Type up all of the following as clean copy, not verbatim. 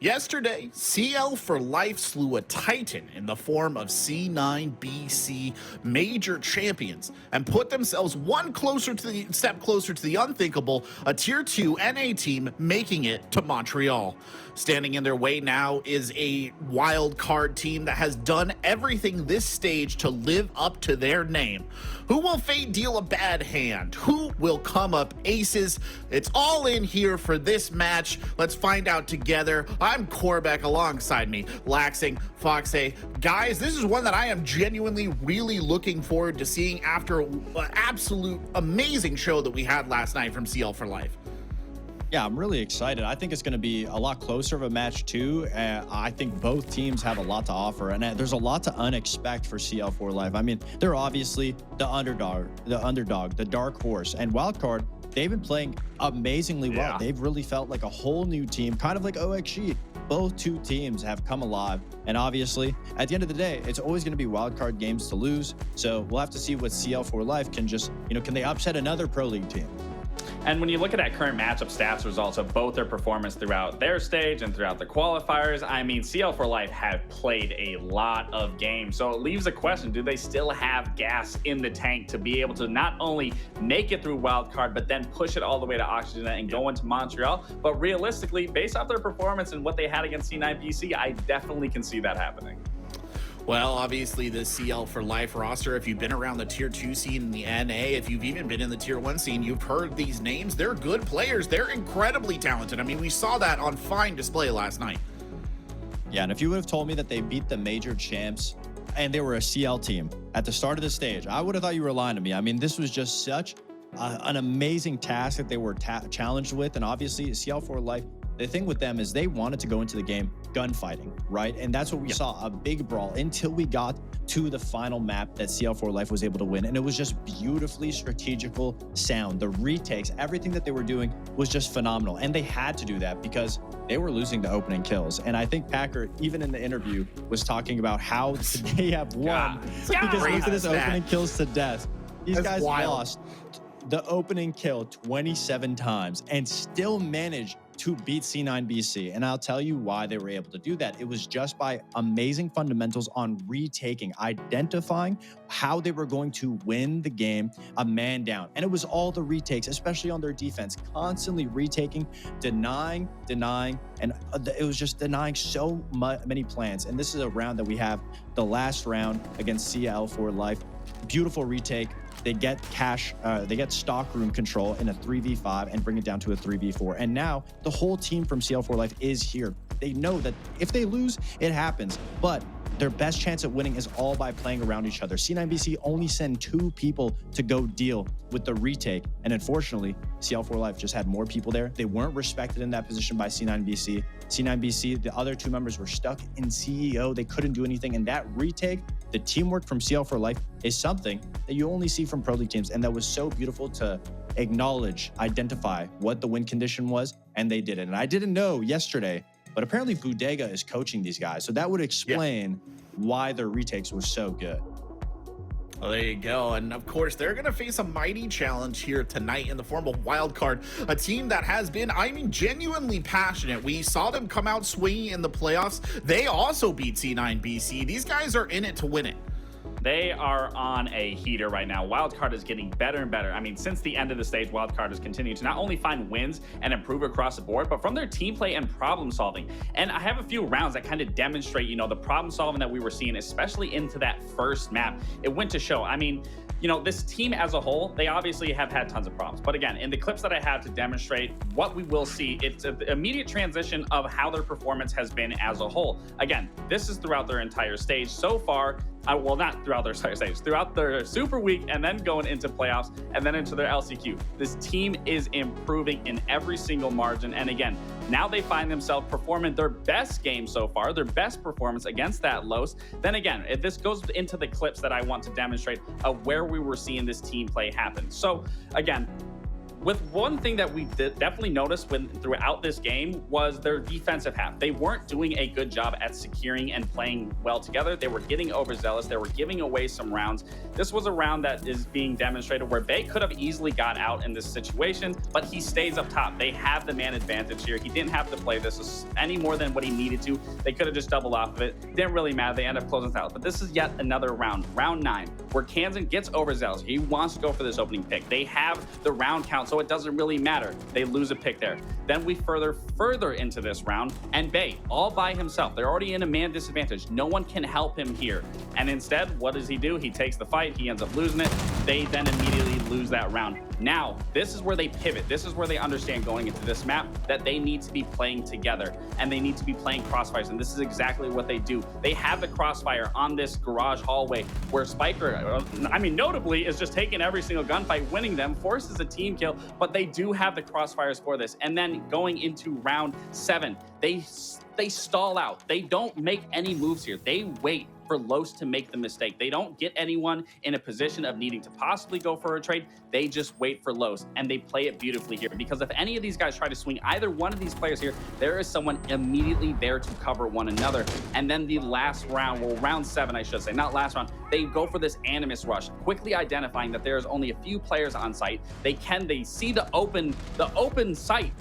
Yesterday, CL4L slew a titan in the form of C9BC major champions and put themselves one step closer to the unthinkable, a Tier 2 NA team making it to Montreal. Standing in their way now is a Wildcard team that has done everything this stage to live up to their name. Who will fate deal a bad hand? Who will come up aces? It's all in here for this match. Let's find out together. I'm Corbeck, alongside me, Laxing, Foxay. Guys, this is one that I am genuinely really looking forward to seeing after an absolute amazing show that we had last night from CL4L. Yeah, I'm really excited. I think it's going to be a lot closer of a match too. I think both teams have a lot to offer, and there's a lot to unexpect for CL4L. I mean, they're obviously the underdog, the dark horse, and Wildcard. They've been playing amazingly well. Yeah. They've really felt like a whole new team, kind of like OXG. Both two teams have come alive, and obviously, at the end of the day, it's always going to be wildcard games to lose. So we'll have to see what CL4L can just, can they upset another Pro League team? And when you look at that current matchup stats results of both their performance throughout their stage and throughout the qualifiers, I mean, CL4L have played a lot of games. So it leaves a question, do they still have gas in the tank to be able to not only make it through wildcard, but then push it all the way to Oxygen and go into Montreal? But realistically, based off their performance and what they had against C9BC, I definitely can see that happening. Well, obviously the CL4L roster, if you've been around the Tier 2 scene in the NA, if you've even been in the Tier 1 scene, you've heard these names. They're good players. They're incredibly talented. I mean, we saw that on fine display last night. Yeah, and if you would have told me that they beat the major champs and they were a CL team at the start of the stage, I would have thought you were lying to me. I mean, this was just such an amazing task that they were challenged with. And obviously, CL4L, the thing with them is they wanted to go into the game gunfighting, right? And that's what we saw, a big brawl until we got to the final map that CL4L was able to win. And it was just beautifully strategical sound. The retakes, everything that they were doing was just phenomenal. And they had to do that because they were losing the opening kills. And I think Packer, even in the interview, was talking about how they have won because look at this opening kills to death. These guys lost the opening kill 27 times and still managed to beat C9BC. And I'll tell you why they were able to do that. It was just by amazing fundamentals on retaking, identifying how they were going to win the game a man down. And it was all the retakes, especially on their defense, constantly retaking, denying, and it was just denying so many plans. And this is a round that we have, the last round against CL4L. Beautiful retake. They get they get stock room control in a 3v5 and bring it down to a 3v4. And now the whole team from CL4L is here. They know that if they lose, it happens. But their best chance at winning is all by playing around each other. C9BC only send 2 people to go deal with the retake. And unfortunately, CL4L just had more people there. They weren't respected in that position by C9BC. C9BC, the other 2 members were stuck in CEO. They couldn't do anything. And that retake, the teamwork from CL4L is something that you only see from Pro League teams. And that was so beautiful to acknowledge, identify what the win condition was. And they did it. And I didn't know yesterday, but apparently Bodega is coaching these guys. So that would explain why their retakes were so good. Well, there you go. And of course, they're going to face a mighty challenge here tonight in the form of Wildcard, a team that has been, genuinely passionate. We saw them come out swinging in the playoffs. They also beat C9BC. These guys are in it to win it. They are on a heater right now. Wildcard is getting better and better. I mean, since the end of the stage, Wildcard has continued to not only find wins and improve across the board, but from their team play and problem solving. And I have a few rounds that kind of demonstrate, the problem solving that we were seeing, especially into that first map. It went to show. I mean, this team as a whole, they obviously have had tons of problems. But again, in the clips that I have to demonstrate what we will see, it's an immediate transition of how their performance has been as a whole. Again, this is throughout their entire stage. So far, well, not throughout their entire stage, throughout their super week and then going into playoffs and then into their LCQ. This team is improving in every single margin. And again, now they find themselves performing their best game so far, their best performance against that Los. Then again, if this goes into the clips that I want to demonstrate of where we were seeing this team play happen. So again, with one thing that we definitely noticed throughout this game was their defensive half. They weren't doing a good job at securing and playing well together. They were getting overzealous. They were giving away some rounds. This was a round that is being demonstrated where Bay could have easily got out in this situation, but he stays up top. They have the man advantage here. He didn't have to play this any more than what he needed to. They could have just doubled off of it. Didn't really matter. They end up closing out. But this is yet another round, round 9, where Kansan gets overzealous. He wants to go for this opening pick. They have the round count, so it doesn't really matter. They lose a pick there. Then we further into this round, and Bay, all by himself. They're already in a man disadvantage. No one can help him here. And instead, what does he do? He takes the fight. He ends up losing it. They then immediately lose that round. Now, this is where they pivot. This is where they understand going into this map that they need to be playing together and they need to be playing crossfires. And this is exactly what they do. They have the crossfire on this garage hallway where Spiker, I mean, notably is just taking every single gunfight, winning them, forces a team kill, but they do have the crossfires for this. And then going into round 7, they stall out. They don't make any moves here. They wait for Los to make the mistake. They don't get anyone in a position of needing to possibly go for a trade. They just wait for Los, and they play it beautifully here, because if any of these guys try to swing either one of these players here, there is someone immediately there to cover one another. And then the last round, well, round 7, I should say, not last round, they go for this animus rush, quickly identifying that there's only a few players on site. They see the open site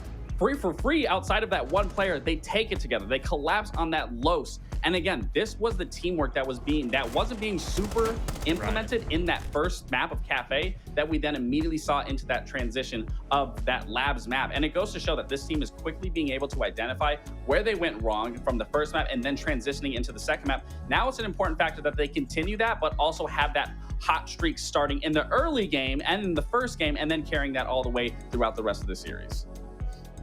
for free outside of that one player. They take it together. They collapse on that Los. And again, this was the teamwork that wasn't being super implemented in that first map of Cafe that we then immediately saw into that transition of that Labs map. And it goes to show that this team is quickly being able to identify where they went wrong from the first map and then transitioning into the second map. Now it's an important factor that they continue that, but also have that hot streak starting in the early game and in the first game, and then carrying that all the way throughout the rest of the series.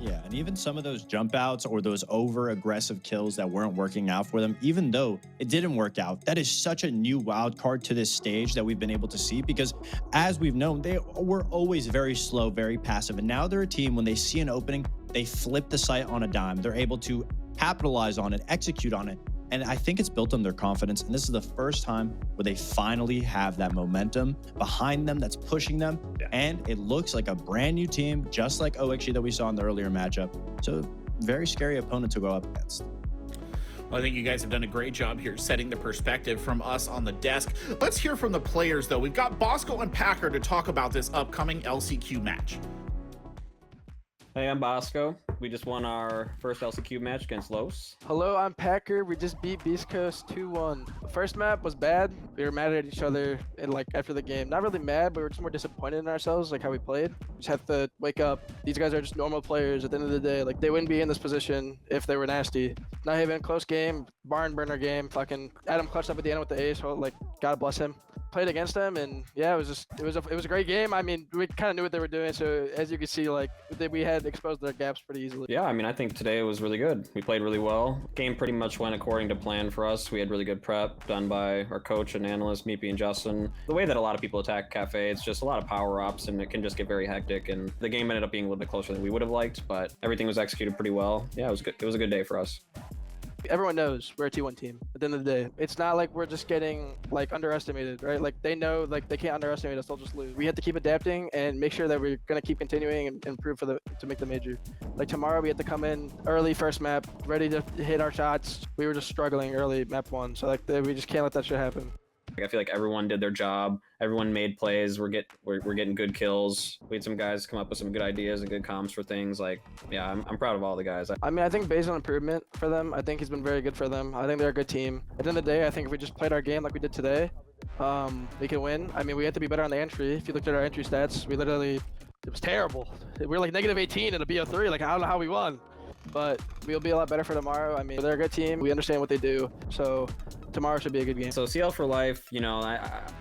Yeah, and even some of those jump outs or those over aggressive kills that weren't working out for them, even though it didn't work out, that is such a new wild card to this stage that we've been able to see, because as we've known, they were always very slow, very passive. And now they're a team, when they see an opening, they flip the site on a dime. They're able to capitalize on it, execute on it. And I think it's built on their confidence. And this is the first time where they finally have that momentum behind them that's pushing them. Yeah. And it looks like a brand new team, just like OXG that we saw in the earlier matchup. So very scary opponent to go up against. Well, I think you guys have done a great job here setting the perspective from us on the desk. Let's hear from the players, though. We've got Bosco and Packer to talk about this upcoming LCQ match. Hey, I'm Bosco. We just won our first LCQ match against Los. Hello, I'm Packer. We just beat Beast Coast 2-1. The first map was bad. We were mad at each other and after the game. Not really mad, but we were just more disappointed in ourselves, how we played. We just have to wake up. These guys are just normal players at the end of the day. They wouldn't be in this position if they were nasty. Not even a close game, barn burner game. Fucking Adam clutched up at the end with the ace. So, God bless him. Played against them, and yeah, it was a great game. I mean, we kind of knew what they were doing, so as you can see, we had exposed their gaps pretty easily. Yeah, I mean, I think today was really good. We played really well. Game pretty much went according to plan for us. We had really good prep done by our coach and analyst, Meepy and Justin. The way that a lot of people attack Cafe, it's just a lot of power ups, and it can just get very hectic. And the game ended up being a little bit closer than we would have liked, but everything was executed pretty well. Yeah, it was good. It was a good day for us. Everyone knows we're a T1 team at the end of the day. It's not like we're just getting underestimated, right? They know they can't underestimate us, they'll just lose. We have to keep adapting and make sure that we're going to keep continuing and improve to make the major. Tomorrow we had to come in early first map, ready to hit our shots. We were just struggling early map 1, so we just can't let that shit happen. I feel like everyone did their job. Everyone made plays. We're getting good kills. We had some guys come up with some good ideas and good comms for things. Yeah, I'm proud of all the guys. I mean, I think based on improvement for them, I think he's been very good for them. I think they're a good team. At the end of the day, I think if we just played our game like we did today, we can win. I mean, we have to be better on the entry. If you looked at our entry stats, it was terrible. We were -18 in a BO3. I don't know how we won. But we'll be a lot better for tomorrow. I mean, they're a good team. We understand what they do. So tomorrow should be a good game. So CL4L,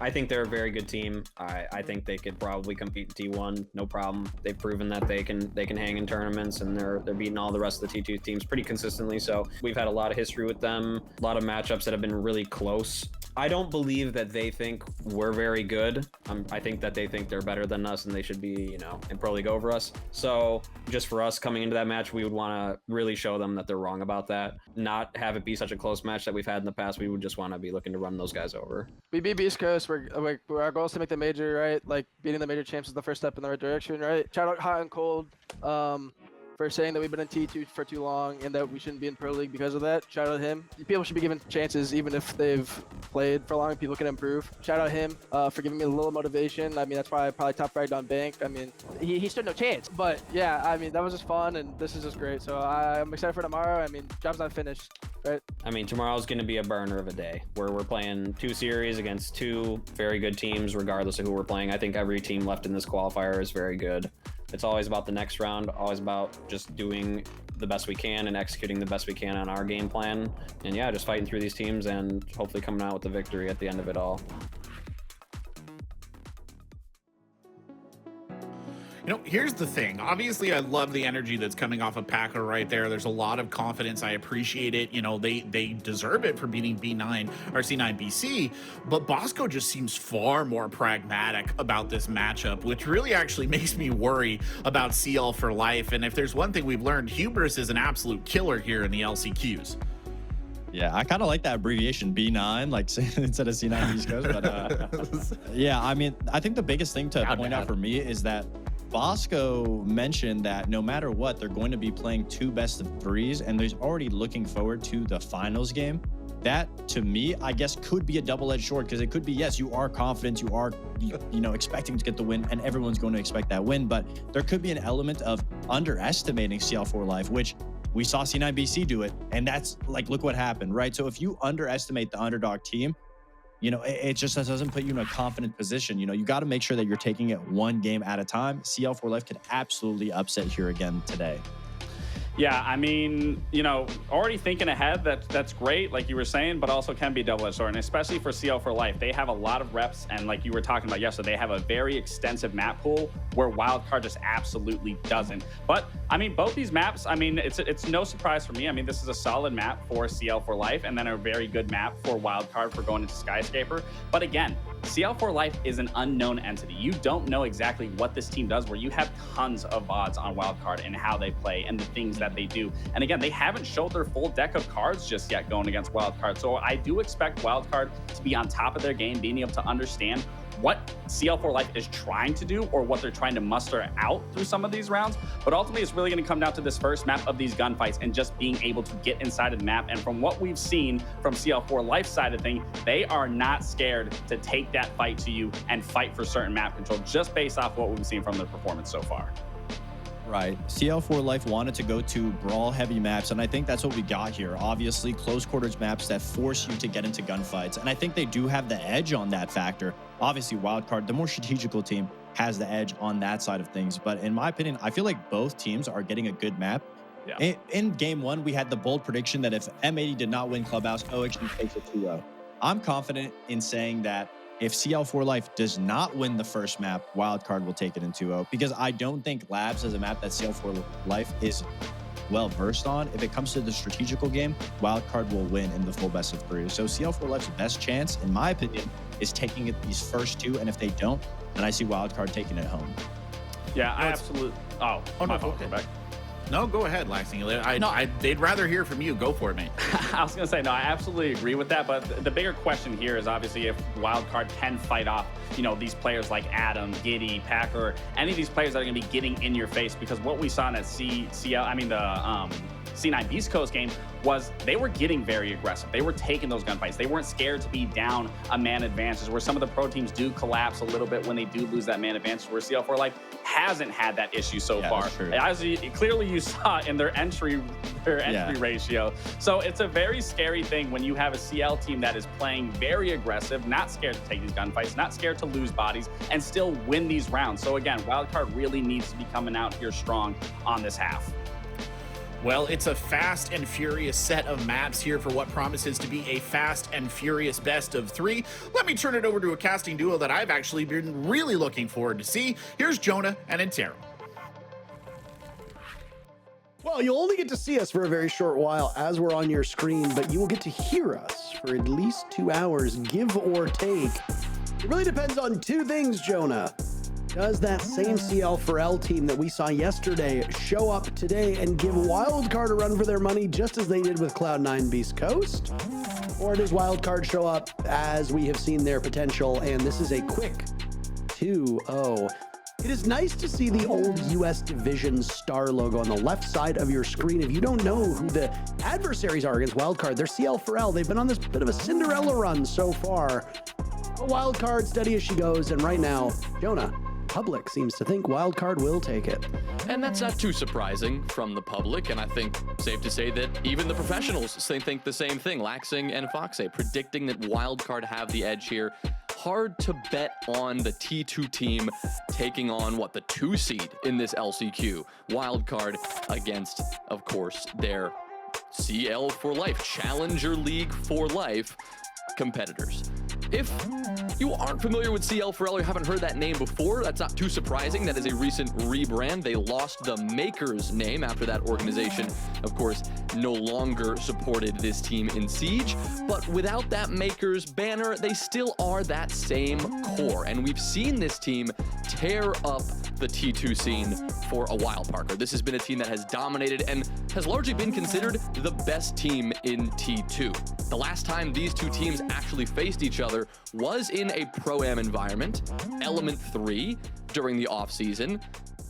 I think they're a very good team. I think they could probably compete in T1, no problem. They've proven that they can hang in tournaments, and they're beating all the rest of the T2 teams pretty consistently. So we've had a lot of history with them, a lot of matchups that have been really close. I don't believe that they think we're very good. I think that they think they're better than us and they should be, you know, in Pro League over us. So just for us coming into that match, we would want to really show them that they're wrong about that. Not have it be such a close match that we've had in the past. We would just want to be looking to run those guys over. We beat Beast Coast. Our goal is to make the major, right? Like beating the major champs is the first step in the right direction, right? Shout out Hot and Cold for saying that we've been in T2 for too long and that we shouldn't be in Pro League because of that. Shout out him. People should be given chances even if they've played for long. People can improve. Shout out him for giving me a little motivation. I mean, that's why I probably top fragged on Bank. I mean, he stood no chance. But yeah, I mean, that was just fun and this is just great. So I'm excited for tomorrow. I mean, job's not finished, right? I mean, tomorrow's going to be a burner of a day where we're playing 2 series against 2 very good teams, regardless of who we're playing. I think every team left in this qualifier is very good. It's always about the next round, always about just doing the best we can and executing the best we can on our game plan. And yeah, just fighting through these teams and hopefully coming out with the victory at the end of it all. You know, here's the thing. Obviously, I love the energy that's coming off of Packer right there. There's a lot of confidence. I appreciate it. You know, they deserve it for beating B9 or C9 BC. But Bosco just seems far more pragmatic about this matchup, which really actually makes me worry about CL for life. And if there's one thing we've learned, hubris is an absolute killer here in the LCQs. Yeah, I kind of like that abbreviation B9, like instead of C9 East Coast. But yeah, I mean, I think the biggest thing to point out for me is that Bosco mentioned that no matter what, they're going to be playing 2 best-of-3s, and they're already looking forward to the finals game. That, to me, I guess could be a double-edged sword, because it could be, yes, you are confident, you are, you know, expecting to get the win, and everyone's going to expect that win, but there could be an element of underestimating CL4 Life, which we saw C9 BC do it, and that's like, look what happened, right? So if you underestimate the underdog team, you know, it just doesn't put you in a confident position. You know, you got to make sure that you're taking it one game at a time. CL4 Life could absolutely upset here again today. Yeah, I mean, you know, already thinking ahead, that's great, like you were saying, but also can be double-edged sword, and especially for CL for Life. They have a lot of reps, and like you were talking about yesterday, they have a very extensive map pool where Wildcard just absolutely doesn't. But, I mean, both these maps, I mean, it's no surprise for me. I mean, this is a solid map for CL for Life, and then a very good map for Wildcard for going into Skyscraper. But again, CL4 Life is an unknown entity. You don't know exactly what this team does, where you have tons of odds on Wildcard and how they play and the things that they do. And again, they haven't showed their full deck of cards just yet going against Wildcard. So I do expect Wildcard to be on top of their game, being able to understand what CL4 Life is trying to do or what they're trying to muster out through some of these rounds. But ultimately, it's really going to come down to this first map of these gunfights and just being able to get inside of the map. And from what we've seen from CL4 Life side of thing, they are not scared to take that fight to you and fight for certain map control just based off what we've seen from their performance so far. Right. CL4 Life wanted to go to brawl-heavy maps, and I think that's what we got here. Obviously, close quarters maps that force you to get into gunfights, and I think they do have the edge on that factor. Obviously, Wildcard, the more strategical team, has the edge on that side of things. But in my opinion, I feel like both teams are getting a good map. Yeah. In game 1, we had the bold prediction that if M80 did not win Clubhouse, OHG takes it 2-0. I'm confident in saying that if CL4 Life does not win the first map, Wildcard will take it in 2-0, because I don't think Labs is a map that CL4 Life is well versed on. If it comes to the strategical game, Wildcard will win in the full best of 3. So CL4 Life's best chance, in my opinion, is taking it these first 2, and if they don't, then I see Wildcard taking it home. Yeah, I absolutely. Oh, my fault. Go back. No, go ahead, Laxing. They'd rather hear from you. Go for it, mate. I was going to say, no, I absolutely agree with that. But the bigger question here is obviously if Wildcard can fight off, you know, these players like Adam, Giddy, Packer, any of these players that are going to be getting in your face. Because what we saw in that C9 Beast Coast game was they were getting very aggressive. They were taking those gunfights. They weren't scared to be down a man advantage, where some of the pro teams do collapse a little bit when they do lose that man advantage, where CL4 Life hasn't had that issue so far. As clearly you saw in their entry ratio. So it's a very scary thing when you have a CL team that is playing very aggressive, not scared to take these gunfights, not scared to lose bodies, and still win these rounds. So again, Wildcard really needs to be coming out here strong on this half. Well, it's a fast and furious set of maps here for what promises to be a fast and furious best of 3. Let me turn it over to a casting duo that I've actually been really looking forward to see. Here's Jonah and Intero. Well, you'll only get to see us for a very short while as we're on your screen, but you will get to hear us for at least 2 hours, give or take. It really depends on two things, Jonah. Does that same CL4L team that we saw yesterday show up today and give Wildcard a run for their money just as they did with Cloud9 Beast Coast? Or does Wildcard show up as we have seen their potential, and this is a quick 2-0. It is nice to see the old US Division star logo on the left side of your screen. If you don't know who the adversaries are against Wildcard, they're CL4L. They've been on this bit of a Cinderella run so far. But Wildcard, steady as she goes, and right now, Jonah, public seems to think Wildcard will take it. And that's not too surprising from the public, and I think safe to say that even the professionals think the same thing. Laxing and Foxe predicting that Wildcard have the edge here. Hard to bet on the T2 team taking on, the 2 seed in this LCQ. Wildcard against, of course, their CL for Life, Challenger League for Life competitors. If you aren't familiar with CL4L or haven't heard that name before, that's not too surprising. That is a recent rebrand. They lost the Makers name after that organization, of course, no longer supported this team in Siege. But without that Makers banner, they still are that same core. And we've seen this team tear up the T2 scene for a while, Parker. This has been a team that has dominated and has largely been considered the best team in T2. The last time these two teams actually faced each other was in a Pro-Am environment, Element 3, during the offseason,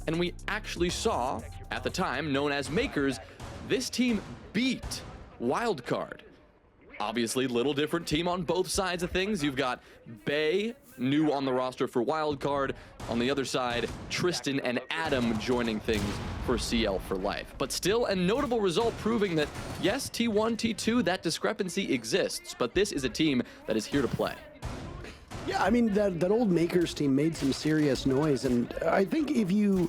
and we actually saw, at the time known as Makers, this team beat Wildcard. Obviously, little different team on both sides of things. You've got Bay, new on the roster for Wildcard. On the other side, Tristan and Adam joining things for CL for Life. But still a notable result proving that, yes, T1, T2, that discrepancy exists, but this is a team that is here to play. Yeah, I mean, that old Makers team made some serious noise, and I think if you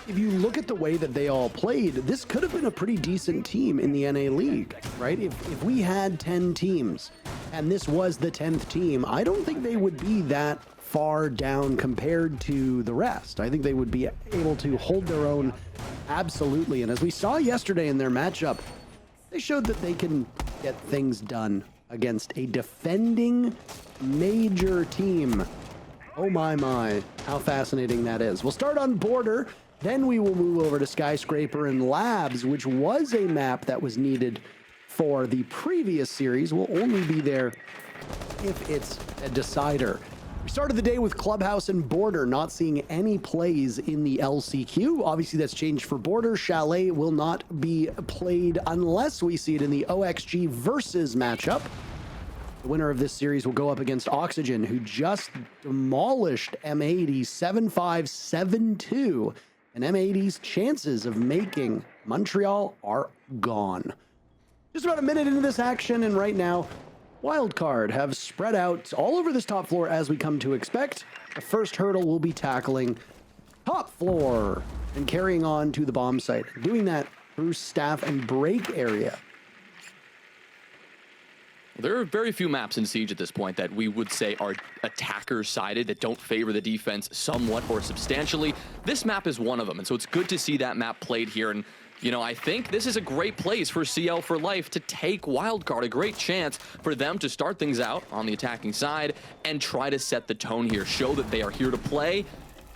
look at the way that they all played, this could have been a pretty decent team in the NA League, right? If we had 10 teams and this was the 10th team, I don't think they would be that far down compared to the rest. I think they would be able to hold their own absolutely. And as we saw yesterday in their matchup, they showed that they can get things done against a defending major team. Oh my, how fascinating that is. We'll start on Border. Then we will move over to Skyscraper and Labs, which was a map that was needed for the previous series. Will only be there if it's a decider. We started the day with Clubhouse and Border not seeing any plays in the LCQ. Obviously, that's changed for Border. Chalet will not be played unless we see it in the OXG versus matchup. The winner of this series will go up against Oxygen, who just demolished M80 7-5, 7-2. And M80's chances of making Montreal are gone. Just about a minute into this action, and right now, Wildcard have spread out all over this top floor as we come to expect. The first hurdle will be tackling top floor and carrying on to the bomb site. Doing that through staff and break area. There are very few maps in Siege at this point that we would say are attacker-sided, that don't favor the defense somewhat or substantially. This map is one of them, and so it's good to see that map played here. And, you know, I think this is a great place for CL for Life to take Wildcard, a great chance for them to start things out on the attacking side and try to set the tone here, show that they are here to play.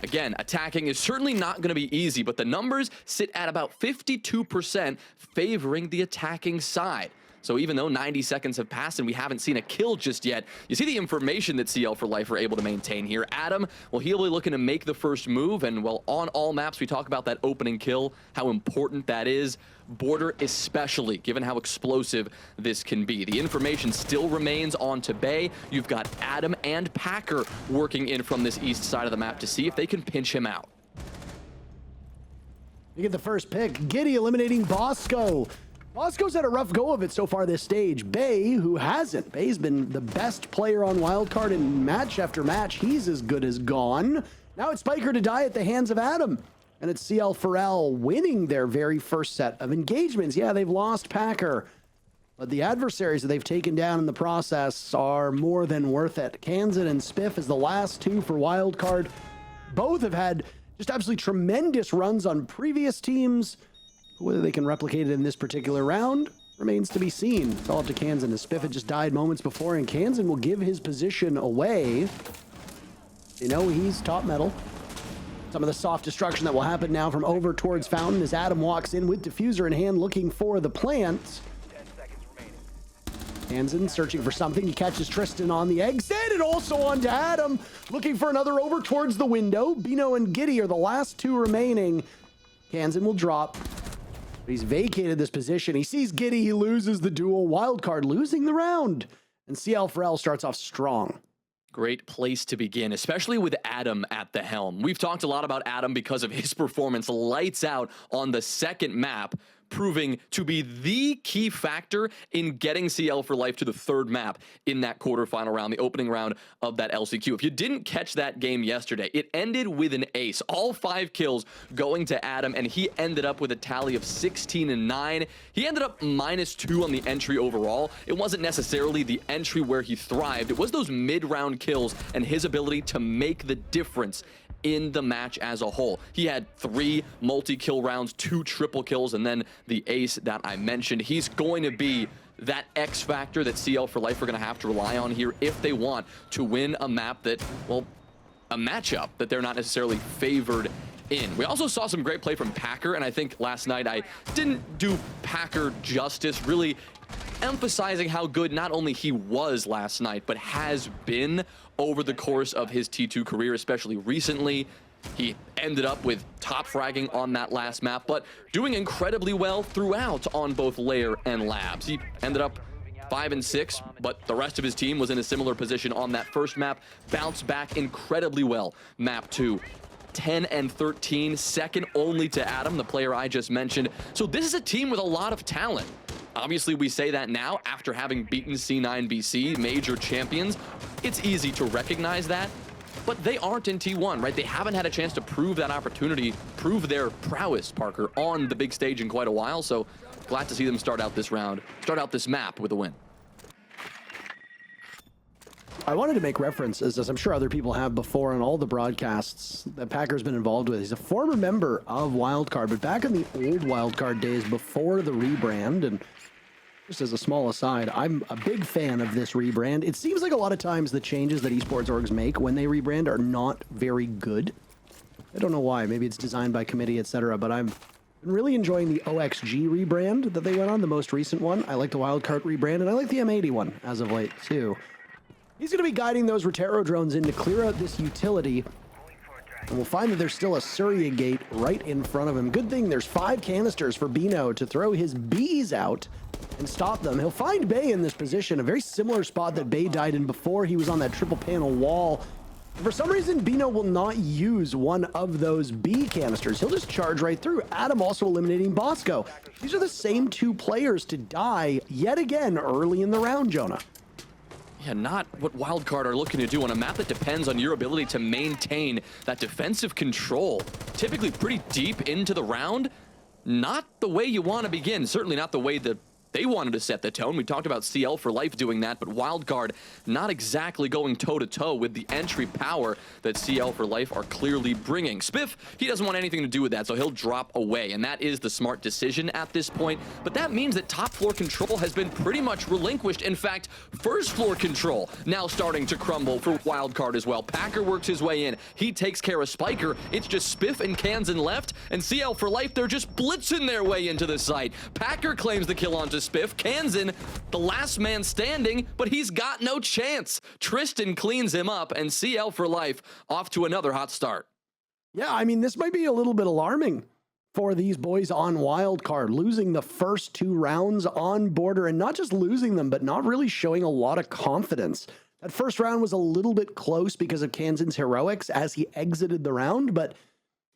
Again, attacking is certainly not going to be easy, but the numbers sit at about 52% favoring the attacking side. So even though 90 seconds have passed and we haven't seen a kill just yet, you see the information that CL for Life are able to maintain here. Adam, well, he'll be looking to make the first move, and well, on all maps, we talk about that opening kill, how important that is. Border especially, given how explosive this can be. The information still remains on to Bay. You've got Adam and Packer working in from this east side of the map to see if they can pinch him out. You get the first pick. Giddy eliminating Bosco. Bosco's had a rough go of it so far this stage. Bay, who hasn't. Bay's been the best player on Wildcard in match after match. He's as good as gone. Now it's Spiker to die at the hands of Adam. And it's CL4L winning their very first set of engagements. Yeah, they've lost Packer, but the adversaries that they've taken down in the process are more than worth it. Kansan and Spiff is the last two for Wildcard. Both have had just absolutely tremendous runs on previous teams. Whether they can replicate it in this particular round, remains to be seen. It's all up to Kansan, as Spiff had just died moments before, and Kansan will give his position away. You know, he's top metal. Some of the soft destruction that will happen now from over towards Fountain as Adam walks in with diffuser in hand, looking for the plant. Kansan searching for something. He catches Tristan on the exit and also onto Adam, looking for another over towards the window. Bino and Giddy are the last two remaining. Kansan will drop. He's vacated this position. He sees Giddy. He loses the duel. Wildcard losing the round. And CL4L starts off strong. Great place to begin, especially with Adam at the helm. We've talked a lot about Adam because of his performance lights out on the second map, proving to be the key factor in getting CL4L to the third map in that quarterfinal round, the opening round of that LCQ. If you didn't catch that game yesterday, it ended with an ace. All 5 kills going to Adam, and he ended up with a tally of 16 and 9. He ended up -2 on the entry overall. It wasn't necessarily the entry where he thrived. It was those mid-round kills and his ability to make the difference in the match as a whole. He had 3 multi-kill rounds, 2 triple kills, and then the ace that I mentioned. He's going to be that X factor that CL4L are going to have to rely on here if they want to win a map that, well, a matchup that they're not necessarily favored in. We also saw some great play from Packer, and I think last night I didn't do Packer justice, really emphasizing how good not only he was last night, but has been over the course of his T2 career, especially recently. He ended up with top fragging on that last map, but doing incredibly well throughout on both Lair and Labs. He ended up 5 and 6, but the rest of his team was in a similar position on that first map, bounced back incredibly well. Map 2. 10 and 13, second only to Adam, the player I just mentioned. So this is a team with a lot of talent. Obviously, we say that now after having beaten C9 BC, major champions. It's easy to recognize that, but they aren't in T1, right? They haven't had a chance to prove that opportunity, prove their prowess, Parker, on the big stage in quite a while. So glad to see them start out this round, start out this map with a win. I wanted to make references, as I'm sure other people have before, on all the broadcasts that Packer's been involved with. He's a former member of Wildcard, but back in the old Wildcard days before the rebrand, and just as a small aside, I'm a big fan of this rebrand. It seems like a lot of times the changes that esports orgs make when they rebrand are not very good. I don't know why. Maybe it's designed by committee, etc., but I'm really enjoying the OXG rebrand that they went on, the most recent one. I like the Wildcard rebrand, and I like the M80 one as of late, too. He's going to be guiding those Rotero drones in to clear out this utility. And we'll find that there's still a Surya gate right in front of him. Good thing there's 5 canisters for Bino to throw his bees out and stop them. He'll find Bay in this position, a very similar spot that Bay died in before. He was on that triple panel wall. And for some reason, Bino will not use one of those B canisters. He'll just charge right through. Adam also eliminating Bosco. These are the same 2 players to die yet again early in the round, Jonah. Yeah, not what Wildcard are looking to do on a map that depends on your ability to maintain that defensive control, typically pretty deep into the round. Not the way you want to begin, certainly not the way that they wanted to set the tone. We talked about CL4L doing that, but Wildcard not exactly going toe-to-toe with the entry power that CL4L are clearly bringing. Spiff, he doesn't want anything to do with that, so he'll drop away, and that is the smart decision at this point. But that means that top floor control has been pretty much relinquished. In fact, first floor control now starting to crumble for Wildcard as well. Packer works his way in. He takes care of Spiker. It's just Spiff and Kansan left, and CL4L, they're just blitzing their way into the site. Packer claims the kill onto Spiff. Kansan, the last man standing, but he's got no chance. Tristan cleans him up, and CL4L off to another hot start. Yeah, I mean, this might be a little bit alarming for these boys on Wildcard, losing the first 2 rounds on border, and not just losing them, but not really showing a lot of confidence. That first round was a little bit close because of Kansan's heroics as he exited the round, but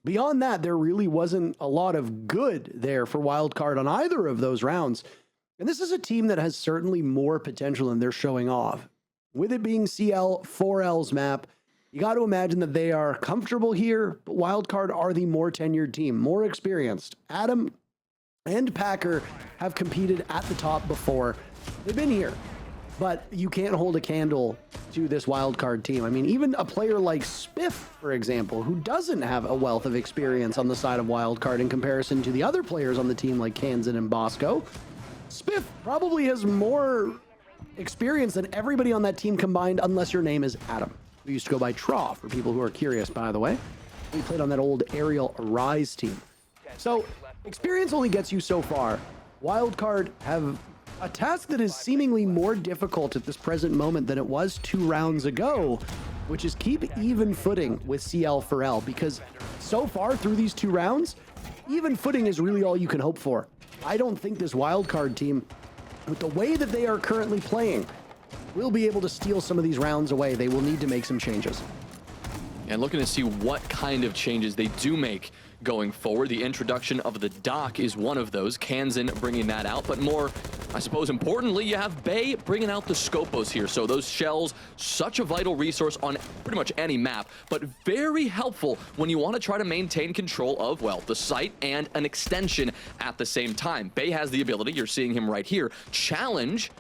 beyond that, there really wasn't a lot of good there for Wildcard on either of those rounds. And this is a team that has certainly more potential than they're showing off. With it being CL4L's map, you got to imagine that they are comfortable here, but Wildcard are the more tenured team, more experienced. Adam and Packer have competed at the top before. They've been here, but you can't hold a candle to this Wildcard team. I mean, even a player like Spiff, for example, who doesn't have a wealth of experience on the side of Wildcard in comparison to the other players on the team like Kansan and Bosco, Spiff probably has more experience than everybody on that team combined, unless your name is Adam. We used to go by Traw, for people who are curious, by the way. We played on that old Aerial Arise team. So, experience only gets you so far. Wildcard have a task that is seemingly more difficult at this present moment than it was 2 rounds ago, which is keep even footing with CL4L, because so far through these 2 rounds, even footing is really all you can hope for. I don't think this Wildcard team, with the way that they are currently playing, will be able to steal some of these rounds away. They will need to make some changes. And looking to see what kind of changes they do make going forward. The introduction of the dock is one of those. Kansan bringing that out, but more, I suppose, importantly, you have Bay bringing out the Scopos here. So those shells, such a vital resource on pretty much any map, but very helpful when you want to try to maintain control of, well, the site and an extension at the same time. Bay has the ability, you're seeing him right here, challenge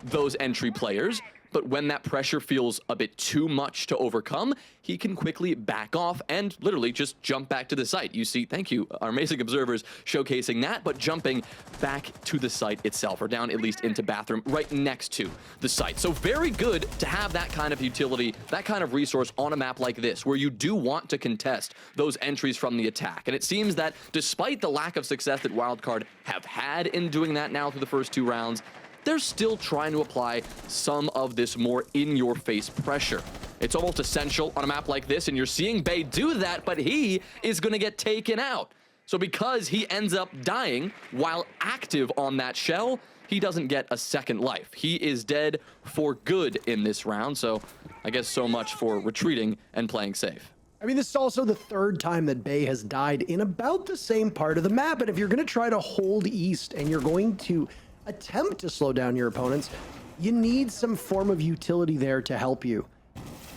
those entry players, but when that pressure feels a bit too much to overcome, he can quickly back off and literally just jump back to the site. You see, thank you, our amazing observers showcasing that, but jumping back to the site itself, or down at least into bathroom right next to the site. So very good to have that kind of utility, that kind of resource on a map like this, where you do want to contest those entries from the attack. And it seems that despite the lack of success that Wildcard have had in doing that now through the first 2 rounds, they're still trying to apply some of this more in-your-face pressure. It's almost essential on a map like this, and you're seeing Bay do that, but he is going to get taken out. So because he ends up dying while active on that shell, he doesn't get a second life. He is dead for good in this round, so I guess so much for retreating and playing safe. I mean, this is also the 3rd time that Bay has died in about the same part of the map, and if you're going to try to hold east and you're going to attempt to slow down your opponents, you need some form of utility there to help you.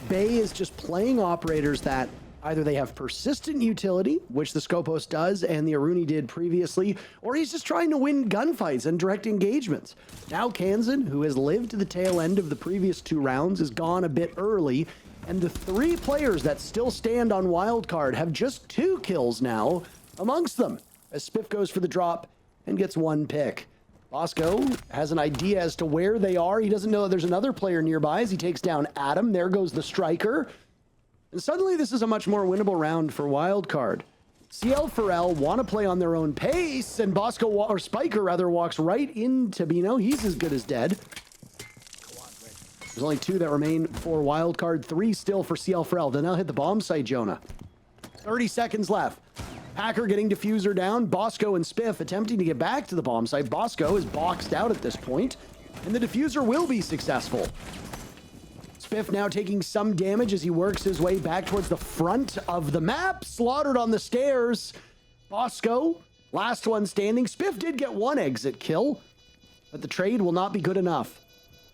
Bay is just playing operators that either they have persistent utility, which the Scopos does and the Aruni did previously, or he's just trying to win gunfights and direct engagements. Now Kansan, who has lived to the tail end of the previous 2 rounds, is gone a bit early, and the 3 players that still stand on Wildcard have just 2 kills now amongst them, as Spiff goes for the drop and gets 1 pick. Bosco has an idea as to where they are. He doesn't know that there's another player nearby as he takes down Adam. There goes the striker. And suddenly this is a much more winnable round for Wildcard. CL4L want to play on their own pace, and Bosco, or Spiker rather, walks right into Bino. He's as good as dead. There's only 2 that remain for Wildcard, 3 still for CL4L. They'll now hit the bomb site, Jonah. 30 seconds left. Hacker getting diffuser down. Bosco and Spiff attempting to get back to the bomb site. Bosco is boxed out at this point, and the diffuser will be successful. Spiff now taking some damage as he works his way back towards the front of the map. Slaughtered on the stairs. Bosco, last one standing. Spiff did get 1 exit kill, but the trade will not be good enough.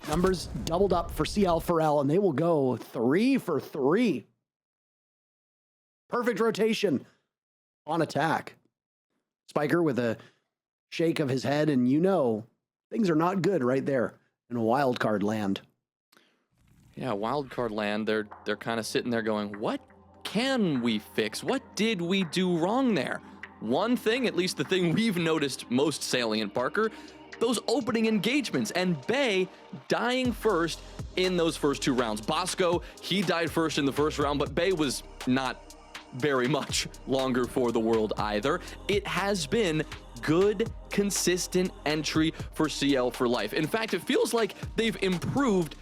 Numbers doubled up for CL4L, and they will go 3 for 3. Perfect rotation on attack. Spiker with a shake of his head, and you know things are not good right there in Wildcard land. Yeah, Wildcard land, they're kind of sitting there going, what can we fix? What did we do wrong there? One thing, at least the thing we've noticed most salient, Parker, those opening engagements, and Bay dying first in those first 2 rounds. Bosco, he died first in the first round, but Bay was not very much longer for the world either. It has been good, consistent entry for CL for life. In fact, it feels like they've improved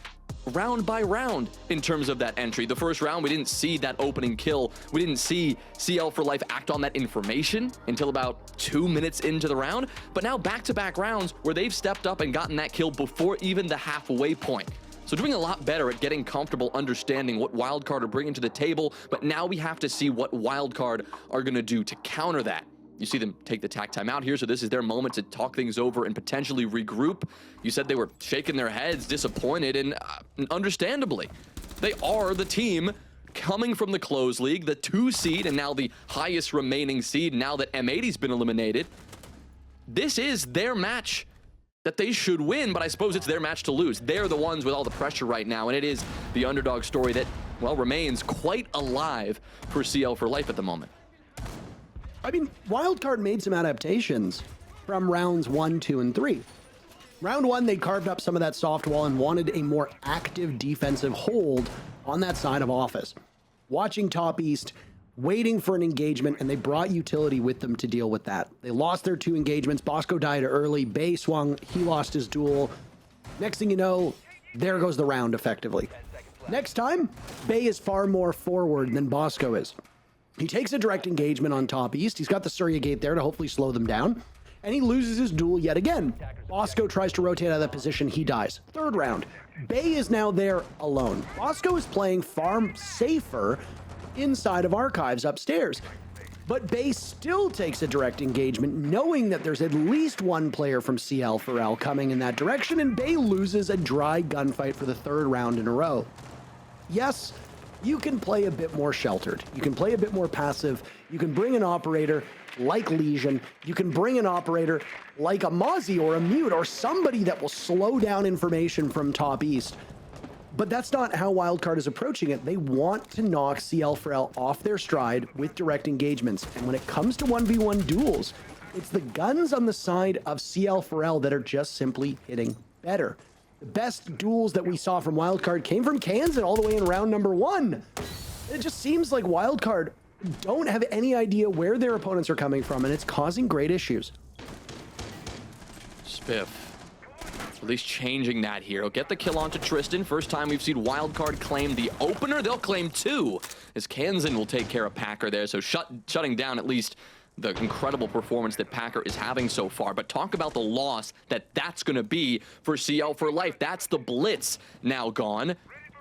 round by round in terms of that entry. The first round, we didn't see that opening kill. We didn't see CL for life act on that information until about 2 minutes into the round. But now back-to-back rounds where they've stepped up and gotten that kill before even the halfway point. So doing a lot better at getting comfortable understanding what Wildcard are bringing to the table, but now we have to see what Wildcard are going to do to counter that. You see them take the tack time out here, so this is their moment to talk things over and potentially regroup. You said they were shaking their heads, disappointed, and understandably. They are the team coming from the close league, the 2 seed, and now the highest remaining seed now that M80's been eliminated. This is their match that they should win, but I suppose it's their match to lose. They're the ones with all the pressure right now, and it is the underdog story that, well, remains quite alive for CL for life at the moment. I mean, Wildcard made some adaptations from rounds 1, 2, and 3. Round one, they carved up some of that soft wall and wanted a more active defensive hold on that side of Office. Watching top east, waiting for an engagement, and they brought utility with them to deal with that. They lost their 2 engagements. Bosco died early. Bay swung. He lost his duel. Next thing you know, there goes the round effectively. Next time, Bay is far more forward than Bosco is. He takes a direct engagement on top east. He's got the Surya Gate there to hopefully slow them down. And he loses his duel yet again. Bosco tries to rotate out of that position. He dies. Third round. Bay is now there alone. Bosco is playing far safer inside of Archives upstairs. But Bay still takes a direct engagement, knowing that there's at least one player from CL4L coming in that direction, and Bay loses a dry gunfight for the 3rd round in a row. Yes, you can play a bit more sheltered. You can play a bit more passive. You can bring an operator like Legion. You can bring an operator like a Mozzie or a Mute or somebody that will slow down information from top east. But that's not how Wildcard is approaching it. They want to knock CL4L off their stride with direct engagements. And when it comes to 1v1 duels, it's the guns on the side of CL4L that are just simply hitting better. The best duels that we saw from Wildcard came from Kansan all the way in round number 1. It just seems like Wildcard don't have any idea where their opponents are coming from, and it's causing great issues. Spiff. At least changing that here. He'll get the kill onto Tristan. First time we've seen Wildcard claim the opener. They'll claim 2, as Kansan will take care of Packer there. So shutting down at least the incredible performance that Packer is having so far. But talk about the loss that's going to be for CL4L. That's the blitz now gone.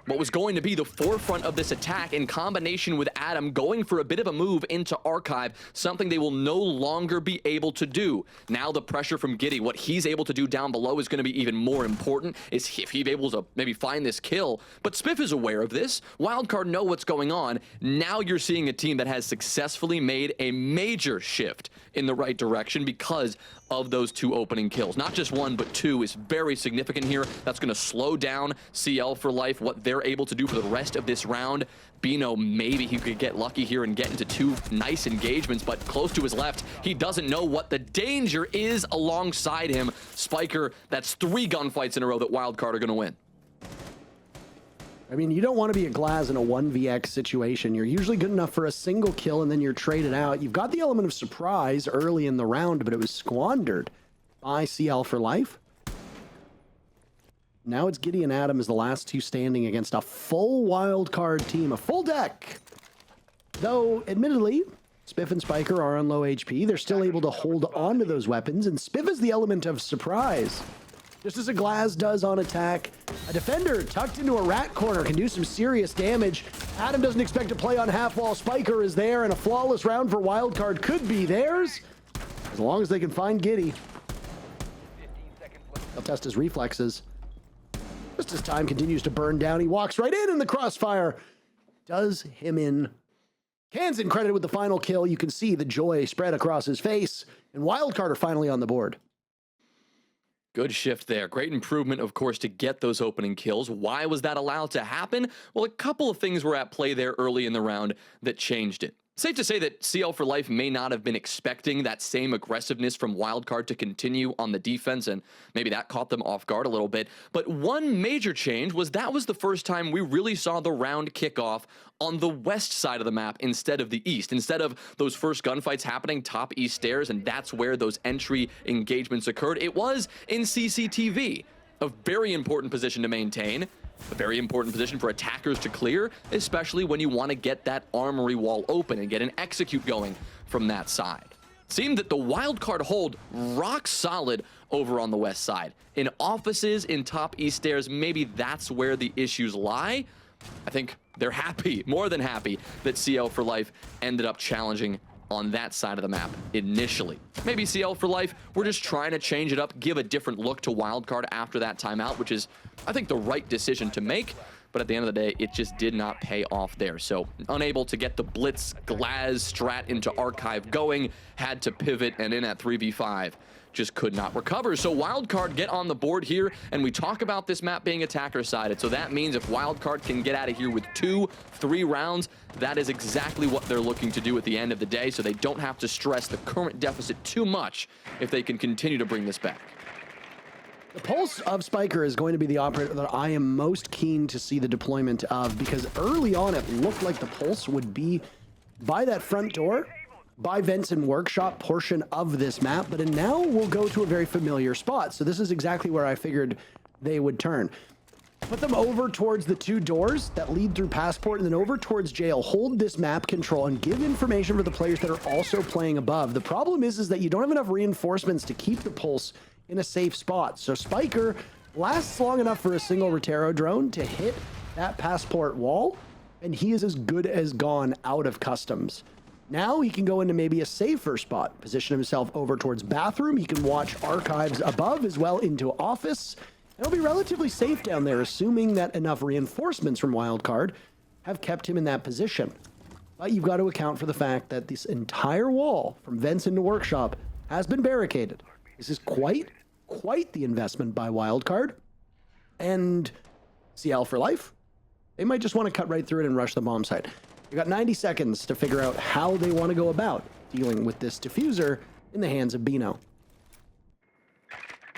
What was going to be the forefront of this attack in combination with Adam going for a bit of a move into Archive, something they will no longer be able to do. Now the pressure from Giddy, what he's able to do down below is going to be even more important, is if he's able to maybe find this kill. But Spiff is aware of this. Wildcard know what's going on. Now you're seeing a team that has successfully made a major shift in the right direction because of those 2 opening kills. Not just 1, but 2 is very significant here. That's going to slow down CL4L, what they're able to do for the rest of this round. Bino, maybe he could get lucky here and get into 2 nice engagements, but close to his left, he doesn't know what the danger is alongside him. Spiker, that's 3 gunfights in a row that Wildcard are going to win. I mean, you don't want to be a Glaz in a 1vx situation. You're usually good enough for a single kill and then you're traded out. You've got the element of surprise early in the round, but it was squandered by CL4L. Now it's Giddy and Adam as the last 2 standing against a full Wildcard team, a full deck. Though, admittedly, Spiff and Spiker are on low HP. They're still able to hold on to those weapons, and Spiff is the element of surprise. Just as a Glaz does on attack, a defender tucked into a rat corner can do some serious damage. Adam doesn't expect to play on half wall. Spiker is there, and a flawless round for Wildcard could be theirs, as long as they can find Giddy. They'll test his reflexes. Just as time continues to burn down, he walks right in, and the crossfire does him in. Kansan credited with the final kill. You can see the joy spread across his face, and Wildcard are finally on the board. Good shift there. Great improvement, of course, to get those opening kills. Why was that allowed to happen? Well, a couple of things were at play there early in the round that changed it. Safe to say that CL4L may not have been expecting that same aggressiveness from Wildcard to continue on the defense, and maybe that caught them off guard a little bit. But one major change was that was the first time we really saw the round kick off on the west side of the map instead of the east. Instead of those first gunfights happening top east stairs, and that's where those entry engagements occurred, it was in CCTV. A very important position to maintain. A very important position for attackers to clear, especially when you want to get that armory wall open and get an execute going from that side. It seemed that the Wildcard hold rock solid over on the west side. In offices, in top east stairs, maybe that's where the issues lie. I think they're happy, more than happy, that CL4L ended up challenging on that side of the map initially. Maybe CL4L, we're just trying to change it up, give a different look to Wildcard after that timeout, which is, I think, the right decision to make. But at the end of the day, it just did not pay off there. So unable to get the Blitz Glaz strat into Archive going, had to pivot, and in at 3v5. Just could not recover. So Wildcard get on the board here, and we talk about this map being attacker-sided. So that means if Wildcard can get out of here with 2-3 rounds, that is exactly what they're looking to do at the end of the day, so they don't have to stress the current deficit too much if they can continue to bring this back. The Pulse of Spiker is going to be the operator that I am most keen to see the deployment of, because early on it looked like the Pulse would be by that front door, by Vents and Workshop portion of this map, but now we'll go to a very familiar spot. So this is exactly where I figured they would turn. Put them over towards the 2 doors that lead through Passport, and then over towards Jail. Hold this map control and give information for the players that are also playing above. The problem is that you don't have enough reinforcements to keep the Pulse in a safe spot. So Spiker lasts long enough for a single Rotero drone to hit that Passport wall, and he is as good as gone out of customs. Now he can go into maybe a safer spot, position himself over towards Bathroom. He can watch Archives above as well into Office. It'll be relatively safe down there, assuming that enough reinforcements from Wildcard have kept him in that position. But you've got to account for the fact that this entire wall from Vents into Workshop has been barricaded. This is quite the investment by Wildcard. And CL4L, they might just want to cut right through it and rush the bomb site. You've got 90 seconds to figure out how they want to go about dealing with this diffuser in the hands of Bino.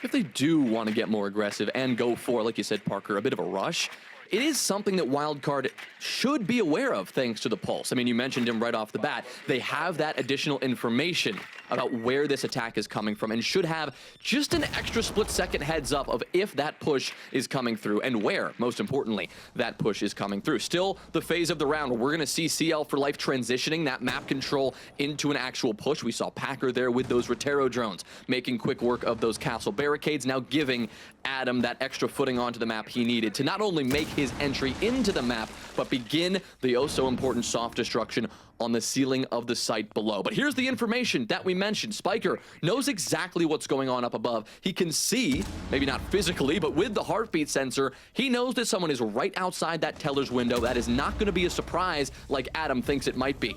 If they do want to get more aggressive and go for, like you said, Parker, a bit of a rush, it is something that Wildcard should be aware of thanks to the Pulse. I mean, you mentioned him right off the bat. They have that additional information about where this attack is coming from and should have just an extra split-second heads up of if that push is coming through and where, most importantly, that push is coming through. Still, the phase of the round where we're going to see CL4L transitioning that map control into an actual push. We saw Packer there with those Rotero drones, making quick work of those castle barricades, now giving Adam that extra footing onto the map he needed to not only make his entry into the map, but begin the oh-so-important soft destruction on the ceiling of the site below. But here's the information that we mentioned. Spiker knows exactly what's going on up above. He can see, maybe not physically, but with the heartbeat sensor, he knows that someone is right outside that teller's window. That is not going to be a surprise like Adam thinks it might be.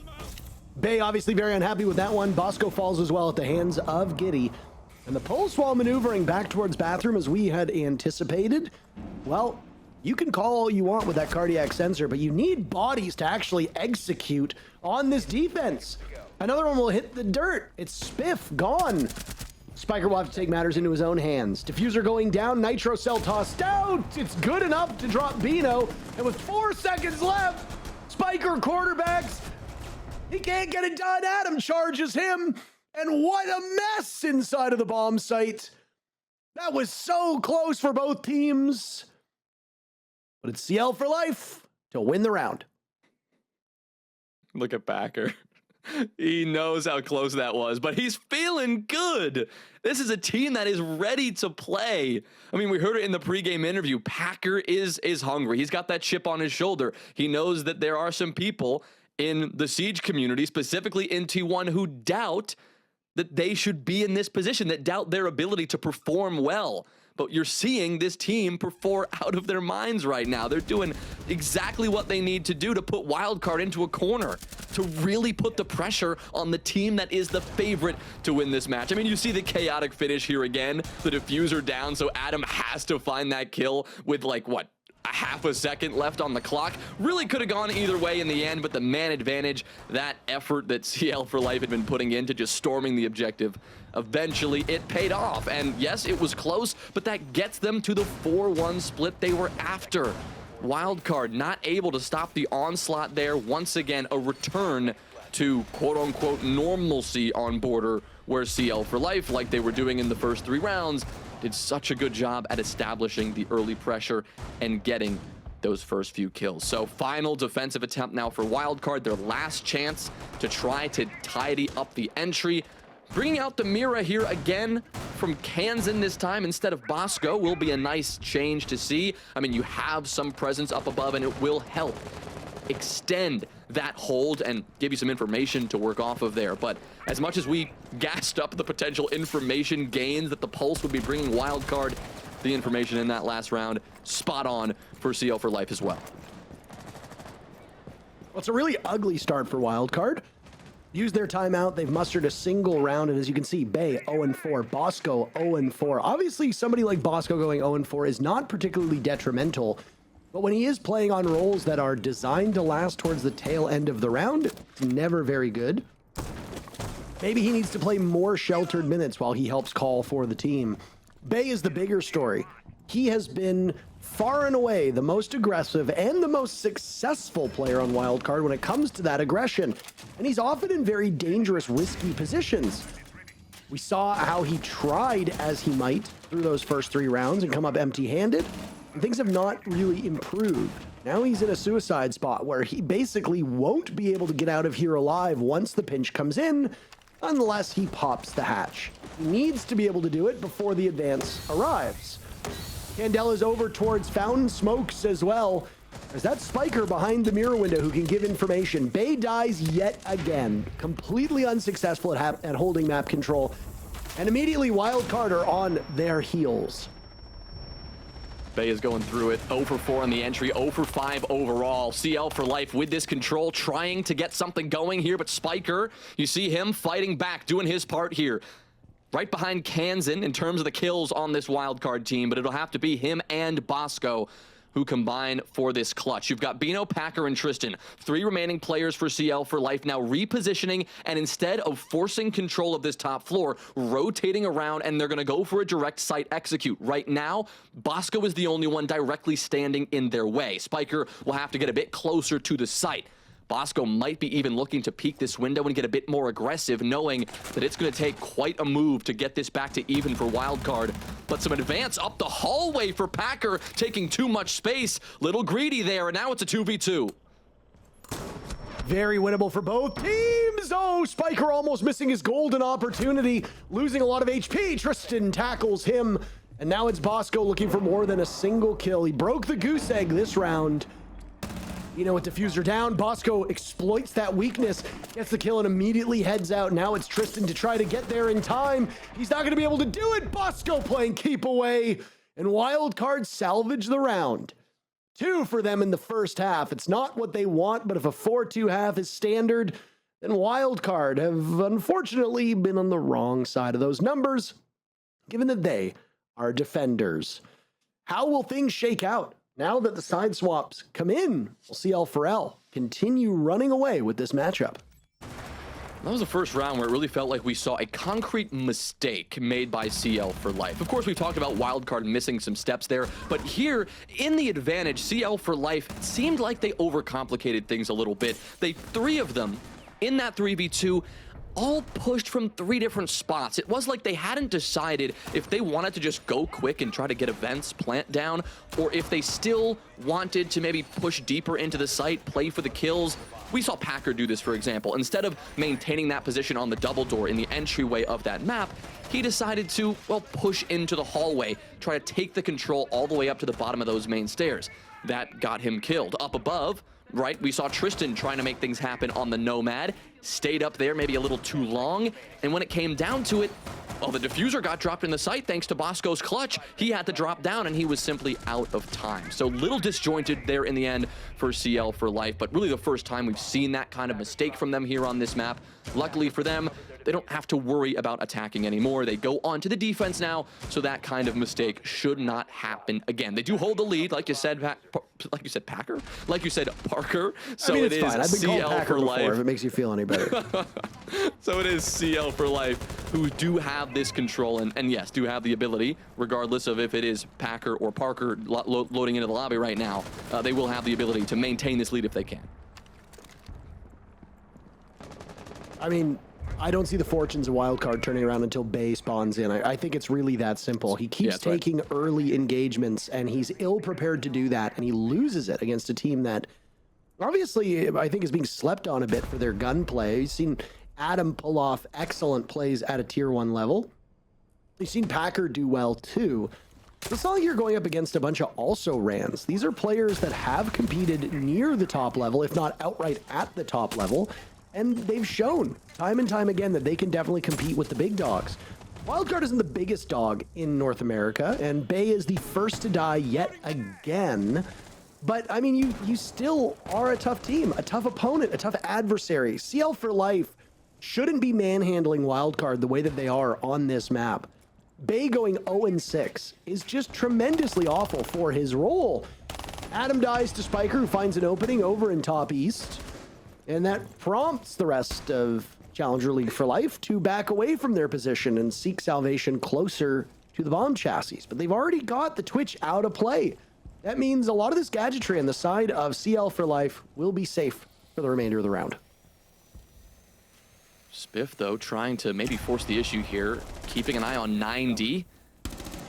Bay obviously very unhappy with that one. Bosco falls as well at the hands of Giddy. And the Pulse, while maneuvering back towards Bathroom as we had anticipated, well, you can call all you want with that cardiac sensor, but you need bodies to actually execute on this defense. Another one will hit the dirt. It's Spiff, gone. Spiker will have to take matters into his own hands. Diffuser going down, Nitro Cell tossed out. It's good enough to drop Bino. And with 4 seconds left, Spiker quarterbacks. He can't get it done. Adam charges him. And what a mess inside of the bomb site. That was so close for both teams. But it's CL4L to win the round. Look at Packer. He knows how close that was, but he's feeling good. This is a team that is ready to play. I mean, we heard it in the pregame interview. Packer is hungry. He's got that chip on his shoulder. He knows that there are some people in the Siege community, specifically in T1, who doubt that they should be in this position, that doubt their ability to perform well. But you're seeing this team perform out of their minds right now. They're doing exactly what they need to do to put Wildcard into a corner, to really put the pressure on the team that is the favorite to win this match. I mean, you see the chaotic finish here again, the diffuser down, so Adam has to find that kill with like, what, a half a second left on the clock. Really could have gone either way in the end, but the man advantage, that effort that CL4L had been putting into just storming the objective, eventually it paid off. And yes, it was close, but that gets them to the 4-1 split they were after. Wildcard not able to stop the onslaught there. Once again, a return to quote-unquote normalcy on border, where CL4L, like they were doing in the first 3 rounds, did such a good job at establishing the early pressure and getting those first few kills. So final defensive attempt now for Wildcard, their last chance to try to tidy up the entry. Bringing out the Mira here again from Kansan this time instead of Bosco will be a nice change to see. I mean, you have some presence up above and it will help extend that hold and give you some information to work off of there. But as much as we gassed up the potential information gains that the Pulse would be bringing Wildcard, the information in that last round, spot on for CL4L as well. Well, it's a really ugly start for Wildcard. Used their timeout, they've mustered a single round, and as you can see, Bay 0-4, Bosco 0-4. Obviously, somebody like Bosco going 0-4 is not particularly detrimental, but when he is playing on roles that are designed to last towards the tail end of the round, it's never very good. Maybe he needs to play more sheltered minutes while he helps call for the team. Bay is the bigger story. He has been far and away the most aggressive and the most successful player on Wildcard when it comes to that aggression. And he's often in very dangerous, risky positions. We saw how he tried as he might through those first 3 rounds and come up empty-handed. And things have not really improved. Now he's in a suicide spot where he basically won't be able to get out of here alive once the pinch comes in, unless he pops the hatch. He needs to be able to do it before the advance arrives. Candela's over towards Fountain Smokes as well. There's that Spiker behind the mirror window who can give information. Bay dies yet again. Completely unsuccessful at holding map control. And immediately Wildcard are on their heels. Bay is going through it. 0 for 4 on the entry, 0 for 5 overall. CL for life with this control, trying to get something going here, but Spiker, you see him fighting back, doing his part here. Right behind Kansan in terms of the kills on this wildcard team, but it'll have to be him and Bosco who combine for this clutch. You've got Bino, Packer, and Tristan. 3 remaining players for CL for life now repositioning, and instead of forcing control of this top floor, rotating around, and they're gonna go for a direct site execute. Right now, Bosco is the only one directly standing in their way. Spiker will have to get a bit closer to the site. Bosco might be even looking to peek this window and get a bit more aggressive, knowing that it's going to take quite a move to get this back to even for Wildcard. But some advance up the hallway for Packer, taking too much space. Little greedy there, and now it's a 2v2. Very winnable for both teams. Oh, Spiker almost missing his golden opportunity, losing a lot of HP. Tristan tackles him, and now it's Bosco looking for more than a single kill. He broke the goose egg this round. You know, with Diffuser down, Bosco exploits that weakness, gets the kill, and immediately heads out. Now it's Tristan to try to get there in time. He's not going to be able to do it. Bosco playing keep away, and Wildcard salvage the round. 2 for them in the first half. It's not what they want, but if a 4-2 half is standard, then Wildcard have unfortunately been on the wrong side of those numbers, given that they are defenders. How will things shake out now that the side swaps come in? Will CL4L continue running away with this matchup? That was the first round where it really felt like we saw a concrete mistake made by CL for life. Of course, we've talked about Wildcard missing some steps there, but here, in the advantage, CL for life seemed like they overcomplicated things a little bit. 3 of them, in that 3v2, all pushed from 3 different spots. It was like they hadn't decided if they wanted to just go quick and try to get events plant down, or if they still wanted to maybe push deeper into the site, play for the kills. We saw Packer do this, for example. Instead of maintaining that position on the double door in the entryway of that map, he decided to, well, push into the hallway, try to take the control all the way up to the bottom of those main stairs. That got him killed. Up above, right, we saw Tristan trying to make things happen on the Nomad, stayed up there maybe a little too long, and when it came down to it, well, the diffuser got dropped in the site thanks to Bosco's clutch. He had to drop down, and he was simply out of time. So little disjointed there in the end for CL for life, but really the first time we've seen that kind of mistake from them here on this map. Luckily for them, they don't have to worry about attacking anymore. They go on to the defense now, so that kind of mistake should not happen again. They do hold the lead, like you said, Packer? Like you said, Parker. So I mean, it is fine. I've been CL called Packer for before, life. if it makes you feel any better. So it is CL for life, who do have this control and yes, do have the ability, regardless of if it is Packer or Parker loading into the lobby right now, they will have the ability to maintain this lead if they can. I mean, I don't see the fortunes of Wildcard turning around until Bay spawns in. I think it's really that simple. He keeps taking early engagements, and he's ill-prepared to do that, and he loses it against a team that obviously I think is being slept on a bit for their gunplay. You've seen Adam pull off excellent plays at a tier 1 level. You've seen Packer do well too. It's not like you're going up against a bunch of also-rans. These are players that have competed near the top level, if not outright at the top level, and they've shown time and time again that they can definitely compete with the big dogs. Wildcard isn't the biggest dog in North America, and Bay is the first to die yet again. But, I mean, you still are a tough team, a tough opponent, a tough adversary. CL for life shouldn't be manhandling Wildcard the way that they are on this map. Bay going 0-6 is just tremendously awful for his role. Adam dies to Spiker, who finds an opening over in top east. And that prompts the rest of Challenger League for Life to back away from their position and seek salvation closer to the bomb chassis, but they've already got the Twitch out of play. That means a lot of this gadgetry on the side of CL for Life will be safe for the remainder of the round. Spiff, though, trying to maybe force the issue here, keeping an eye on 9D.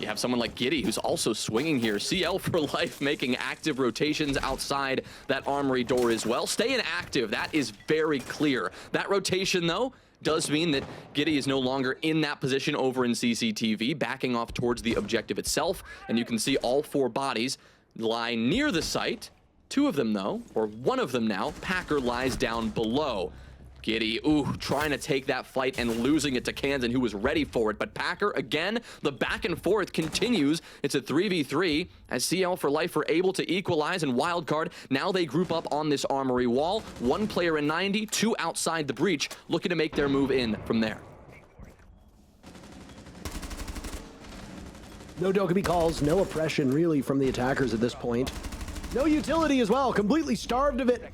You have someone like Giddy who's also swinging here. CL for Life making active rotations outside that armory door as well. Staying active, that is very clear. That rotation, though, does mean that Giddy is no longer in that position over in CCTV, backing off towards the objective itself. And you can see all 4 bodies lie near the site. 2 of them, though, or 1 of them now, Packer lies down below. Giddy, trying to take that fight and losing it to Kansan, who was ready for it. But Packer, again, the back and forth continues. It's a 3v3 as CL for Life are able to equalize, and Wildcard, now they group up on this armory wall. 1 player in 90, 2 outside the breach, looking to make their move in from there. No Dokkaebi calls, no oppression really from the attackers at this point. No utility as well, completely starved of it.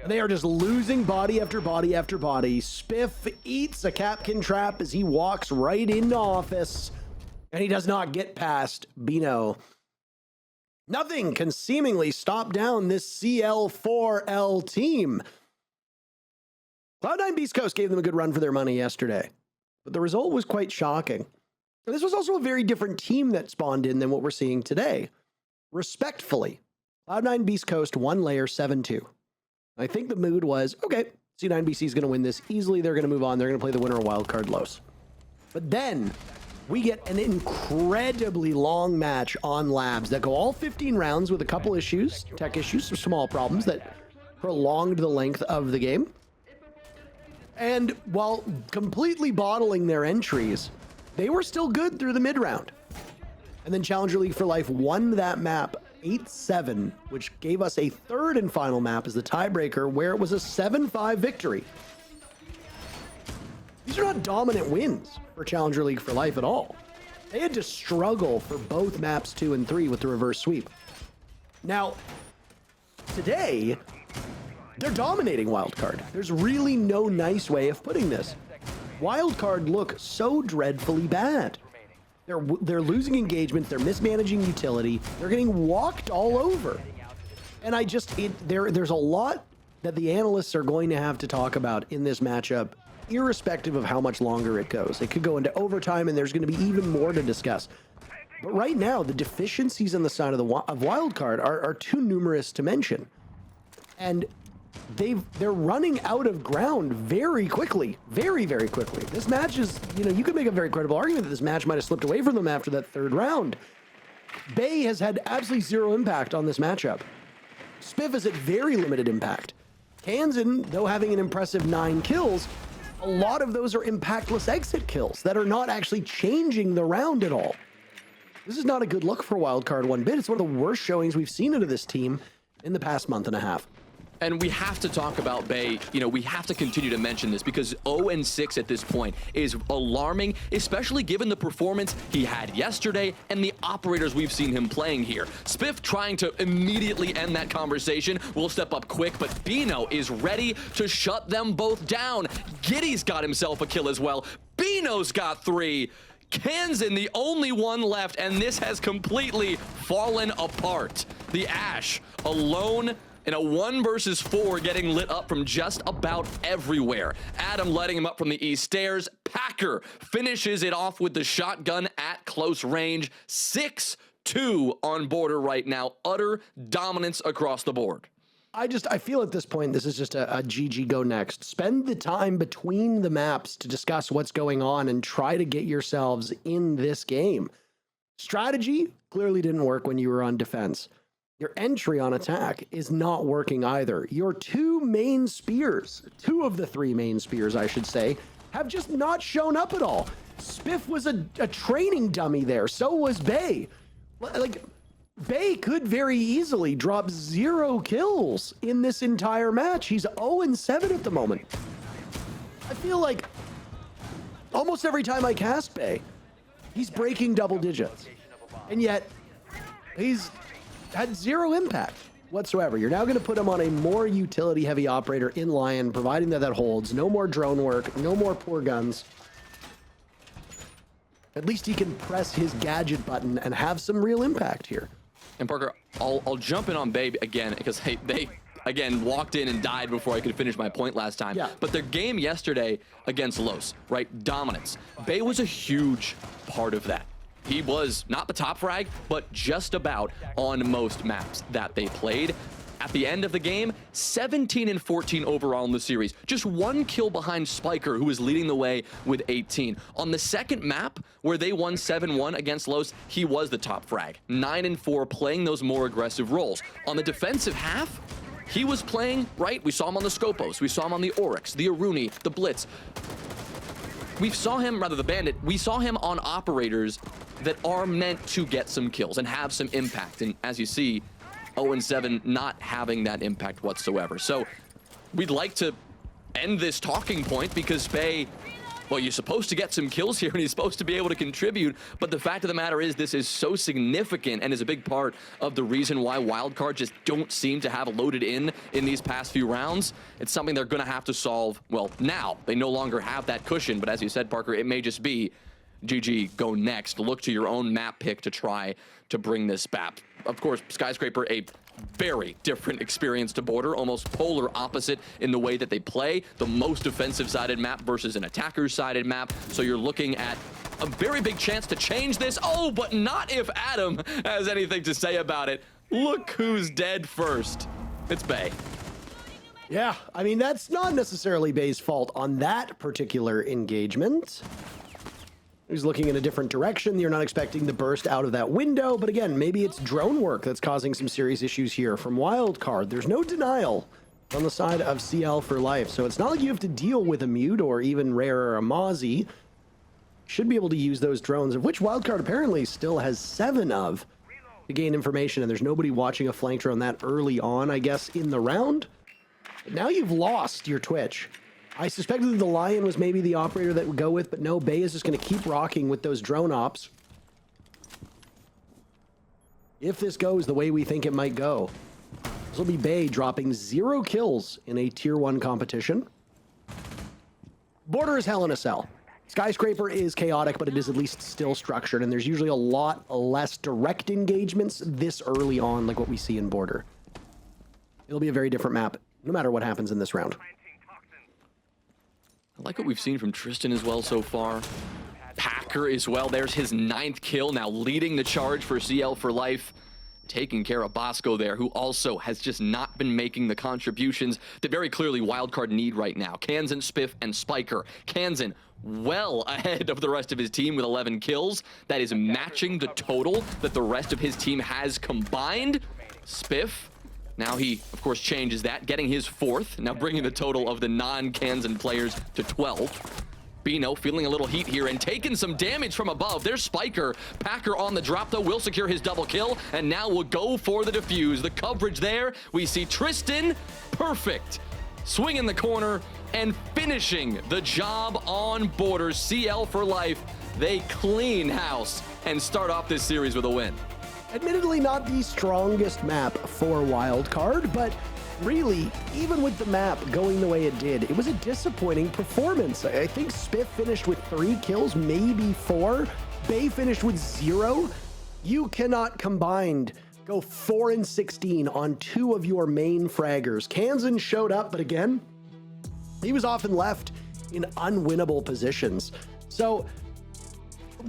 They are just losing body after body after body. Spiff eats a Capkin trap as he walks right into office, and he does not get past Bino. Nothing can seemingly stop down this CL4L team. Cloud9 Beast Coast gave them a good run for their money yesterday, but the result was quite shocking. And this was also a very different team that spawned in than what we're seeing today. Respectfully, Cloud9 Beast Coast won layer 7-2. I think the mood was, okay, C9BC is going to win this easily. They're going to move on. They're going to play the winner of Wildcard Los. But then we get an incredibly long match on Labs that go all 15 rounds with a couple issues, tech issues, some small problems that prolonged the length of the game. And while completely bottling their entries, they were still good through the mid-round. And then Challenger League for Life won that map 8-7, which gave us a third and final map as the tiebreaker, where it was a 7-5 victory. These are not dominant wins for Challenger League for Life at all. They had to struggle for both maps 2 and 3 with the reverse sweep. Now, today, they're dominating Wildcard. There's really no nice way of putting this. Wildcard look so dreadfully bad. They're losing engagement, they're mismanaging utility, they're getting walked all over. And there's a lot that the analysts are going to have to talk about in this matchup, irrespective of how much longer it goes. It could go into overtime, and there's going to be even more to discuss. But right now, the deficiencies on the side of Wildcard are too numerous to mention. And they're running out of ground very quickly, very, very quickly. This match is, you could make a very credible argument that this match might have slipped away from them after that 3rd round. Bay has had absolutely 0 impact on this matchup. Spiff has had very limited impact. Kansan, though having an impressive 9 kills, a lot of those are impactless exit kills that are not actually changing the round at all. This is not a good look for Wildcard one bit. It's one of the worst showings we've seen out of this team in the past month and a half. And we have to talk about Bay. We have to continue to mention this because 0-6 at this point is alarming, especially given the performance he had yesterday and the operators we've seen him playing here. Spiff trying to immediately end that conversation. We'll step up quick, but Bino is ready to shut them both down. Giddy's got himself a kill as well. Bino's got 3. Kansan, the only one left, and this has completely fallen apart. The Ash alone in a 1 versus 4, getting lit up from just about everywhere. Adam letting him up from the east stairs. Packer finishes it off with the shotgun at close range. 6-2 on border right now. Utter dominance across the board. I feel at this point, this is just a GG go next. Spend the time between the maps to discuss what's going on and try to get yourselves in this game. Strategy clearly didn't work when you were on defense. Your entry on attack is not working either. Your 2 main spears, 2 of the 3 main spears, I should say, have just not shown up at all. Spiff was a training dummy there. So was Bay. Bay could very easily drop 0 kills in this entire match. He's 0-7 at the moment. I feel like almost every time I cast Bay, he's breaking double digits. And yet, he's had 0 impact whatsoever. You're now going to put him on a more utility-heavy operator in Lion, providing that holds. No more drone work, no more poor guns. at least he can press his gadget button and have some real impact here. And Parker, I'll jump in on Babe again because they again walked in and died before I could finish my point last time. Yeah. But their game yesterday against Los, right? Dominance. Bay was a huge part of that. He was not the top frag, but just about on most maps that they played. At the end of the game, 17 and 14 overall in the series. Just 1 kill behind Spiker, who was leading the way with 18. On the second map, where they won 7-1 against Los, he was the top frag. 9 and 4, playing those more aggressive roles. On the defensive half, he was playing, right? We saw him on the Scopos, we saw him on the Oryx, the Aruni, the Blitz. We saw him, rather the Bandit, we saw him on operators that are meant to get some kills and have some impact. And as you see, 0-7 not having that impact whatsoever. So we'd like to end this talking point because Bay, well, you're supposed to get some kills here and he's supposed to be able to contribute, but the fact of the matter is this is so significant and is a big part of the reason why Wildcard just don't seem to have loaded in these past few rounds. It's something they're gonna have to solve, well, now. They no longer have that cushion, but as you said, Parker, it may just be GG, go next. Look to your own map pick to try to bring this back. Of course, Skyscraper, a very different experience to Border, almost polar opposite in the way that they play. The most defensive-sided map versus an attacker-sided map. So you're looking at a very big chance to change this. Oh, but not if Adam has anything to say about it. Look who's dead first. It's Bay. Yeah, I mean, that's not necessarily Bay's fault on that particular engagement. He's looking in a different direction. You're not expecting the burst out of that window, but again, maybe it's drone work that's causing some serious issues here from Wildcard. There's no denial on the side of CL4L, so it's not like you have to deal with a Mute or even rarer a Mozzie. Should be able to use those drones, of which Wildcard apparently still has 7 of, to gain information, and there's nobody watching a flank drone that early on, I guess, in the round. But now you've lost your Twitch. I suspected that the Lion was maybe the operator that would go with, but no, Bay is just going to keep rocking with those drone ops. If this goes the way we think it might go, this will be Bay dropping 0 kills in a tier 1 competition. Border is hell in a cell. Skyscraper is chaotic, but it is at least still structured, and there's usually a lot less direct engagements this early on, like what we see in Border. It'll be a very different map, no matter what happens in this round. I like what we've seen from Tristan as well so far. Packer as well. There's his 9th kill, now leading the charge for CL4L. Taking care of Bosco there, who also has just not been making the contributions that very clearly Wildcard need right now. Kansan, Spiff, and Spiker. Kansan well ahead of the rest of his team with 11 kills. That is matching the total that the rest of his team has combined. Spiff, now he, of course, changes that, getting his 4th, now bringing the total of the non-Kansan players to 12. Bino feeling a little heat here and taking some damage from above. There's Spiker. Packer on the drop, though, will secure his double kill, and now will go for the defuse. The coverage there, we see Tristan, perfect. Swing in the corner and finishing the job on Border. CL4L, they clean house and start off this series with a win. Admittedly not the strongest map for Wildcard, but really, even with the map going the way it did, it was a disappointing performance. I think Spiff finished with 3 kills, maybe 4. Bay finished with 0. You cannot combined go 4 and 16 on 2 of your main fraggers. Kansan showed up, but again, he was often left in unwinnable positions. So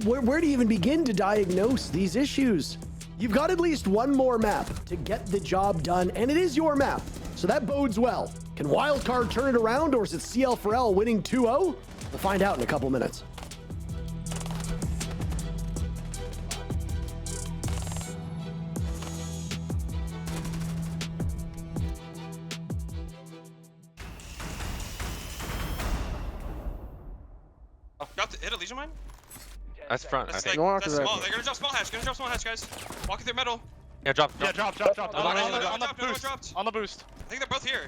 where do you even begin to diagnose these issues? You've got at least one more map to get the job done, and it is your map, so that bodes well. Can Wildcard turn it around, or is it CL4L winning 2-0? We'll find out in a couple minutes. Got to hit a Legion mine? That's front. That's, I think. like, that's small. They're gonna drop small hatch. guys. Walking through middle. Yeah, drop. On the boost. I think they're both here.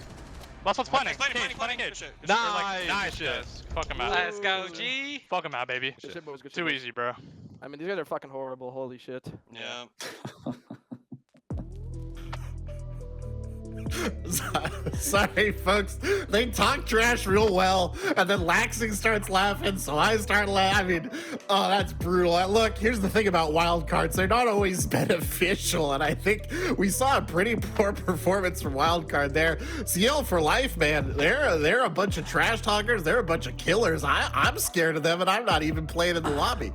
Last one's planning. Planning. Nice shit. Fuck him out. Let's go, G. Fuck him out, baby. Good shit, boys, good Too shit. easy, bro. I mean, these guys are fucking horrible. Holy shit. Yeah. Sorry, folks. They talk trash real well, and then Laxing starts laughing, so I start laughing. I mean, oh, that's brutal. Look, here's the thing about wildcards. They're not always beneficial, and I think we saw a pretty poor performance from wildcard there. CL for life, man. They're a bunch of trash talkers. They're a bunch of killers. I'm scared of them, and I'm not even playing in the lobby.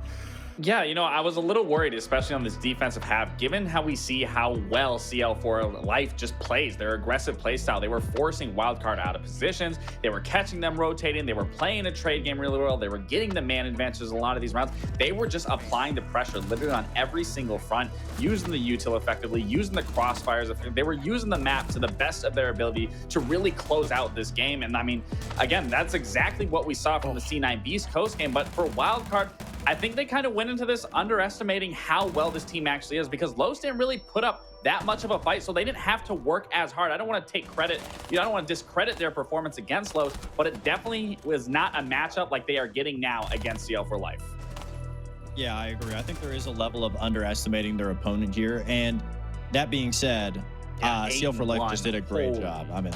Yeah, you know, I was a little worried, especially on this defensive half, given how we see how well CL4 Life just plays, their aggressive play style. They were forcing Wildcard out of positions. They were catching them rotating. They were playing a trade game really well. They were getting the man advantages a lot of these rounds. They were just applying the pressure literally on every single front, using the util effectively, using the crossfires. They were using the map to the best of their ability to really close out this game. And I mean, again, that's exactly what we saw from the C9 Beast Coast game. But for Wildcard, I think they kind of went into this underestimating how well this team actually is, because Los didn't really put up that much of a fight, so they didn't have to work as hard. I don't want to take credit, I don't want to discredit their performance against Los, but it definitely was not a matchup like they are getting now against CL for Life. Yeah, I agree. I think there is a level of underestimating their opponent here. And that being said, CL for Life just did a great job. I mean,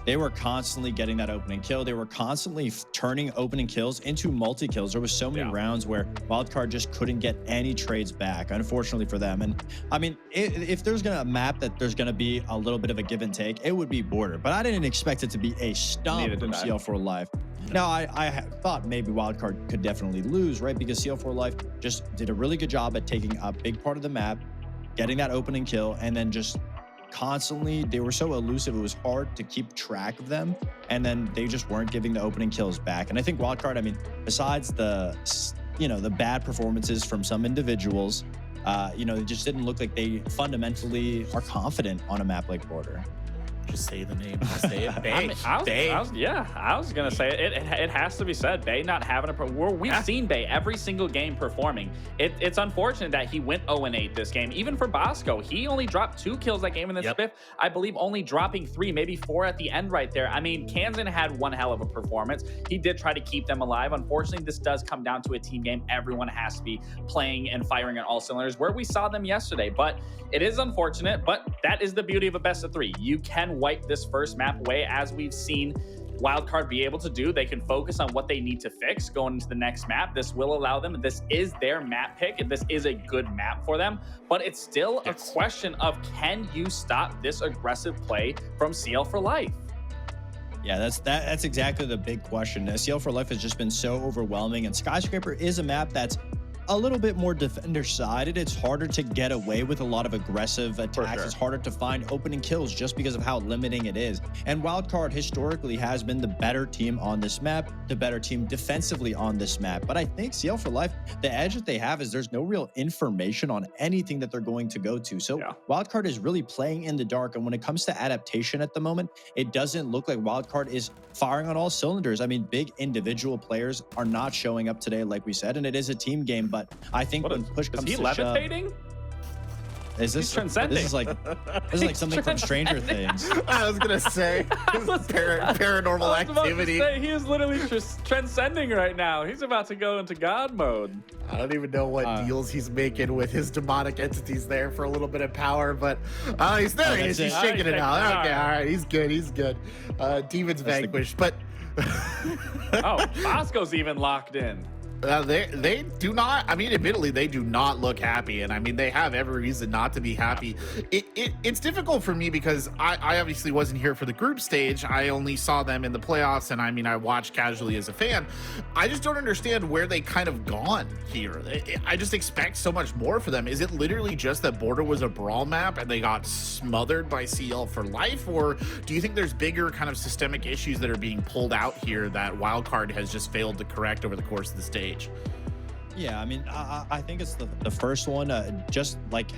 they were constantly getting that opening kill. They were constantly turning opening kills into multi-kills. There was so many rounds where Wildcard just couldn't get any trades back, unfortunately for them. And I mean, if there's gonna a map that there's gonna be a little bit of a give and take, it would be Border. But I didn't expect it to be a stomp from CL4 Life. Now, I thought maybe Wildcard could definitely lose, right? Because CL4 Life just did a really good job at taking a big part of the map, getting that opening kill, and then just constantly, they were so elusive, it was hard to keep track of them, and then they just weren't giving the opening kills back. And I think Wildcard, I mean, besides the the bad performances from some individuals, it just didn't look like they fundamentally are confident on a map like Border. Just say the name. Just say it. Bay. I was gonna say it. It has to be said. Bay not having a we've seen Bay every single game performing. It's unfortunate that he went 0-8 this game. Even for Bosco, he only dropped 2 kills that game in the fifth. I believe only dropping 3, maybe 4 at the end right there. I mean, Kansan had one hell of a performance. He did try to keep them alive. Unfortunately, this does come down to a team game. Everyone has to be playing and firing on all cylinders, where we saw them yesterday. But it is unfortunate, but that is the beauty of a best of 3. You can wipe this first map away, as we've seen Wildcard be able to do. They can focus on what they need to fix going into the next map. This will allow them, this is their map pick, and this is a good map for them, but it's still a question of, can you stop this aggressive play from CL for Life? Yeah, that's exactly the big question. CL for Life has just been so overwhelming, and Skyscraper is a map that's a little bit more defender-sided. It's harder to get away with a lot of aggressive attacks. It's harder to find opening kills just because of how limiting it is. And Wildcard historically has been the better team on this map, the better team defensively on this map. But I think CL for Life, the edge that they have is there's no real information on anything that they're going to go to. So Wildcard is really playing in the dark. And when it comes to adaptation at the moment, it doesn't look like Wildcard is firing on all cylinders. I mean, big individual players are not showing up today, like we said, and it is a team game. But I think when push comes to shove, levitating? Is this transcending? This is like something from Stranger Things. I was gonna say paranormal activity. He is literally just transcending right now. He's about to go into God mode. I don't even know what deals he's making with his demonic entities there for a little bit of power, but he's there. He's shaking it out. Okay, all right, he's good. He's good. Demons vanquished, but Bosco's even locked in. They do not, I mean, admittedly, they do not look happy. And I mean, they have every reason not to be happy. It's difficult for me because I obviously wasn't here for the group stage. I only saw them in the playoffs. And I mean, I watched casually as a fan. I just don't understand where they kind of gone here. I just expect so much more for them. Is it literally just that Border was a brawl map and they got smothered by CL for Life? Or do you think there's bigger kind of systemic issues that are being pulled out here that Wildcard has just failed to correct over the course of the stage? Yeah, I mean, I think it's the first one. Just like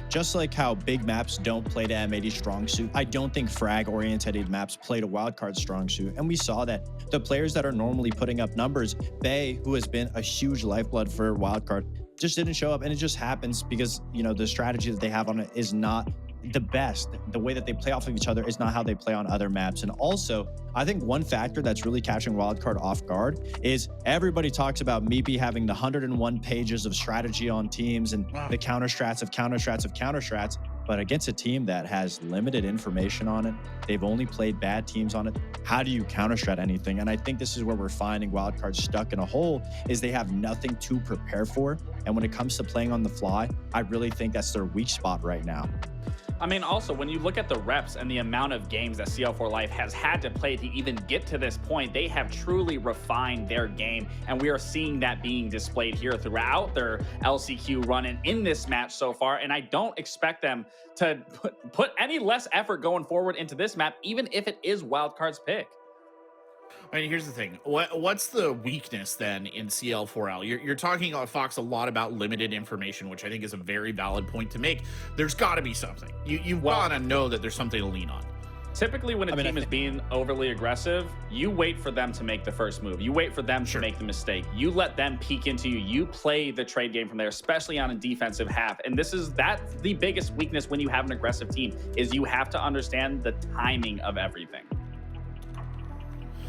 how big maps don't play to M80 strong suit, I don't think frag-oriented maps play to Wildcard strong suit. And we saw that the players that are normally putting up numbers, Bay, who has been a huge lifeblood for Wildcard, just didn't show up. And it just happens because, the strategy that they have on it is not the best. The way that they play off of each other is not how they play on other maps. And also, I think one factor that's really catching Wildcard off guard is everybody talks about Meepy having the 101 pages of strategy on teams and the counter strats of counter strats of counter strats. But against a team that has limited information on it, they've only played bad teams on it, how do you counter-strat anything? And I think this is where we're finding Wildcard stuck in a hole, is they have nothing to prepare for. And when it comes to playing on the fly, I really think that's their weak spot right now. I mean, also, when you look at the reps and the amount of games that CL4 Life has had to play to even get to this point, they have truly refined their game, and we are seeing that being displayed here throughout their LCQ run and in this match so far, and I don't expect them to put any less effort going forward into this map, even if it is Wildcard's pick. I mean, here's the thing. What's the weakness then in CL4L? You're talking, Fox, a lot about limited information, which I think is a very valid point to make. There's got to be something. You've got to know that there's something to lean on. Typically, when a team is being overly aggressive, you wait for them to make the first move. You wait for them to make the mistake. You let them peek into you. You play the trade game from there, especially on a defensive half. And that's the biggest weakness when you have an aggressive team, is you have to understand the timing of everything.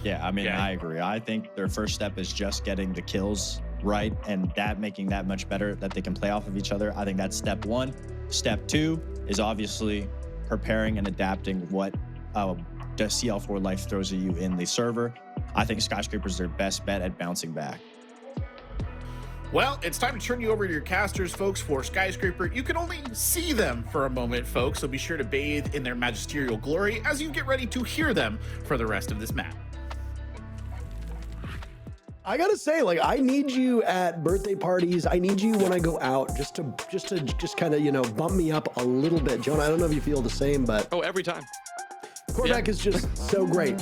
Yeah, I mean, I agree. I think their first step is just getting the kills right, and that making that much better, that they can play off of each other. I think that's step one. Step two is obviously preparing and adapting what the CL4 Life throws at you in the server. I think Skyscraper is their best bet at bouncing back. Well, it's time to turn you over to your casters, folks, for Skyscraper. You can only see them for a moment, folks, so be sure to bathe in their magisterial glory as you get ready to hear them for the rest of this map. I gotta say, like, I need you at birthday parties. I need you when I go out, just to kind of, you know, bump me up a little bit. Jonah, I don't know if you feel the same, but every time. Quarterback is just so great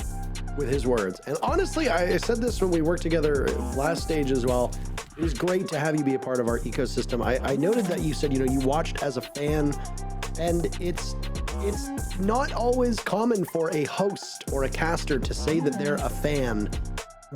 with his words. And honestly, I said this when we worked together last stage as well. It was great to have you be a part of our ecosystem. I noted that you said, you know, you watched as a fan, and it's not always common for a host or a caster to say that they're a fan.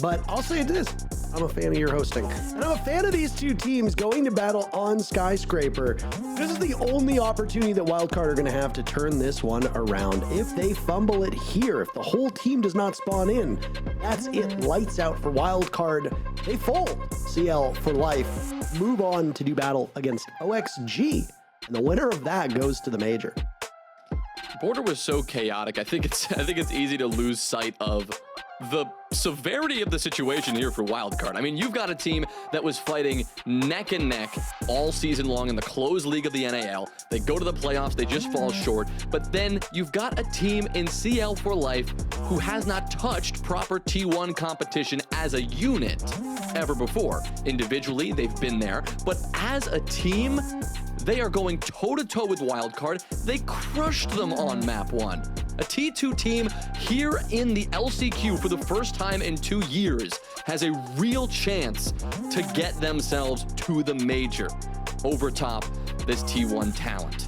But I'll say this, I'm a fan of your hosting. And I'm a fan of these two teams going to battle on Skyscraper. This is the only opportunity that Wildcard are gonna have to turn this one around. If they fumble it here, if the whole team does not spawn in, that's it, lights out for Wildcard. They fold. CL4 Life move on to do battle against OXG. And the winner of that goes to the major. Border was so chaotic. I think it's easy to lose sight of the severity of the situation here for Wildcard. I mean, you've got a team that was fighting neck and neck all season long in the closed league of the NAL. They go to the playoffs, they just fall short. But then you've got a team in CL4 Life who has not touched proper T1 competition as a unit ever before. Individually, they've been there, but as a team, they are going toe-to-toe with Wildcard. They crushed them on map 1. A T2 team here in the LCQ for the first time in 2 years has a real chance to get themselves to the major over top this T1 talent.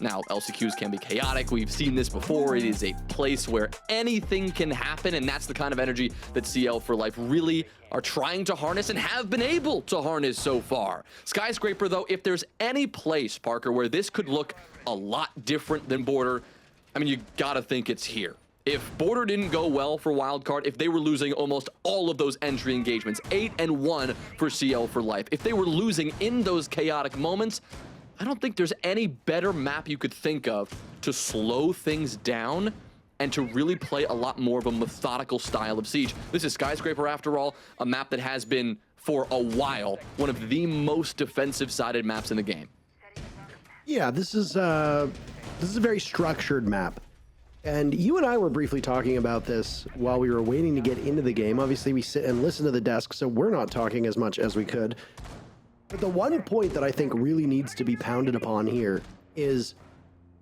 Now, LCQs can be chaotic. We've seen this before. It is a place where anything can happen, and that's the kind of energy that CL4 Life really are trying to harness and have been able to harness so far. Skyscraper, though, if there's any place, Parker, where this could look a lot different than Border, I mean, you gotta think it's here. If Border didn't go well for Wildcard, if they were losing almost all of those entry engagements, 8-1 for CL4 Life, if they were losing in those chaotic moments, I don't think there's any better map you could think of to slow things down and to really play a lot more of a methodical style of siege. This is Skyscraper, after all, a map that has been, for a while, one of the most defensive-sided maps in the game. Yeah, this is a very structured map. And you and I were briefly talking about this while we were waiting to get into the game. Obviously, we sit and listen to the desk, so we're not talking as much as we could. But the one point that I think really needs to be pounded upon here is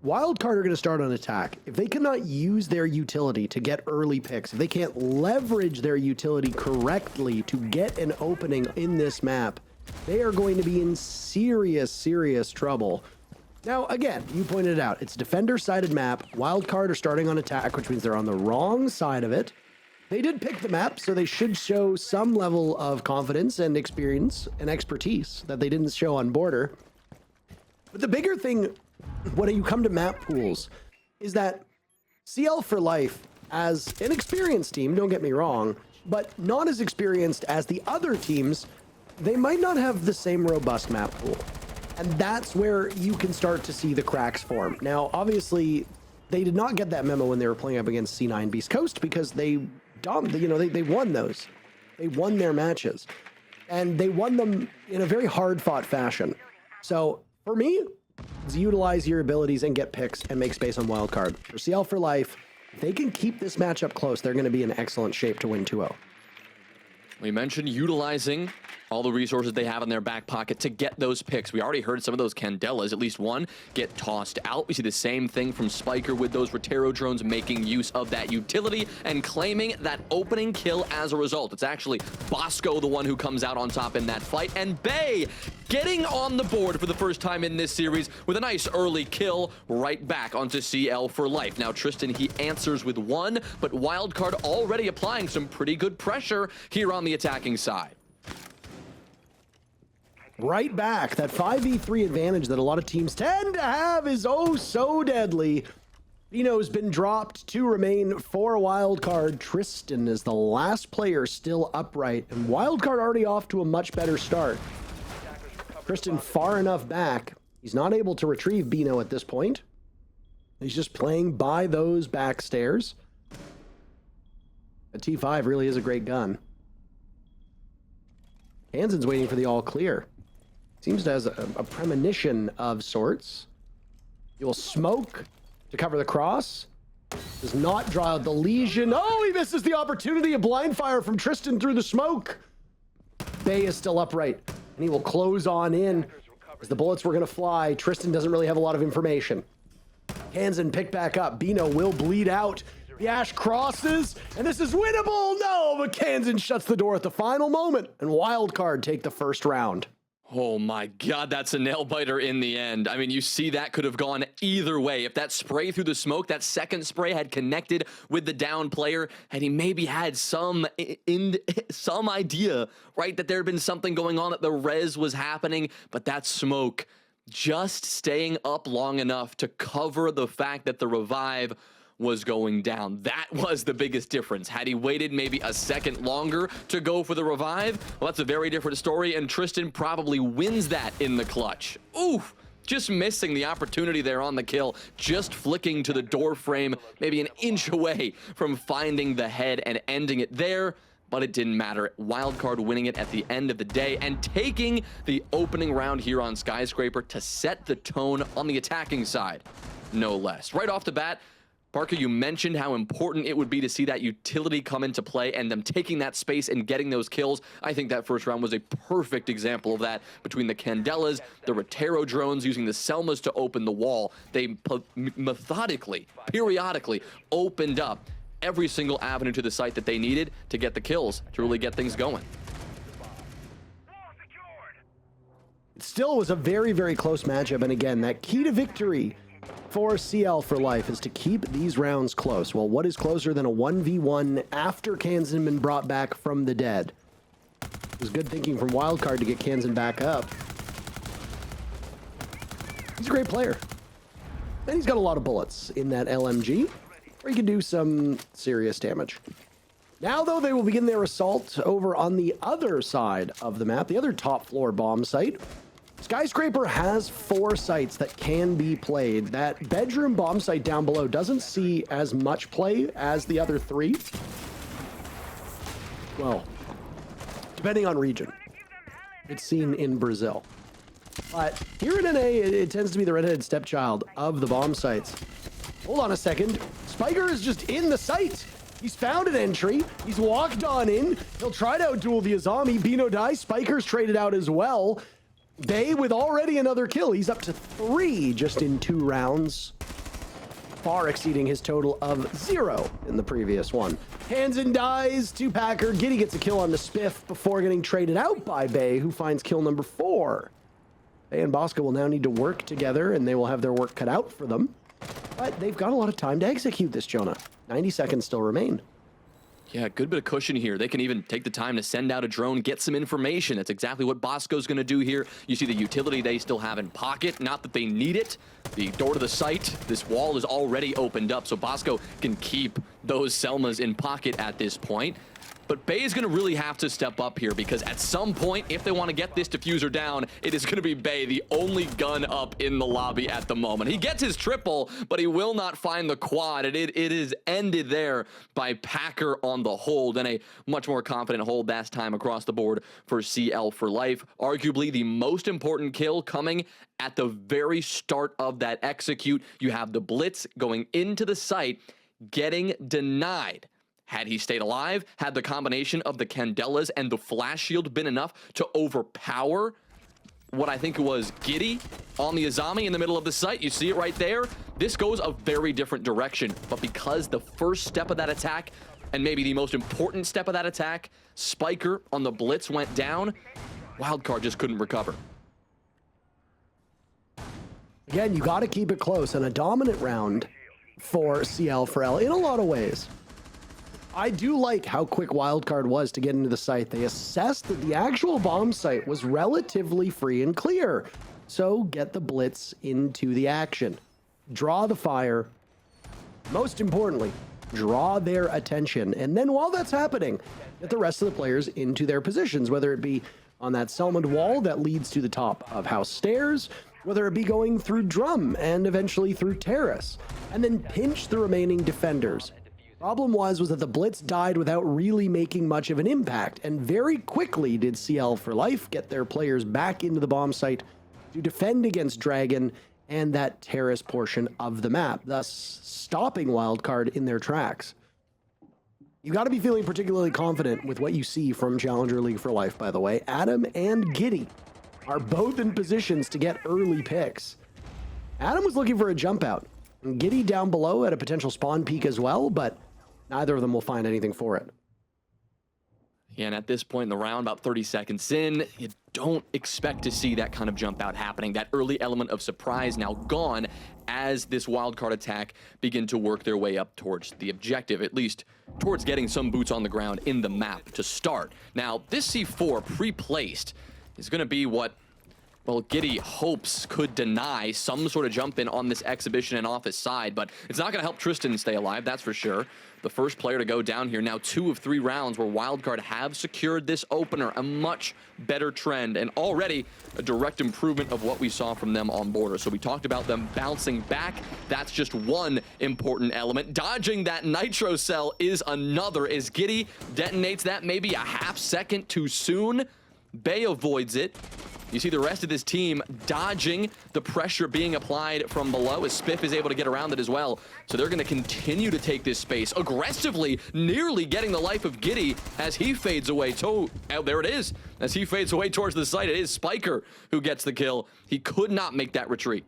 Wildcard are going to start on attack. If they cannot use their utility to get early picks, if they can't leverage their utility correctly to get an opening in this map, they are going to be in serious, serious trouble. Now, again, you pointed it out. It's a defender-sided map. Wildcard are starting on attack, which means they're on the wrong side of it. They did pick the map, so they should show some level of confidence and experience and expertise that they didn't show on Border. But the bigger thing when you come to map pools is that CL4 Life, as an experienced team, don't get me wrong, but not as experienced as the other teams, they might not have the same robust map pool. And that's where you can start to see the cracks form. Now, obviously, they did not get that memo when they were playing up against C9 Beast Coast because they won those. They won their matches. And they won them in a very hard-fought fashion. So, for me, it's utilize your abilities and get picks and make space on Wildcard. For CL4L, if they can keep this matchup close, they're going to be in excellent shape to win 2-0. We mentioned utilizing all the resources they have in their back pocket to get those picks. We already heard some of those Candelas, at least one, get tossed out. We see the same thing from Spiker with those Rotero drones making use of that utility and claiming that opening kill as a result. It's actually Bosco, the one who comes out on top in that fight, and Bay getting on the board for the first time in this series with a nice early kill right back onto CL4L. Now Tristan, he answers with one, but Wildcard already applying some pretty good pressure here on the attacking side. Right back. That 5v3 advantage that a lot of teams tend to have is oh so deadly. Bino's been dropped to remain for Wildcard. Tristan is the last player still upright, and Wildcard already off to a much better start. Tristan far enough back. He's not able to retrieve Bino at this point. He's just playing by those back stairs. A T5 really is a great gun. Hansen's waiting for the all clear. Seems to have a premonition of sorts. He will smoke to cover the cross. Does not draw out the lesion. Oh, he misses the opportunity. A blind fire from Tristan through the smoke. Bay is still upright, and he will close on in as the bullets were going to fly. Tristan doesn't really have a lot of information. Hansen picked back up. Bino will bleed out. The Ash crosses, and this is winnable. No, but Hansen shuts the door at the final moment, and Wildcard take the first round. Oh my God, that's a nail biter in the end. I mean, you see that could have gone either way. If that spray through the smoke, that second spray had connected with the down player, and he maybe had some idea, right, that there had been something going on, that the res was happening, but that smoke just staying up long enough to cover the fact that the revive was going down. That was the biggest difference. Had he waited maybe a second longer to go for the revive, well, that's a very different story, and Tristan probably wins that in the clutch. Oof, just missing the opportunity there on the kill, just flicking to the door frame, maybe an inch away from finding the head and ending it there, but it didn't matter. Wildcard winning it at the end of the day and taking the opening round here on Skyscraper to set the tone on the attacking side, no less. Right off the bat, Parker, you mentioned how important it would be to see that utility come into play and them taking that space and getting those kills. I think that first round was a perfect example of that between the Candelas, the Rotero drones using the Selmas to open the wall. They methodically, periodically opened up every single avenue to the site that they needed to get the kills, to really get things going. It still was a very, very close matchup, and again, that key to victory for CL4L is to keep these rounds close. Well, what is closer than a 1v1 after Kansan been brought back from the dead? It was good thinking from Wildcard to get Kansan back up. He's a great player. And he's got a lot of bullets in that LMG, where he can do some serious damage. Now, though, they will begin their assault over on the other side of the map, the other top floor bomb site. Skyscraper has 4 sites that can be played. That bedroom bomb site down below doesn't see as much play as the other 3. Well, depending on region. It's seen in Brazil. But here in NA, it tends to be the redheaded stepchild of the bomb sites. Hold on a second. Spiker is just in the site. He's found an entry. He's walked on in. He'll try to outduel the Azami. Bino dies. Spiker's traded out as well. Bay with already another kill. He's up to 3 just in 2 rounds. Far exceeding his total of 0 in the previous one. Hansen dies to Packer. Giddy gets a kill on the Spiff before getting traded out by Bay, who finds kill number 4. Bay and Bosco will now need to work together, and they will have their work cut out for them. But they've got a lot of time to execute this, Jonah. 90 seconds still remain. Yeah, good bit of cushion here. They can even take the time to send out a drone, get some information. That's exactly what Bosco's going to do here. You see the utility they still have in pocket. Not that they need it. The door to the site, this wall is already opened up, so Bosco can keep those Selmas in pocket at this point. but Bay is going to really have to step up here because at some point, if they want to get this diffuser down, it is going to be Bay, the only gun up in the lobby at the moment. He gets his triple, but he will not find the quad. It is ended there by Packer on the hold, and a much more confident hold that time across the board for CL4L. Arguably the most important kill coming at the very start of that execute. You have the blitz going into the site, getting denied. Had he stayed alive, had the combination of the Candelas and the flash shield been enough to overpower what I think it was Giddy on the Azami in the middle of the site, you see it right there, this goes a very different direction. But because the first step of that attack, and maybe the most important step of that attack, Spiker on the blitz went down, Wildcard just couldn't recover. Again, you got to keep it close, and a dominant round for CL4L in a lot of ways. I do like how quick Wildcard was to get into the site. They assessed that the actual bomb site was relatively free and clear. So get the blitz into the action. Draw the fire. Most importantly, draw their attention. And then while that's happening, get the rest of the players into their positions, whether it be on that Selmond wall that leads to the top of house stairs, whether it be going through drum and eventually through terrace, and then pinch the remaining defenders. Problem was that the blitz died without really making much of an impact, and very quickly did CL4L get their players back into the bomb site to defend against Dragon and that terrace portion of the map, thus stopping Wildcard in their tracks. You got to be feeling particularly confident with what you see from Challenger League for Life, by the way. Adam and Giddy are both in positions to get early picks. Adam was looking for a jump out, and Giddy down below at a potential spawn peak as well, but neither of them will find anything for it. Yeah, and at this point in the round, about 30 seconds in, you don't expect to see that kind of jump out happening. That early element of surprise now gone as this wildcard attack begin to work their way up towards the objective, at least towards getting some boots on the ground in the map to start. Now, this C4 pre-placed is going to be what, well, Giddy hopes could deny some sort of jump in on this exhibition and office side, but it's not going to help Tristan stay alive, that's for sure. The first player to go down here, now 2 of 3 rounds where Wildcard have secured this opener, a much better trend, and already a direct improvement of what we saw from them on border. So we talked about them bouncing back. That's just one important element. Dodging that nitro cell is another, as Giddy detonates that maybe a half second too soon. Bay avoids it. You see the rest of this team dodging the pressure being applied from below as Spiff is able to get around it as well. So they're going to continue to take this space aggressively, nearly getting the life of Giddy as he fades away. Oh, there it is. As he fades away towards the site, it is Spiker who gets the kill. He could not make that retreat.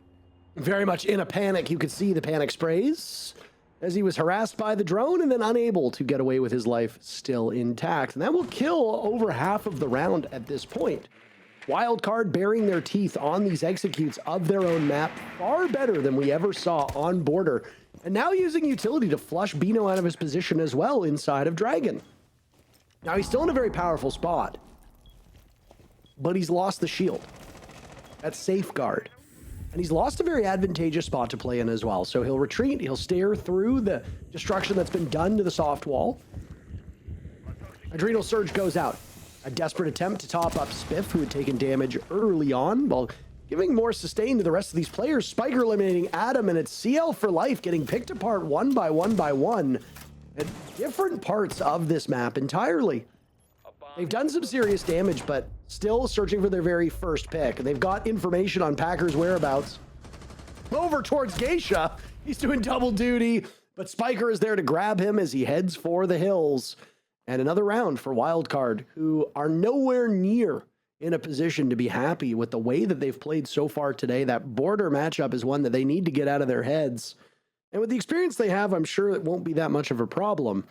Very much in a panic. You could see the panic sprays as he was harassed by the drone and then unable to get away with his life still intact. And that will kill over half of the round at this point. Wildcard bearing their teeth on these executes of their own map far better than we ever saw on border. And now using utility to flush Bino out of his position as well inside of Dragon. Now he's still in a very powerful spot, but he's lost the shield. That's safeguard. And he's lost a very advantageous spot to play in as well. So he'll retreat, he'll stare through the destruction that's been done to the soft wall. Adrenal Surge goes out. A desperate attempt to top up Spiff, who had taken damage early on, while giving more sustain to the rest of these players. Spiker eliminating Adam, and it's CL4L getting picked apart one by one at different parts of this map entirely. They've done some serious damage, but still searching for their very first pick. They've got information on Packer's whereabouts. Over towards Geisha. He's doing double duty, but Spiker is there to grab him as he heads for the hills. And another round for Wildcard, who are nowhere near in a position to be happy with the way that they've played so far today. That border matchup is one that they need to get out of their heads. And with the experience they have, I'm sure it won't be that much of a problem.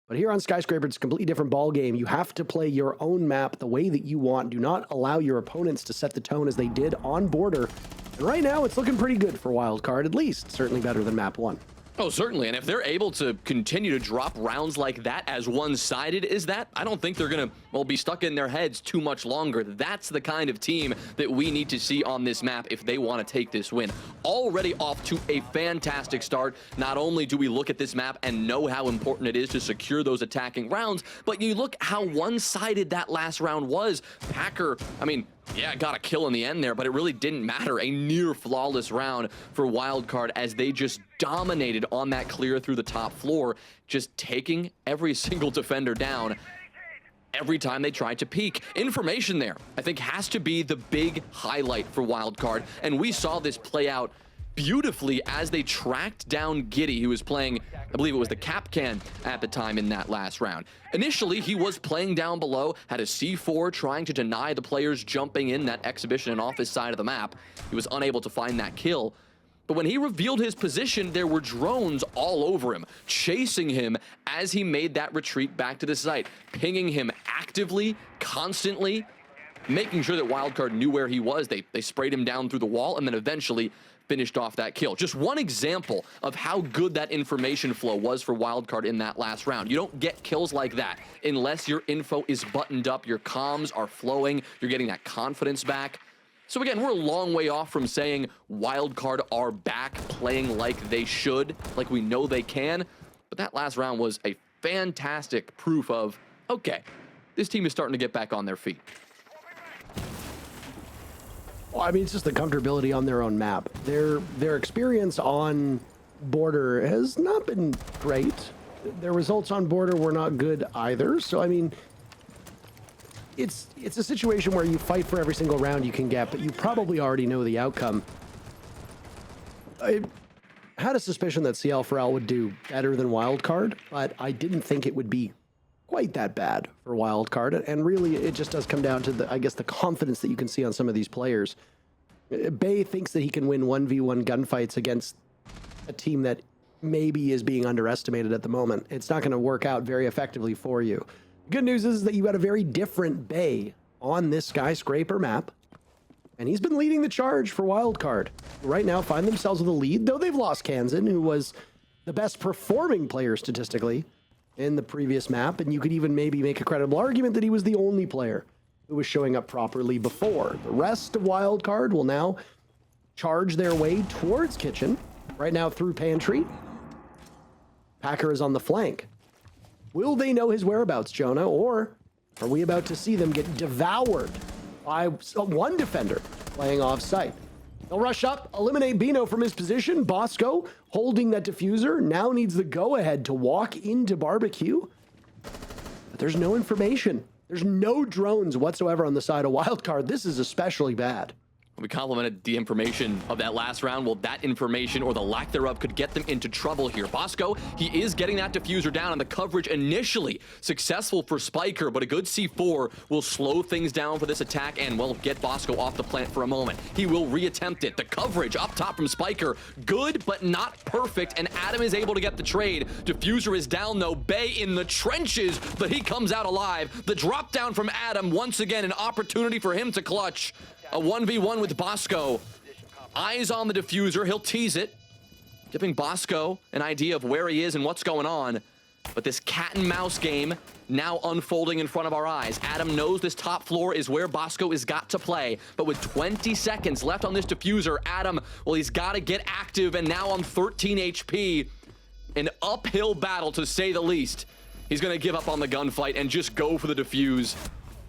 But here on Skyscraper, it's a completely different ball game. You have to play your own map the way that you want. Do not allow your opponents to set the tone as they did on border. And right now, it's looking pretty good for Wildcard, at least. Certainly better than map 1. Oh, certainly. And if they're able to continue to drop rounds like that as one-sided as that, I don't think they're going to, well, be stuck in their heads too much longer. That's the kind of team that we need to see on this map if they want to take this win. Already off to a fantastic start. Not only do we look at this map and know how important it is to secure those attacking rounds, but you look how one-sided that last round was. Packer, I mean, yeah, got a kill in the end there, but it really didn't matter. A near flawless round for Wildcard as they just dominated on that clear through the top floor, just taking every single defender down every time they tried to peek. Information there, I think, has to be the big highlight for Wildcard, and we saw this play out beautifully as they tracked down Giddy, who was playing, I believe it was the Capcan at the time in that last round. Initially, he was playing down below, had a C4 trying to deny the players jumping in that exhibition and office side of the map. He was unable to find that kill. But when he revealed his position, there were drones all over him, chasing him as he made that retreat back to the site, pinging him actively, constantly, making sure that Wildcard knew where he was. They sprayed him down through the wall and then eventually finished off that kill. Just one example of how good that information flow was for Wildcard in that last round. You don't get kills like that unless your info is buttoned up, your comms are flowing, you're getting that confidence back. So again, we're a long way off from saying Wildcard are back playing like they should, like we know they can, but that last round was a fantastic proof of, okay, this team is starting to get back on their feet. Well, I mean, it's just the comfortability on their own map. Their experience on Border has not been great. Their results on Border were not good either. So, I mean, it's a situation where you fight for every single round you can get, but you probably already know the outcome. I had a suspicion that CL4L would do better than Wildcard, but I didn't think it would be quite that bad for Wildcard, and really it just does come down to the, I guess, the confidence that you can see on some of these players. Bay thinks that he can win 1v1 gunfights against a team that maybe is being underestimated at the moment. It's not going to work out very effectively for you. Good news is that you got a very different Bay on this skyscraper map, and he's been leading the charge for Wildcard. Right now find themselves with a lead, though they've lost Kansan, who was the best performing player statistically in the previous map, and you could even maybe make a credible argument that he was the only player who was showing up properly before. The rest of Wildcard will now charge their way towards Kitchen, right now through Pantry. Packer is on the flank. Will they know his whereabouts, Jonah, or are we about to see them get devoured by one defender playing off-site? They'll rush up, eliminate Bino from his position. Bosco, holding that diffuser, now needs the go-ahead to walk into Barbecue. But there's no information. There's no drones whatsoever on the side of Wildcard. This is especially bad. We complimented the information of that last round. Well, that information, or the lack thereof, could get them into trouble here. Bosco, he is getting that diffuser down, and the coverage initially successful for Spiker, but a good C4 will slow things down for this attack and, well, get Bosco off the plant for a moment. He will reattempt it. The coverage up top from Spiker, good, but not perfect, and Adam is able to get the trade. Diffuser is down, though. Bay in the trenches, but he comes out alive. The drop down from Adam, once again, an opportunity for him to clutch. A 1v1 with Bosco. Eyes on the diffuser. He'll tease it, giving Bosco an idea of where he is and what's going on. But this cat and mouse game now unfolding in front of our eyes. Adam knows this top floor is where Bosco has got to play. But with 20 seconds left on this diffuser, Adam, well, he's got to get active, and now on 13 HP. An uphill battle, to say the least. He's going to give up on the gunfight and just go for the diffuse.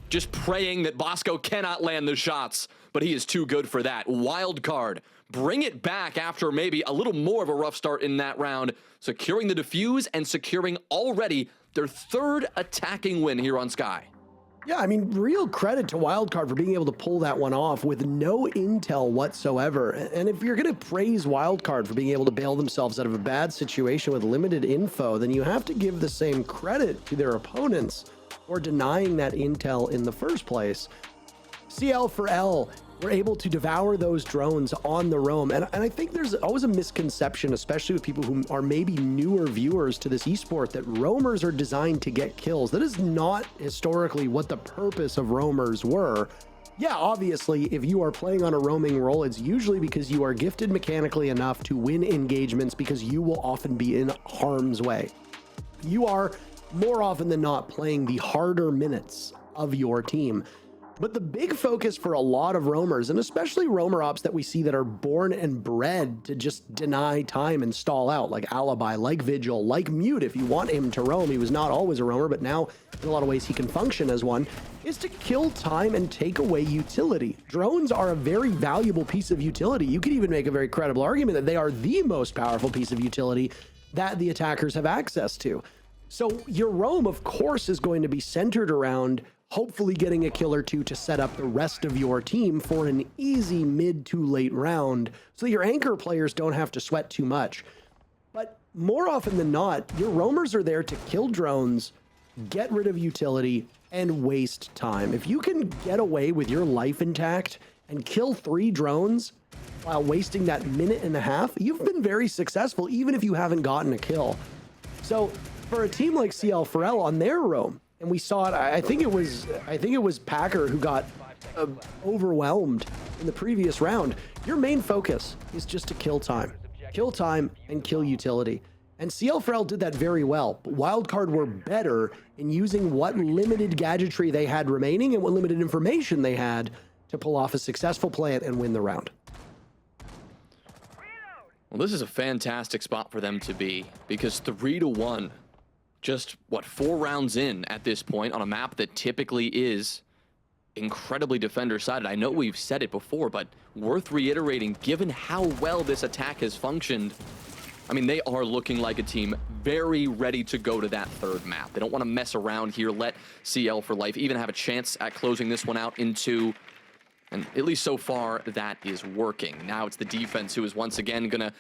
Just praying that Bosco cannot land the shots, but he is too good for that. Wildcard, bring it back after maybe a little more of a rough start in that round, securing the defuse and securing already their third attacking win here on Sky. Yeah, I mean, real credit to Wildcard for being able to pull that one off with no intel whatsoever. And if you're going to praise Wildcard for being able to bail themselves out of a bad situation with limited info, then you have to give the same credit to their opponents or denying that intel in the first place. CL4L were able to devour those drones on the roam. And I think there's always a misconception, especially with people who are maybe newer viewers to this esport, that roamers are designed to get kills. That is not historically what the purpose of roamers were. Yeah, obviously, if you are playing on a roaming role, it's usually because you are gifted mechanically enough to win engagements because you will often be in harm's way. You are more often than not playing the harder minutes of your team. But the big focus for a lot of roamers, and especially roamer ops that we see that are born and bred to just deny time and stall out, like Alibi, like Vigil, like Mute, if you want him to roam. He was not always a roamer, but now in a lot of ways he can function as one, is to kill time and take away utility. Drones are a very valuable piece of utility. You could even make a very credible argument that they are the most powerful piece of utility that the attackers have access to. So your roam, of course, is going to be centered around hopefully getting a kill or two to set up the rest of your team for an easy mid to late round so that your anchor players don't have to sweat too much. But more often than not, your roamers are there to kill drones, get rid of utility, and waste time. If you can get away with your life intact and kill 3 drones while wasting that minute and a half, you've been very successful, even if you haven't gotten a kill. So for a team like CL4L on their roam, and we saw it, I think it was Packer who got overwhelmed in the previous round. Your main focus is just to kill time and kill utility. And CL4L did that very well, but Wildcard were better in using what limited gadgetry they had remaining and what limited information they had to pull off a successful plant and win the round. Well, this is a fantastic spot for them to be, because 3-1, just, what, 4 rounds in at this point on a map that typically is incredibly defender-sided. I know we've said it before, but worth reiterating, given how well this attack has functioned. I mean, they are looking like a team very ready to go to that 3rd map. They don't want to mess around here, let CL4Life even have a chance at closing this one out in 2. And at least so far, that is working. Now it's the defense who is once again going to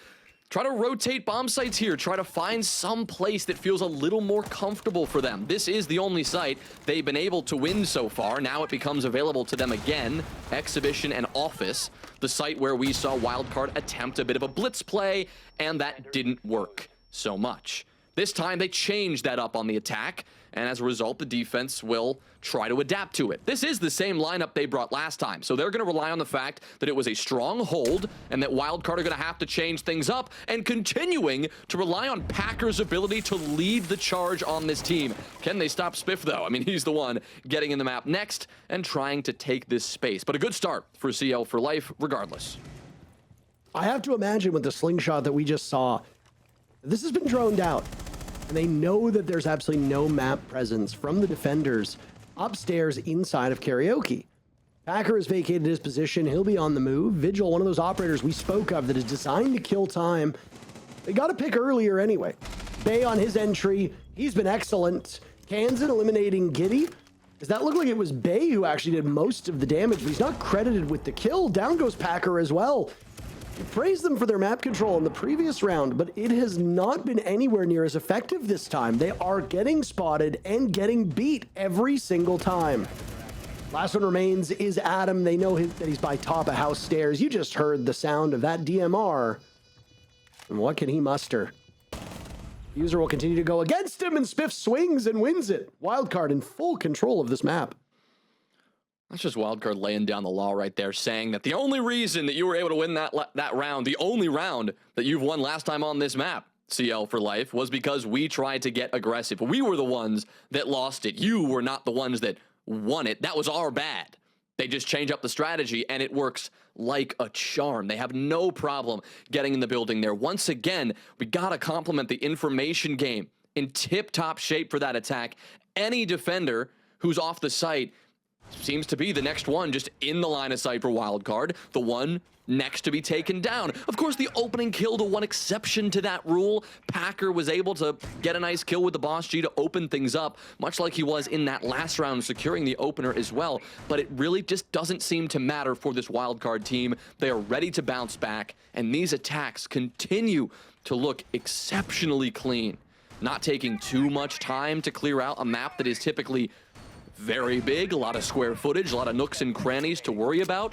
try to rotate bomb sites here, try to find some place that feels a little more comfortable for them. This is the only site they've been able to win so far. Now it becomes available to them again. Exhibition and Office, the site where we saw Wildcard attempt a bit of a blitz play, and that didn't work so much. This time they changed that up on the attack, and as a result, the defense will try to adapt to it. This is the same lineup they brought last time, so they're going to rely on the fact that it was a strong hold and that Wildcard are going to have to change things up, and continuing to rely on Packer's ability to lead the charge on this team. Can they stop Spiff, though? I mean, he's the one getting in the map next and trying to take this space. But a good start for CL4Life regardless. I have to imagine with the slingshot that we just saw, this has been droned out, and they know that there's absolutely no map presence from the defenders upstairs inside of Karaoke. Packer has vacated his position. He'll be on the move. Vigil, one of those operators we spoke of that is designed to kill time. They got a pick earlier anyway. Bay on his entry. He's been excellent. Kansan eliminating Giddy. Does that look like it was Bay who actually did most of the damage, but he's not credited with the kill. Down goes Packer as well. Praise them for their map control in the previous round, but it has not been anywhere near as effective this time. They are getting spotted and getting beat every single time. Last one remains is Adam. They know that he's by top of house stairs. You just heard the sound of that DMR. And what can he muster? User will continue to go against him, and Spiff swings and wins it. Wildcard in full control of this map. That's just Wildcard laying down the law right there, saying that the only reason that you were able to win that round, the only round that you've won last time on this map, CL4Life, was because we tried to get aggressive. We were the ones that lost it. You were not the ones that won it. That was our bad. They just change up the strategy, and it works like a charm. They have no problem getting in the building there. Once again, we got to compliment the information game in tip-top shape for that attack. Any defender who's off the site seems to be the next one just in the line of sight for Wildcard, the one next to be taken down. Of course, the opening kill, the one exception to that rule. Packer was able to get a nice kill with the Boss G to open things up, much like he was in that last round, securing the opener as well. But it really just doesn't seem to matter for this Wildcard team. They are ready to bounce back, and these attacks continue to look exceptionally clean. Not taking too much time to clear out a map that is typically very big, a lot of square footage, a lot of nooks and crannies to worry about.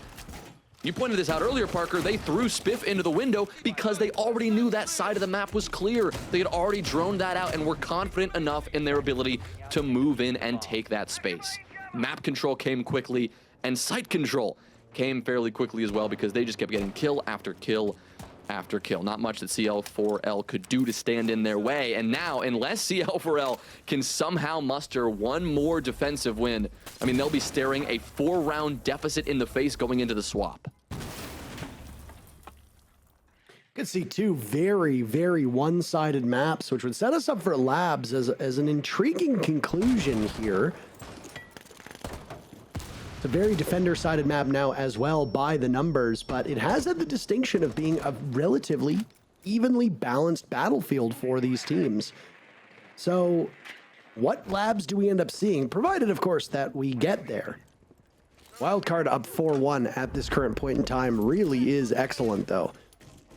You pointed this out earlier, Parker. They threw Spiff into the window because they already knew that side of the map was clear. They had already droned that out and were confident enough in their ability to move in and take that space. Map control came quickly, And site control came fairly quickly as well because they just kept getting kill after kill after kill. Not much that CL4L could do to stand in their way. And now, unless CL4L can somehow muster one more defensive win, I mean, they'll be staring a 4-round deficit in the face going into the swap. Could see two very, very one-sided maps, which would set us up for Labs as an intriguing conclusion here. It's a very defender-sided map now as well by the numbers, but it has had the distinction of being a relatively evenly balanced battlefield for these teams. So what Labs do we end up seeing, provided, of course, that we get there? Wildcard up 4-1 at this current point in time really is excellent, though.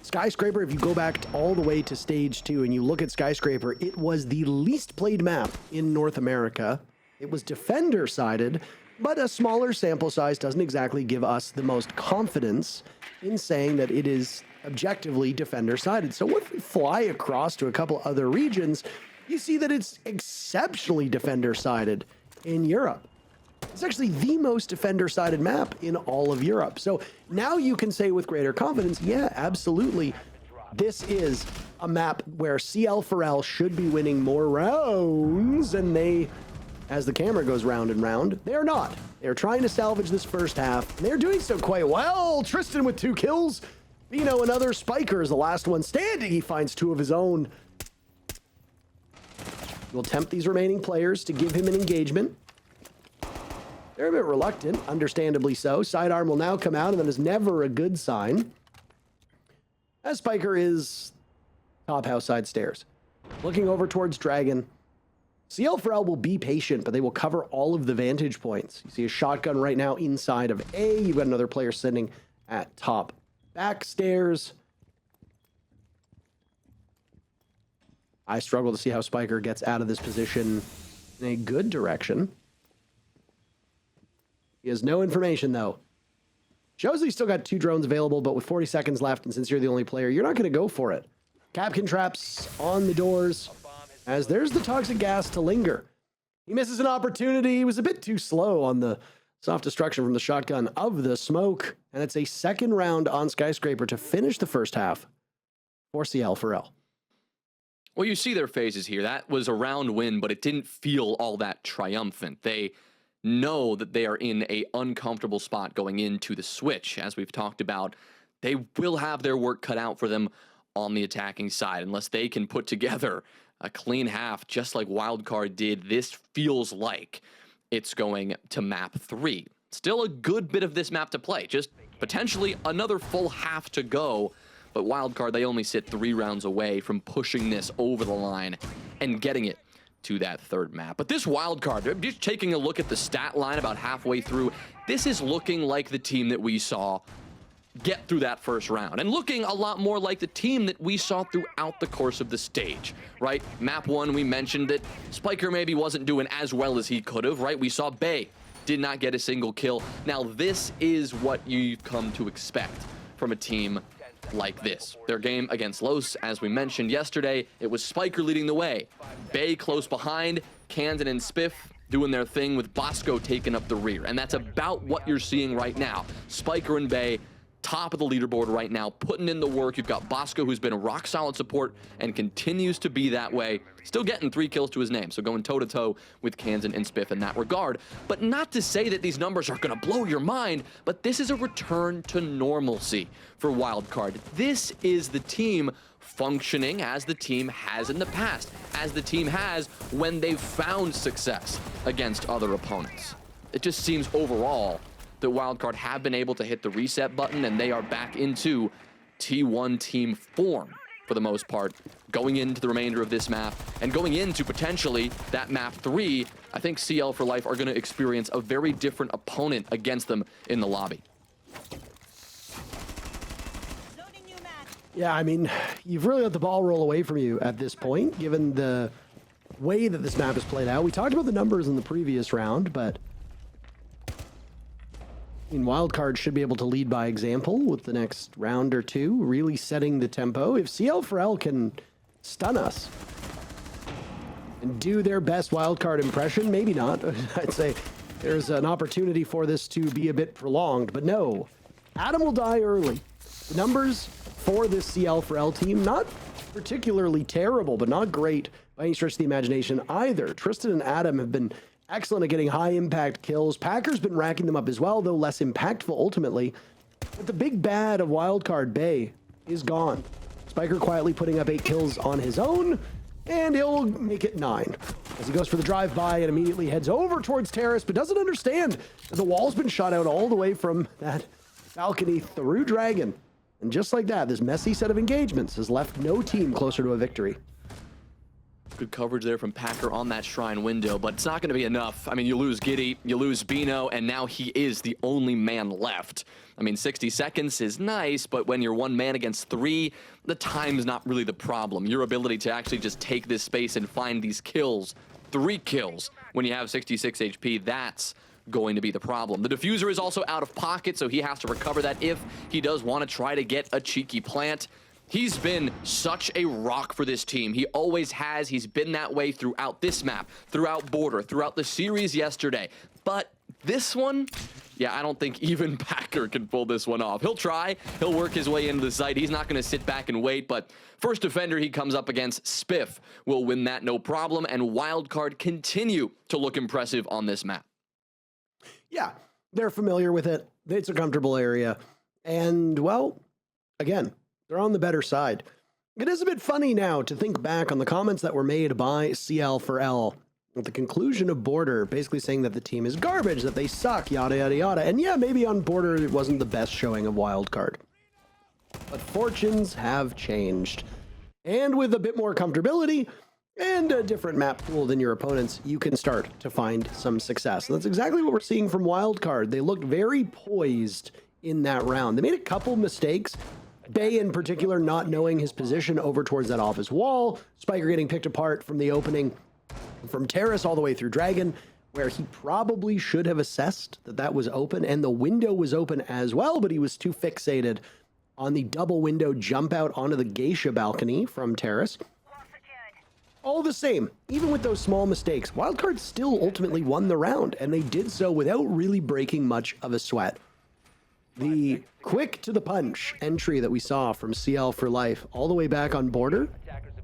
Skyscraper, if you go back all the way to stage 2 and you look at Skyscraper, it was the least played map in North America. It was defender-sided, but a smaller sample size doesn't exactly give us the most confidence in saying that it is objectively defender-sided. So if we fly across to a couple other regions, you see that it's exceptionally defender-sided in Europe. It's actually the most defender-sided map in all of Europe. So now you can say with greater confidence, yeah, absolutely, this is a map where CL4L should be winning more rounds, and they, as the camera goes round and round, they're not. They're trying to salvage this first half. They're doing so quite well. Tristan with 2 kills. You know, another Spiker is the last one standing. He finds 2 of his own. We'll tempt these remaining players to give him an engagement. They're a bit reluctant, understandably so. Sidearm will now come out, and that is never a good sign. As Spiker is top house side stairs. Looking over towards Dragon. CL4L will be patient, but they will cover all of the vantage points. You see a shotgun right now inside of A. You've got another player sitting at top back stairs. I struggle to see how Spiker gets out of this position in a good direction. He has no information, though. Shows that he's still got 2 drones available, but with 40 seconds left, and since you're the only player, you're not going to go for it. Capkin traps on the doors, as there's the toxic gas to linger. He misses an opportunity. He was a bit too slow on the soft destruction from the shotgun of the smoke, and it's a second round on Skyscraper to finish the first half for CL4L. Well, you see their phases here. That was a round win, but it didn't feel all that triumphant. They know that they are in a uncomfortable spot going into the switch. As we've talked about, they will have their work cut out for them on the attacking side. Unless they can put together a clean half, just like Wildcard did, this feels like it's going to map 3. Still a good bit of this map to play, just potentially another full half to go. But Wildcard, they only sit 3 rounds away from pushing this over the line and getting it to that third map. But this Wildcard, just taking a look at the stat line about halfway through, this is looking like the team that we saw get through that first round, and looking a lot more like the team that we saw throughout the course of the stage, right? Map 1, we mentioned that Spiker maybe wasn't doing as well as he could have, right? We saw Bay did not get a single kill. Now this is what you've come to expect from a team like this. Their game against Los, as we mentioned yesterday, it was Spiker leading the way. Bay close behind, Kansan and Spiff doing their thing with Bosco taking up the rear. And that's about what you're seeing right now. Spiker and Bay, top of the leaderboard right now, putting in the work. You've got Bosco, who's been a rock-solid support and continues to be that way. Still getting 3 kills to his name, so going toe-to-toe with Kansan and Spiff in that regard. But not to say that these numbers are going to blow your mind, but this is a return to normalcy for Wildcard. This is the team functioning as the team has in the past, as the team has when they've found success against other opponents. It just seems overall that Wildcard have been able to hit the reset button, and they are back into T1 team form for the most part, going into the remainder of this map and going into potentially that map 3. I think CL for Life are going to experience a very different opponent against them in the lobby. Yeah, I mean, you've really let the ball roll away from you at this point, given the way that this map is played out. We talked about the numbers in the previous round, but I mean, Wildcard should be able to lead by example with the next round or 2, really setting the tempo. If CL4L can stun us and do their best Wildcard impression, maybe not. I'd say there's an opportunity for this to be a bit prolonged, but no. Adam will die early. The numbers for this CL4L team, not particularly terrible, but not great by any stretch of the imagination either. Tristan and Adam have been excellent at getting high impact kills. Packer's been racking them up as well, though less impactful ultimately. But the big bad of Wildcard Bay is gone. Spiker quietly putting up 8 kills on his own, and he'll make it 9. As he goes for the drive-by and immediately heads over towards Terrace, but doesn't understand that the wall's been shot out all the way from that balcony through Dragon. And just like that, this messy set of engagements has left no team closer to a victory. Good coverage there from Packer on that Shrine window, but it's not going to be enough. I mean, you lose Giddy, you lose Bino, and now he is the only man left. I mean, 60 seconds is nice, but when you're 1 man against 3, the time's not really the problem. Your ability to actually just take this space and find these kills, 3 kills, when you have 66 HP, that's going to be the problem. The diffuser is also out of pocket, so he has to recover that if he does want to try to get a cheeky plant. He's been such a rock for this team. He always has. He's been that way throughout this map, throughout Border, throughout the series yesterday. But this one, yeah, I don't think even Packer can pull this one off. He'll try. He'll work his way into the site. He's not going to sit back and wait, but first defender he comes up against, Spiff, will win that no problem, and Wildcard continue to look impressive on this map. Yeah, they're familiar with it. It's a comfortable area. And, well, again, they're on the better side. It is a bit funny now to think back on the comments that were made by CL4L at the conclusion of Border, basically saying that the team is garbage, that they suck, yada, yada, yada. And yeah, maybe on Border it wasn't the best showing of Wildcard. But fortunes have changed. And with a bit more comfortability and a different map pool than your opponents, you can start to find some success. And that's exactly what we're seeing from Wildcard. They looked very poised in that round. They made a couple mistakes. Bay in particular not knowing his position over towards that office wall. Spiker getting picked apart from the opening from Terrace all the way through Dragon, where he probably should have assessed that that was open, and the window was open as well, but he was too fixated on the double window jump out onto the Geisha balcony from Terrace. All the same, even with those small mistakes, Wildcard still ultimately won the round, and they did so without really breaking much of a sweat. The quick to the punch entry that we saw from CL for Life all the way back on Border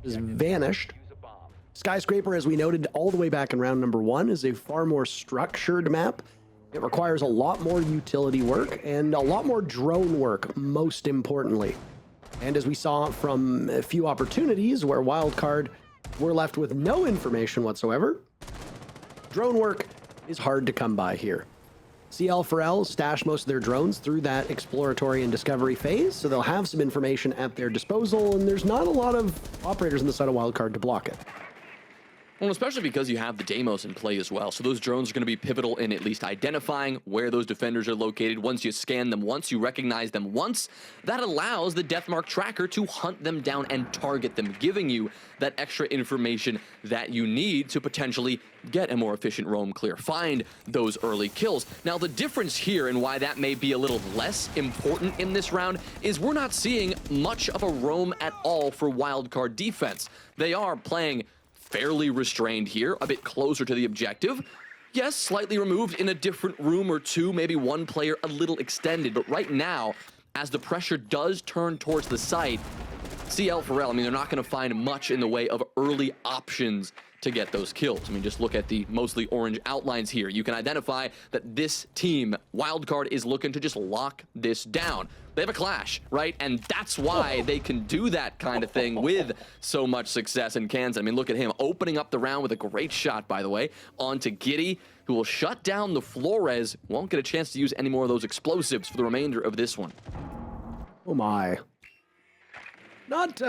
has vanished. Skyscraper, as we noted, all the way back in round number 1, is a far more structured map. It requires a lot more utility work and a lot more drone work, most importantly. And as we saw from a few opportunities where Wildcard were left with no information whatsoever, drone work is hard to come by here. CL4L stashed most of their drones through that exploratory and discovery phase, so they'll have some information at their disposal, and there's not a lot of operators on the side of Wildcard to block it. Well, especially because you have the Deimos in play as well. So those drones are going to be pivotal in at least identifying where those defenders are located. Once you scan them once, you recognize them once, that allows the Deathmark tracker to hunt them down and target them, giving you that extra information that you need to potentially get a more efficient roam clear, find those early kills. Now, the difference here and why that may be a little less important in this round is we're not seeing much of a roam at all for Wildcard defense. They are playing fairly restrained here, a bit closer to the objective. Yes, slightly removed in a different room or two, maybe one player a little extended, but right now, as the pressure does turn towards the site, CL4L, I mean, they're not going to find much in the way of early options to get those kills. I mean, just look at the mostly orange outlines here. You can identify that this team, Wildcard, is looking to just lock this down. They have a clash, right? And that's why they can do that kind of thing with so much success in Kansas. I mean, look at him opening up the round with a great shot, by the way, onto Giddy, who will shut down the Flores. Won't get a chance to use any more of those explosives for the remainder of this one. Oh my. Not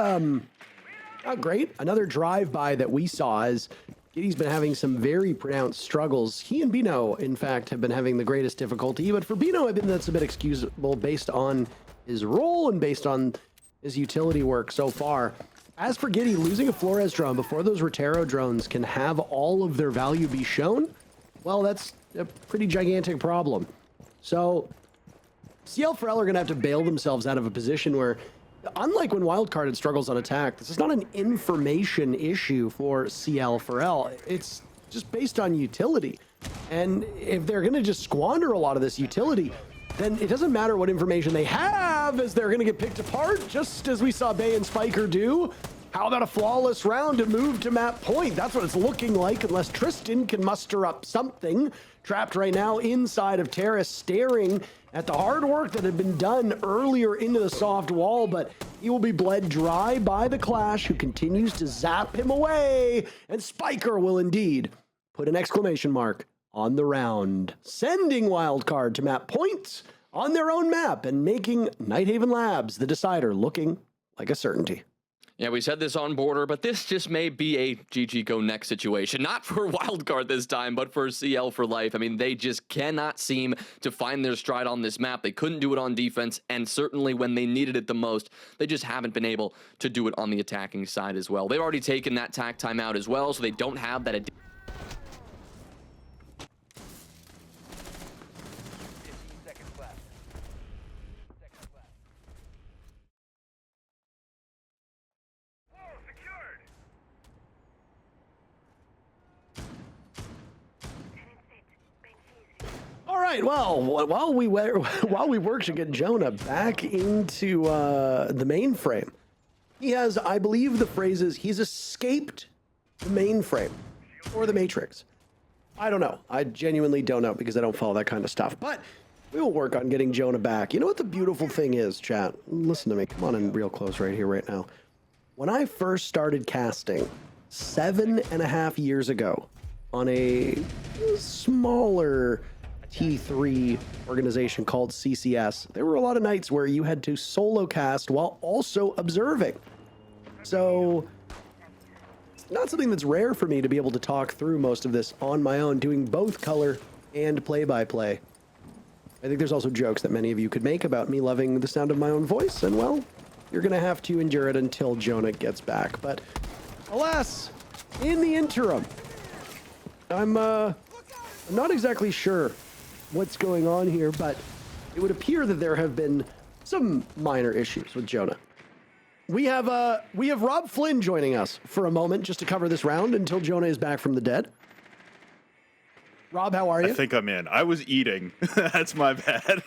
great. Another drive-by that we saw as Giddy's been having some very pronounced struggles. He and Bino, in fact, have been having the greatest difficulty, but for Bino, I think that's a bit excusable based on his role and based on his utility work so far. As for Giddy, losing a Flores drone before those Rotero drones can have all of their value be shown, well, that's a pretty gigantic problem. So CL4L are going to have to bail themselves out of a position where, unlike when Wildcard had struggles on attack, this is not an information issue for CL4L. It's just based on utility. And if they're going to just squander a lot of this utility, then it doesn't matter what information they have, as they're going to get picked apart, just as we saw Bay and Spiker do. How about a flawless round to move to map point? That's what it's looking like, unless Tristan can muster up something. Trapped right now inside of Terrace, staring at the hard work that had been done earlier into the soft wall, but he will be bled dry by the Clash, who continues to zap him away, and Spiker will indeed put an exclamation mark on the round, sending Wildcard to map points on their own map and making Nighthaven Labs the decider, looking like a certainty. Yeah, we said this on Border, but this just may be a GG go next situation. Not for Wildcard this time, but for CL for life. I mean, they just cannot seem to find their stride on this map. They couldn't do it on defense, and certainly when they needed it the most, they just haven't been able to do it on the attacking side as well. They've already taken that tack time out as well, so they don't have that. All right, well, while we work to get Jonah back into the mainframe, he has, I believe the phrase is, he's escaped the mainframe or the Matrix. I don't know. I genuinely don't know, because I don't follow that kind of stuff. But we will work on getting Jonah back. You know what the beautiful thing is, chat? Listen to me. Come on in real close right here, right now. When I first started casting 7.5 years ago on a smaller T3 organization called CCS, there were a lot of nights where you had to solo cast while also observing. So it's not something that's rare for me to be able to talk through most of this on my own, doing both color and play-by-play. I think there's also jokes that many of you could make about me loving the sound of my own voice, and well, you're gonna have to endure it until Jonah gets back. But alas, in the interim, I'm not exactly sure what's going on here, but it would appear that there have been some minor issues with Jonah. We have Rob Flynn joining us for a moment just to cover this round until Jonah is back from the dead. Rob, how are you? I think I'm in. I was eating. That's my bad.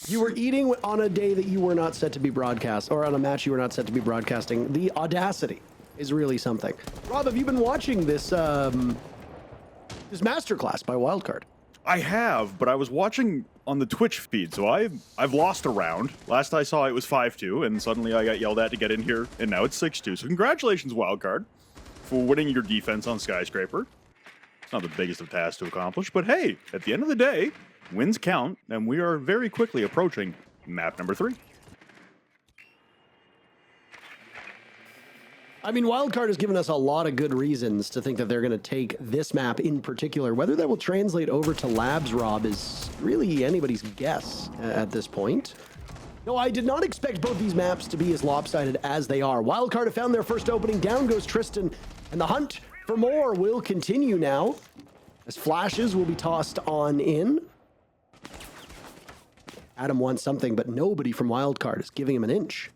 You were eating on a day that you were not set to be broadcast, or on a match you were not set to be broadcasting. The audacity is really something. Rob, have you been watching this this masterclass by Wildcard? I have, but I was watching on the Twitch feed, so I've lost a round. Last I saw it was 5-2, and suddenly I got yelled at to get in here, and now it's 6-2. So congratulations, Wildcard, for winning your defense on Skyscraper. It's not the biggest of tasks to accomplish, but hey, at the end of the day, wins count, and we are very quickly approaching map number 3. I mean, Wildcard has given us a lot of good reasons to think that they're going to take this map in particular. Whether that will translate over to Labs, Rob, is really anybody's guess at this point. No, I did not expect both these maps to be as lopsided as they are. Wildcard have found their first opening. Down goes Tristan, and the hunt for more will continue now, as flashes will be tossed on in. Adam wants something, but nobody from Wildcard is giving him an inch.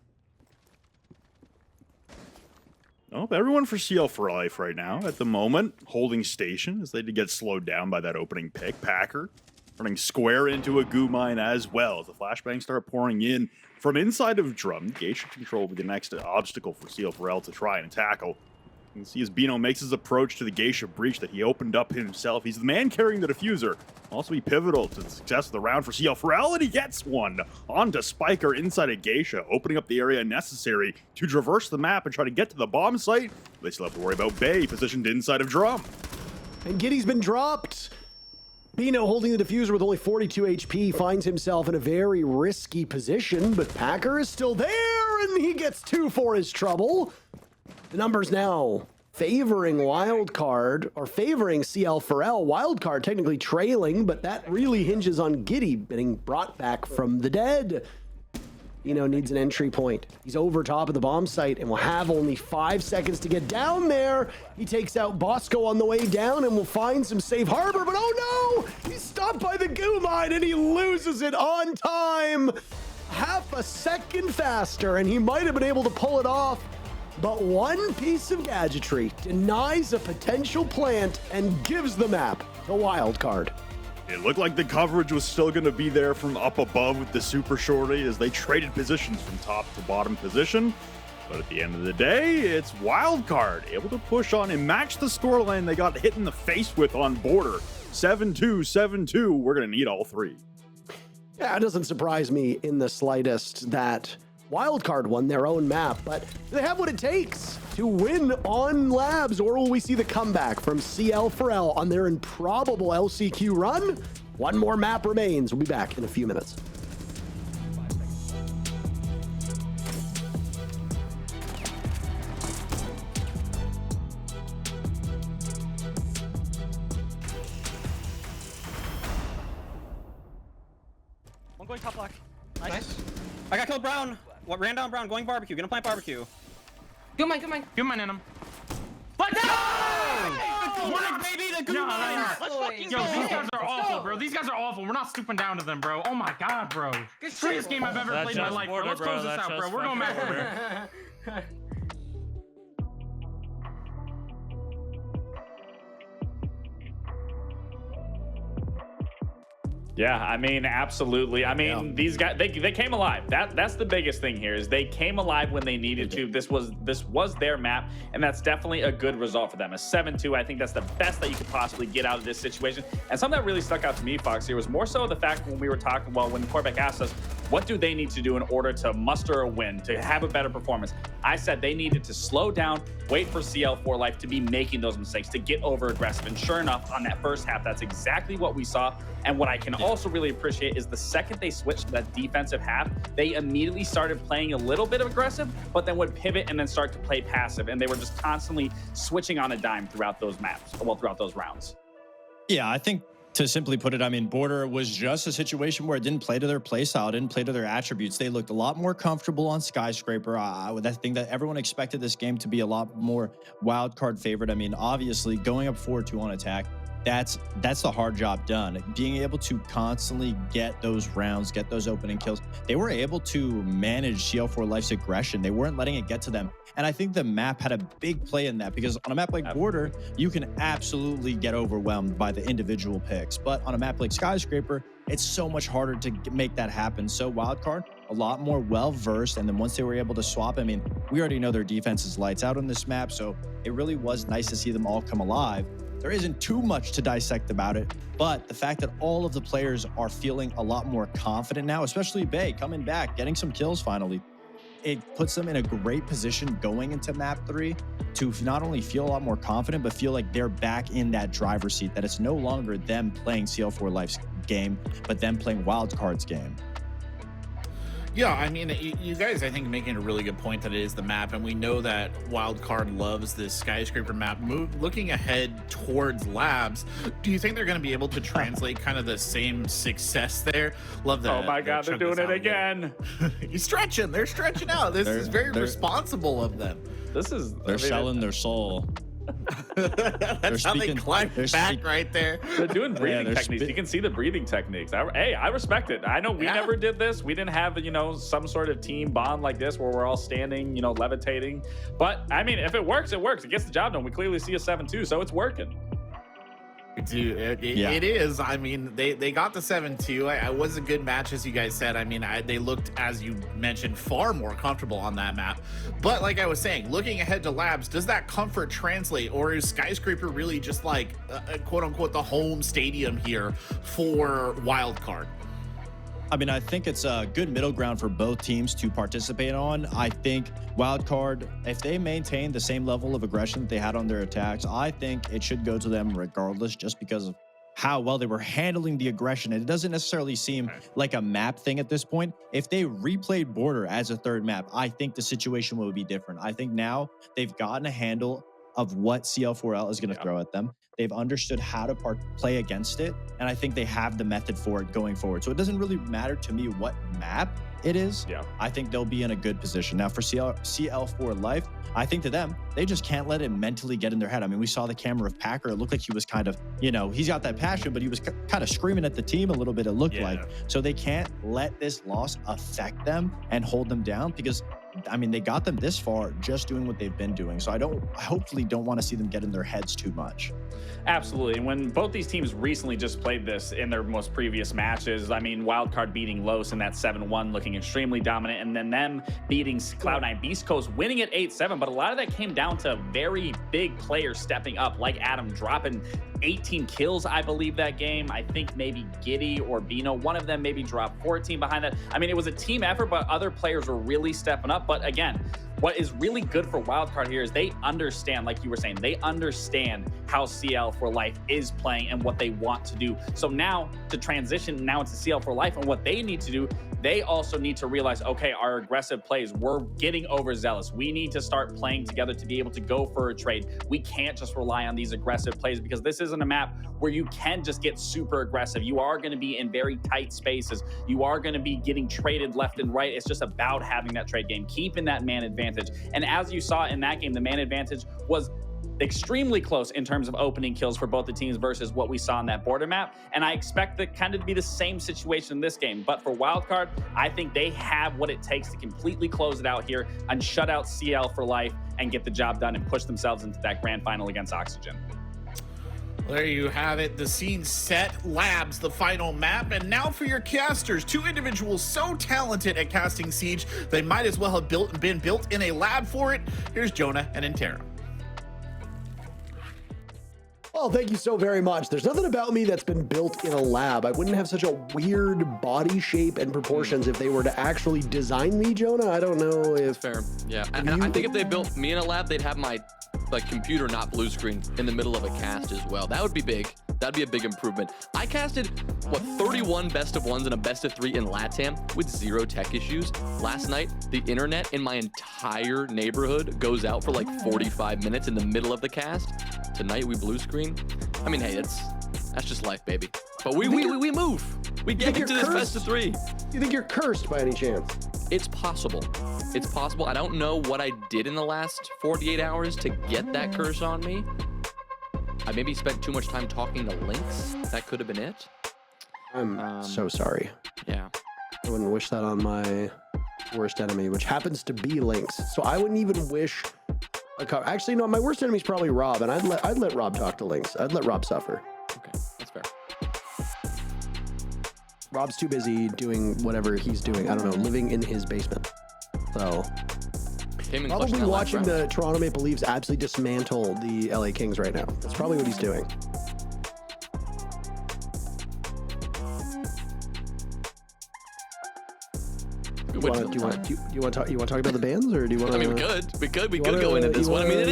Oh, everyone for CL4L right now, at the moment, holding station as they did get slowed down by that opening pick. Packer running square into a goo mine as well as the flashbangs start pouring in from inside of Drum. Geisha control will be the next obstacle for CL4L to try and tackle. You can see as Bino makes his approach to the Geisha breach that he opened up himself. He's the man carrying the diffuser. Also be pivotal to the success of the round for CL4L, and he gets one onto Spiker inside of Geisha, opening up the area necessary to traverse the map and try to get to the bomb site. They still have to worry about Bay positioned inside of Drum. And Giddy's been dropped. Bino, holding the diffuser with only 42 HP, finds himself in a very risky position, but Packer is still there, and he gets 2 for his trouble. The numbers now favoring Wildcard, or favoring CL4L. Wildcard technically trailing, but that really hinges on Giddy being brought back from the dead. Bino needs an entry point. He's over top of the bomb site and will have only 5 seconds to get down there. He takes out Bosco on the way down and will find some safe harbor, but oh no! He's stopped by the goo mine and he loses it on time. Half a second faster, and he might have been able to pull it off. But one piece of gadgetry denies a potential plant and gives the map to Wildcard. It looked like the coverage was still going to be there from up above with the super shorty as they traded positions from top to bottom position. But at the end of the day, it's Wildcard able to push on and match the scoreline they got hit in the face with on border. 7-2, 7-2. We're going to need all three. Yeah, it doesn't surprise me in the slightest that Wildcard won their own map, but they have what it takes to win on Labs, or will we see the comeback from CL4L on their improbable LCQ run? One more map remains. We'll be back in a few minutes. One going top block. Nice. I got killed Brown. What ran down Brown? Going barbecue. Gonna plant barbecue. Good mine in him. Let's go! Work, baby. The good mine. Let's fucking go. These guys are awful, bro. These guys are awful. We're not stooping down to them, bro. Oh my god, bro. Greatest game I've ever played in my life, bro. Let's close this out, bro. We're going back, bro. Yeah, I mean, absolutely. I mean, these guys, they came alive. That's the biggest thing here is they came alive when they needed to. This was their map, and that's definitely a good result for them. A 7-2, I think that's the best that you could possibly get out of this situation. And something that really stuck out to me, Fox, here was more so the fact when we were talking, well, when Corbeck asked us, what do they need to do in order to muster a win, to have a better performance? I said they needed to slow down, wait for CL4 Life to be making those mistakes, to get over aggressive. And sure enough, on that first half, that's exactly what we saw. And what I can also really appreciate is the second they switched to that defensive half, they immediately started playing a little bit of aggressive, but then would pivot and then start to play passive. And they were just constantly switching on a dime throughout those maps, well, throughout those rounds. Yeah, I think to simply put it, I mean, Border was just a situation where it didn't play to their play style, didn't play to their attributes. They looked a lot more comfortable on Skyscraper. I think that everyone expected this game to be a lot more Wildcard favorite. I mean, obviously, going up 4-2 on attack, that's the hard job done. Being able to constantly get those rounds, get those opening kills. They were able to manage CL4 Life's aggression. They weren't letting it get to them. And I think the map had a big play in that because on a map like Border, you can absolutely get overwhelmed by the individual picks. But on a map like Skyscraper, it's so much harder to make that happen. So Wildcard, a lot more well-versed. And then once they were able to swap, I mean, we already know their defense is lights out on this map. So it really was nice to see them all come alive. There isn't too much to dissect about it, but the fact that all of the players are feeling a lot more confident now, especially Bay coming back, getting some kills finally, it puts them in a great position going into map 3 to not only feel a lot more confident, but feel like they're back in that driver's seat, that it's no longer them playing CL4 Life's game, but them playing Wildcard's game. Yeah, I mean, you guys, I think, making a really good point that it is the map, and we know that Wildcard loves this Skyscraper map. Looking ahead towards Labs, do you think they're going to be able to translate kind of the same success there? Love that. Oh my God, they're doing it again. You're stretching. They're stretching out. This is very responsible of them. They're selling their soul. That's how they climb back right there. They're doing breathing techniques. You can see the breathing techniques. Hey, I respect it. I know we never did this. We didn't have, some sort of team bond like this where we're all standing, levitating. But I mean, if it works, it works. It gets the job done. We clearly see a 7-2, so it's working. Dude, it is. I mean, they got the 7-2. It was a good match, as you guys said. I mean, they looked, as you mentioned, far more comfortable on that map. But like I was saying, looking ahead to Labs, does that comfort translate, or is Skyscraper really just like, quote unquote, the home stadium here for Wildcard? I mean, I think it's a good middle ground for both teams to participate on. I think Wildcard, if they maintain the same level of aggression that they had on their attacks, I think it should go to them regardless, just because of how well they were handling the aggression. And it doesn't necessarily seem like a map thing at this point. If they replayed Border as a third map, I think the situation would be different. I think now they've gotten a handle of what CL4L is going to throw at them. They've understood how to play against it, and I think they have the method for it going forward. So it doesn't really matter to me what map it is. I think they'll be in a good position. Now for CL4 Life, I think to them, they just can't let it mentally get in their head. I mean, we saw the camera of Packer. It looked like he was kind of, he's got that passion, but he was kind of screaming at the team a little bit, it looked like. So they can't let this loss affect them and hold them down, because I mean, they got them this far just doing what they've been doing. So I hopefully don't want to see them get in their heads too much. Absolutely. And when both these teams recently just played this in their most previous matches, I mean, Wildcard beating Los in that 7-1, looking extremely dominant, and then them beating Cloud9 Beast Coast, winning at 8-7. But a lot of that came down to very big players stepping up, like Adam dropping 18 kills, I believe, that game. I think maybe Giddy or Bino, one of them maybe dropped 14 behind that. I mean, it was a team effort, but other players were really stepping up. But again, what is really good for Wildcard here is they understand, like you were saying, they understand how CL4Life is playing and what they want to do. So now to transition now into CL4Life and what they need to do, they also need to realize, okay, our aggressive plays, we're getting overzealous. We need to start playing together to be able to go for a trade. We can't just rely on these aggressive plays because this isn't a map where you can just get super aggressive. You are going to be in very tight spaces. You are going to be getting traded left and right. It's just about having that trade game, keeping that man advantage. And as you saw in that game, the man advantage was extremely close in terms of opening kills for both the teams versus what we saw on that border map. And I expect that kind of to be the same situation in this game. But for Wildcard, I think they have what it takes to completely close it out here and shut out CL4Life and get the job done and push themselves into that grand final against Oxygen. There you have it. The scene set. Labs, the final map. And now for your casters. Two individuals so talented at casting Siege, they might as well have been built in a lab for it. Here's Jonah and Intera. Oh, thank you so very much. There's nothing about me that's been built in a lab. I wouldn't have such a weird body shape and proportions if they were to actually design me, Jonah. I don't know if... Fair, yeah. And I think if they built me in a lab, they'd have my computer not blue screen in the middle of a cast as well. That would be big. That'd be a big improvement. I casted, 31 best of ones and a best of 3 in LATAM with 0 tech issues. Last night, the internet in my entire neighborhood goes out for like 45 minutes in the middle of the cast. Tonight, we blue screen. I mean, hey, that's just life, baby. But we move. We get into this best of 3. You think you're cursed by any chance? It's possible. It's possible. I don't know what I did in the last 48 hours to get that curse on me. I maybe spent too much time talking to Lynx. That could have been it. I'm so sorry. Yeah. I wouldn't wish that on my worst enemy, which happens to be Lynx. So I wouldn't even wish... Actually, no, my worst enemy is probably Rob, and I'd let Rob talk to Lynx. I'd let Rob suffer. Okay, that's fair. Rob's too busy doing whatever he's doing. I don't know, living in his basement. So... probably watching the Toronto Maple Leafs absolutely dismantle the LA Kings right now. That's probably what he's doing. Do you want to talk about the bands, or do you want? I mean, we could go into this one. I mean, it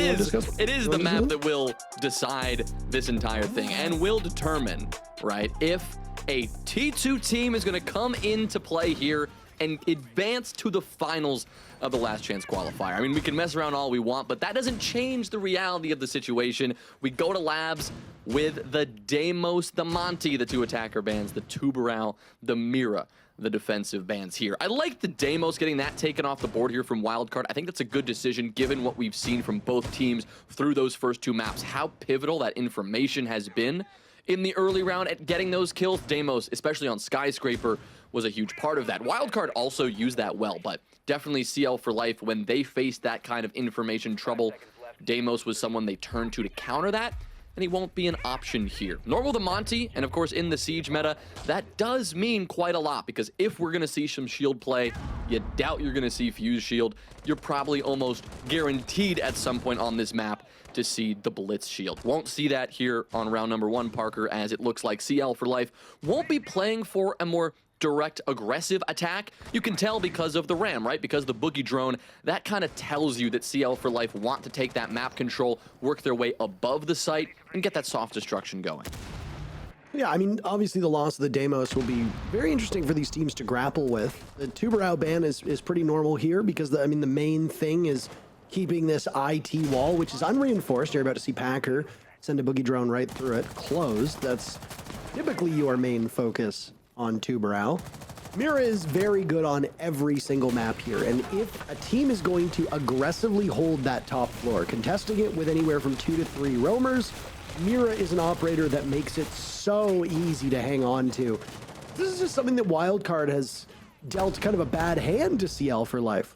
is the map that will decide this entire thing and will determine, right, if a T2 team is going to come into play here and advance to the finals of the last chance qualifier. I mean, we can mess around all we want, but that doesn't change the reality of the situation. We go to labs with the Deimos, the Monty, the 2 attacker bands, the Tuberal, the Mira, the defensive bands here. I like the Deimos getting that taken off the board here from Wildcard. I think that's a good decision given what we've seen from both teams through those first 2 maps, how pivotal that information has been in the early round at getting those kills. Deimos, especially on Skyscraper, was a huge part of that. Wildcard also used that well, but definitely CL4Life, when they faced that kind of information trouble, Deimos was someone they turned to counter that, and he won't be an option here. Nor will the Monty, and of course in the Siege meta, that does mean quite a lot, because if we're gonna see some shield play, you doubt you're gonna see Fuse Shield, you're probably almost guaranteed at some point on this map to see the Blitz Shield. Won't see that here on round number 1, Parker, as it looks like CL4Life won't be playing for a more direct aggressive attack. You can tell because of the RAM, right? Because the Boogie Drone, that kind of tells you that CL4Life want to take that map control, work their way above the site, and get that soft destruction going. Yeah, I mean, obviously the loss of the Deimos will be very interesting for these teams to grapple with. The Tuberal ban is pretty normal here because, the main thing is keeping this IT wall, which is unreinforced. You're about to see Packer send a Boogie Drone right through it, closed. That's typically your main focus on Tuberal. Mira is very good on every single map here, and if a team is going to aggressively hold that top floor, contesting it with anywhere from 2 to 3 roamers, Mira is an operator that makes it so easy to hang on to. This is just something that Wildcard has dealt kind of a bad hand to CL4Life.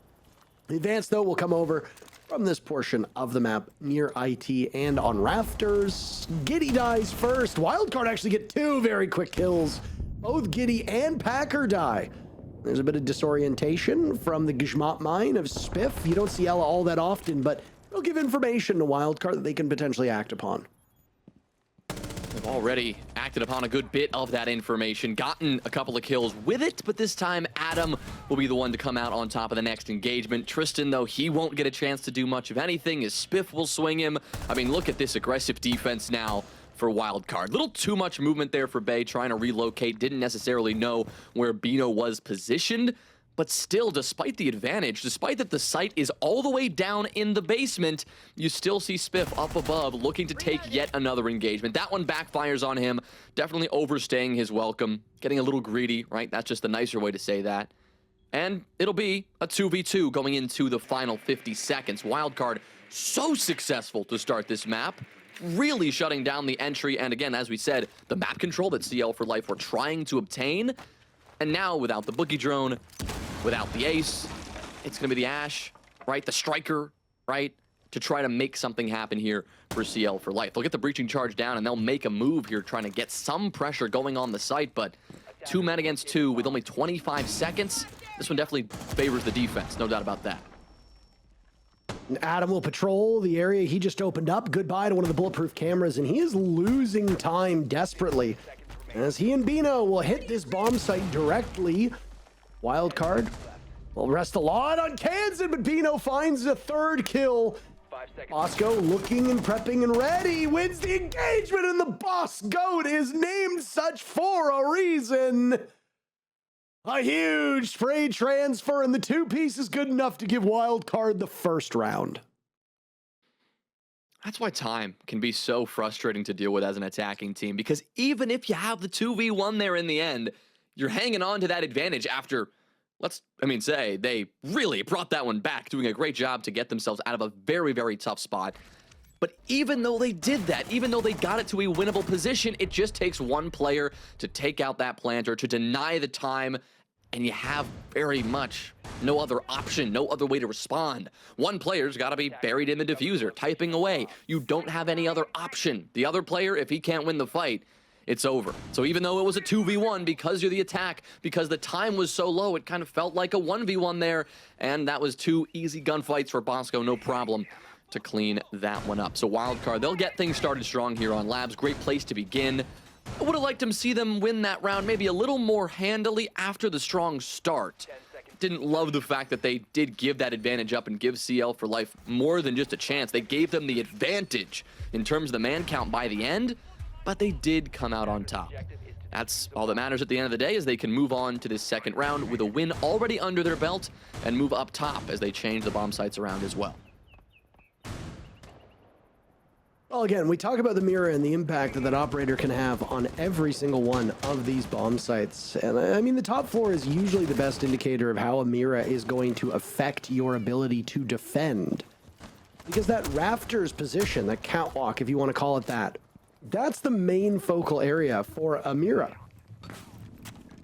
The advance, though, will come over from this portion of the map near IT and on rafters. Giddy dies first. Wildcard actually get 2 very quick kills. Both Giddy and Packer die. There's a bit of disorientation from the Gizmot mine of Spiff. You don't see Ella all that often, but it'll give information to Wildcard that they can potentially act upon. They've already acted upon a good bit of that information, gotten a couple of kills with it, but this time Adam will be the one to come out on top of the next engagement. Tristan, though, he won't get a chance to do much of anything as Spiff will swing him. I mean, look at this aggressive defense now for Wildcard. Little too much movement there for Bay, trying to relocate. Didn't necessarily know where Bino was positioned, but still, despite the advantage, despite that the site is all the way down in the basement, you still see Spiff up above looking to take yet another engagement. That one backfires on him, definitely overstaying his welcome, getting a little greedy, right? That's just the nicer way to say that. And it'll be a 2v2 going into the final 50 seconds. Wildcard so successful to start this map, really shutting down the entry. And again, as we said, the map control that CL4L were trying to obtain. And now, without the boogie drone, without the ace, it's going to be the Ash, right? The striker, right? To try to make something happen here for CL4L. They'll get the breaching charge down, and they'll make a move here, trying to get some pressure going on the site. But 2 men against 2 with only 25 seconds. This one definitely favors the defense, no doubt about that. Adam will patrol the area he just opened up. Goodbye to one of the bulletproof cameras, and he is losing time desperately as he and Bino will hit this bomb site directly. Wildcard will rest a lot on Kansan, but Bino finds a 3rd kill. Bosco looking and prepping and ready, wins the engagement, and the boss goat is named such for a reason. A huge spray transfer, and the 2-piece is good enough to give Wildcard the 1st round. That's why time can be so frustrating to deal with as an attacking team, because even if you have the 2v1 there in the end, you're hanging on to that advantage after, say, they really brought that one back, doing a great job to get themselves out of a very, very tough spot. But even though they did that, even though they got it to a winnable position, it just takes one player to take out that planter, to deny the time, and you have very much no other option, no other way to respond. One player's got to be buried in the diffuser, typing away. You don't have any other option. The other player, if he can't win the fight, it's over. So even though it was a 2v1, because you're the attack, because the time was so low, it kind of felt like a 1v1 there, and that was 2 easy gunfights for Bosco, no problem to clean that one up. So Wildcard, they'll get things started strong here on Labs. Great place to begin. I would have liked to see them win that round maybe a little more handily after the strong start. Didn't love the fact that they did give that advantage up and give CL4L more than just a chance. They gave them the advantage in terms of the man count by the end, but they did come out on top. That's all that matters at the end of the day, is they can move on to this 2nd round with a win already under their belt and move up top as they change the bomb sites around as well. Well, again, we talk about the Mira and the impact that that operator can have on every single one of these bomb sites. And I mean, the top floor is usually the best indicator of how a Mira is going to affect your ability to defend. Because that rafters position, that catwalk, if you want to call it that, that's the main focal area for a Mira.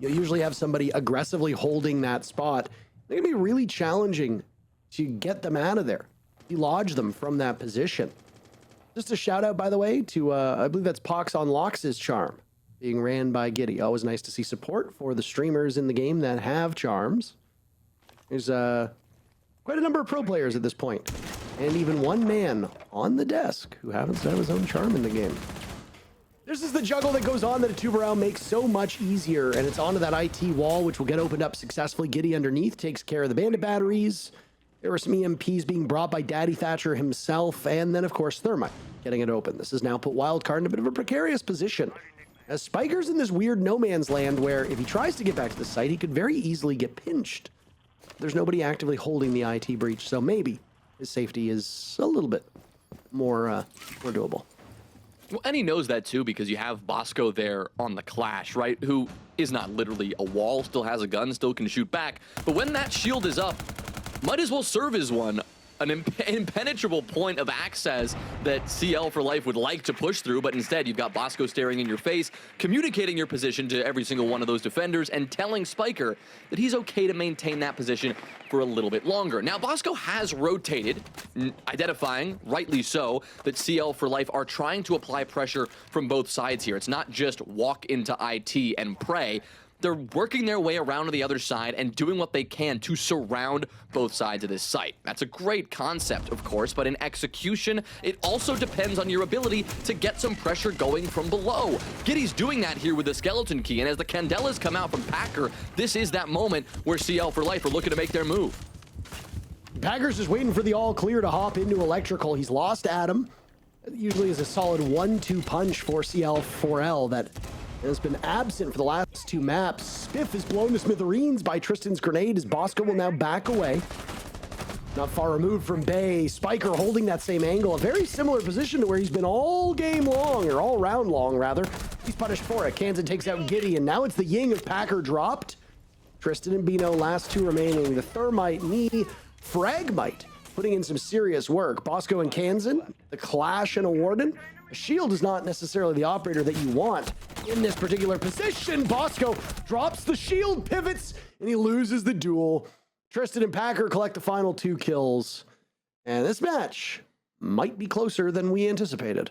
You'll usually have somebody aggressively holding that spot. They're going to be really challenging to get them out of there, delodge them from that position. Just a shout out, by the way, to, I believe that's Pox on Lox's charm being ran by Giddy. Always nice to see support for the streamers in the game that have charms. There's quite a number of pro players at this point, and even one man on the desk who happens to have his own charm in the game. This is the juggle that goes on that a Tuberel makes so much easier, and it's onto that IT wall, which will get opened up successfully. Giddy underneath takes care of the bandit batteries. There were some EMPs being brought by Daddy Thatcher himself, and then, of course, Thermite getting it open. This has now put Wildcard in a bit of a precarious position, as Spiker's in this weird no man's land where if he tries to get back to the site, he could very easily get pinched. There's nobody actively holding the IT breach, so maybe his safety is a little bit more doable. Well, and he knows that too, because you have Bosco there on the Clash, right? Who is not literally a wall, still has a gun, still can shoot back. But when that shield is up, might as well serve as one. an impenetrable point of access that CL4Life would like to push through, but instead you've got Bosco staring in your face, communicating your position to every single one of those defenders, and telling Spiker that he's okay to maintain that position for a little bit longer. Now, Bosco has rotated, identifying, rightly so, that CL4Life are trying to apply pressure from both sides here. It's not just walk into IT and pray. They're working their way around to the other side and doing what they can to surround both sides of this site. That's a great concept, of course, but in execution, it also depends on your ability to get some pressure going from below. Giddy's doing that here with the skeleton key, and as the Candelas come out from Packer, this is that moment where CL4Life are looking to make their move. Packer's just waiting for the all clear to hop into electrical. He's lost Adam. Usually is a solid 1-2 punch for CL4L that has been absent for the last 2 maps. Spiff is blown to smithereens by Tristan's grenade as Bosco will now back away. Not far removed from Bay. Spiker holding that same angle. A very similar position to where he's been all game long, or all round long, rather. He's punished for it. Kansan takes out Giddy, and now it's the Ying of Packer dropped. Tristan and Bino, last 2 remaining. The Thermite, knee, Fragmite, putting in some serious work. Bosco and Kansan, the Clash and a Warden. A shield is not necessarily the operator that you want in this particular position. Bosco drops the shield, pivots, and he loses the duel. Tristan and Packer collect the final 2 kills. And this match might be closer than we anticipated.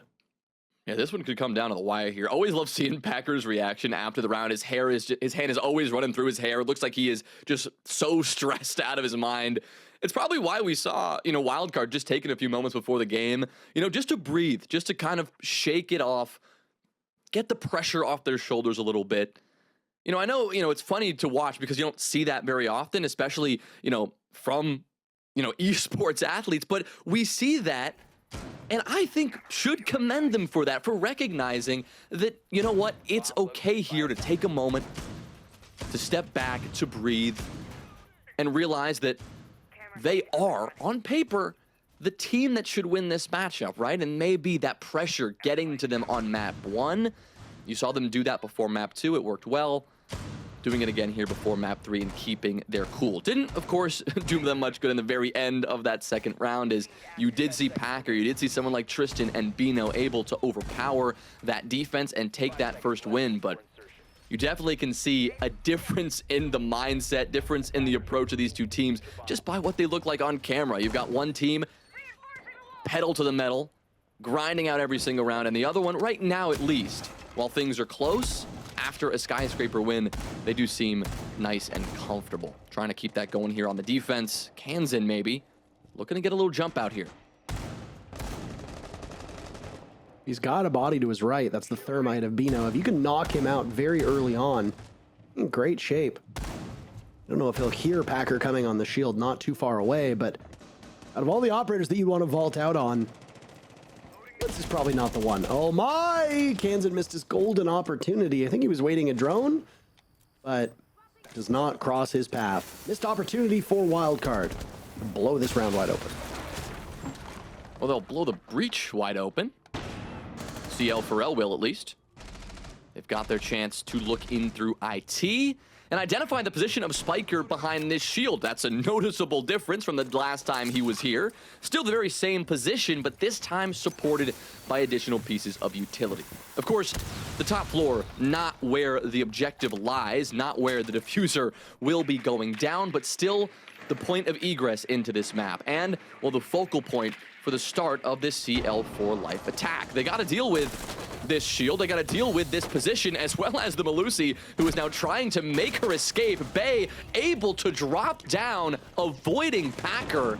Yeah, this one could come down to the wire here. Always love seeing Packer's reaction after the round. His hand is always running through his hair. It looks like he is just so stressed out of his mind. It's probably why we saw, Wildcard just taking a few moments before the game, just to breathe, just to kind of shake it off, get the pressure off their shoulders a little bit. I know, it's funny to watch because you don't see that very often, especially, from, esports athletes, but we see that. And I think should commend them for that, for recognizing that, it's okay here to take a moment, to step back, to breathe, and realize that they are, on paper, the team that should win this matchup, right? And maybe that pressure getting to them on map 1. You saw them do that before map 2. It worked well. Doing it again here before map 3 and keeping their cool. Didn't, of course, do them much good in the very end of that second round, as you did see Packer, you did see someone like Tristan and Bino able to overpower that defense and take that first win, but you definitely can see a difference in the mindset, difference in the approach of these 2 teams just by what they look like on camera. You've got one team pedal to the metal, grinding out every single round, and the other one, right now at least, while things are close, after a skyscraper win, they do seem nice and comfortable. Trying to keep that going here on the defense. Kansan maybe looking to get a little jump out here. He's got a body to his right. That's the Thermite of Bino. If you can knock him out very early on, in great shape. I don't know if he'll hear Packer coming on the shield not too far away, but out of all the operators that you want to vault out on, this is probably not the one. Oh my! Kansan missed his golden opportunity. I think he was waiting a drone, but does not cross his path. Missed opportunity for Wildcard. Blow this round wide open. Well, they'll blow the breach wide open. CL4L will, at least. They've got their chance to look in through IT and identify the position of Spiker behind this shield. That's a noticeable difference from the last time he was here. Still the very same position, but this time supported by additional pieces of utility. Of course, the top floor, not where the objective lies, not where the diffuser will be going down, but still the point of egress into this map, and, well, the focal point for the start of this CL4Life attack. They got to deal with this shield, they got to deal with this position, as well as the Melusi, who is now trying to make her escape. Bay able to drop down, avoiding Packer.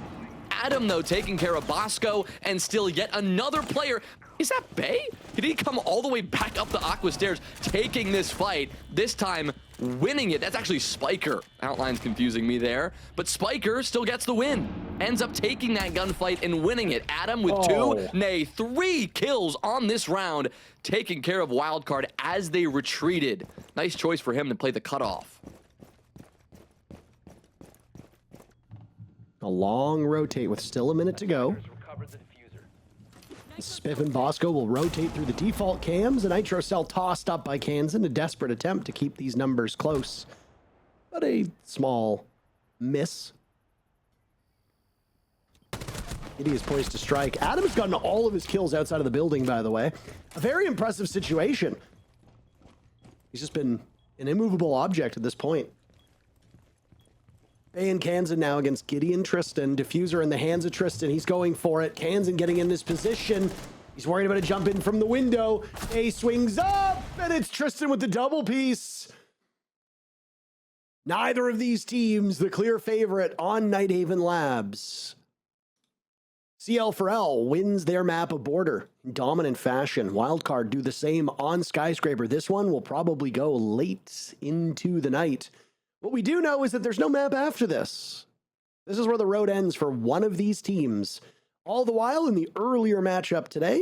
Adam, though, taking care of Bosco, and still yet another player. Is that Bay? Did he come all the way back up the Aqua stairs, taking this fight, this time winning it? That's actually Spiker. Outline's confusing me there, but Spiker still gets the win. Ends up taking that gunfight and winning it. Adam with 2, nay 3 kills on this round, taking care of Wildcard as they retreated. Nice choice for him to play the cutoff. A long rotate with still a minute to go. Spiff and Bosco will rotate through the default cams. A Nitro Cell tossed up by Kansan. A desperate attempt to keep these numbers close, but a small miss. Giddy is poised to strike. Adam has gotten all of his kills outside of the building, by the way. A very impressive situation. He's just been an immovable object at this point. Bay and Kansan now against Giddy and Tristan. Diffuser in the hands of Tristan. He's going for it. Kansan getting in this position. He's worried about a jump in from the window. A swings up, and it's Tristan with the double piece. Neither of these teams the clear favorite on Nighthaven Labs. CL4L wins their map of Border in dominant fashion. Wildcard do the same on Skyscraper. This one will probably go late into the night. What we do know is that there's no map after this. This is where the road ends for one of these teams. All the while, in the earlier matchup today,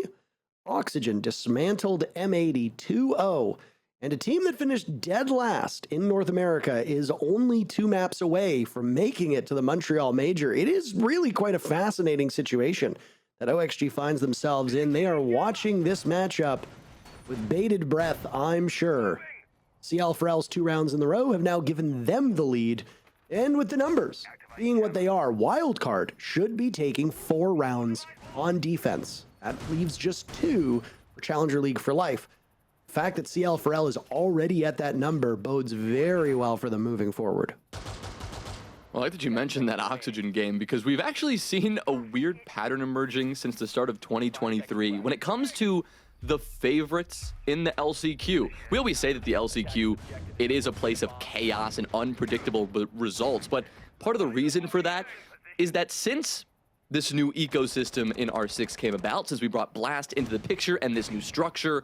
Oxygen dismantled M80 2-0. And a team that finished dead last in North America is only 2 maps away from making it to the Montreal Major. It is really quite a fascinating situation that OXG finds themselves in. They are watching this matchup with bated breath, I'm sure. CL4L's 2 rounds in the row have now given them the lead. And with the numbers being what they are, Wildcard should be taking 4 rounds on defense. That leaves just 2 for Challenger League for life. The fact that CL4L is already at that number bodes very well for them moving forward. Well, I like that you mentioned that Oxygen game because we've actually seen a weird pattern emerging since the start of 2023 when it comes to the favorites in the LCQ. We always say that the LCQ, it is a place of chaos and unpredictable results, but part of the reason for that is that since this new ecosystem in R6 came about, since we brought Blast into the picture and this new structure,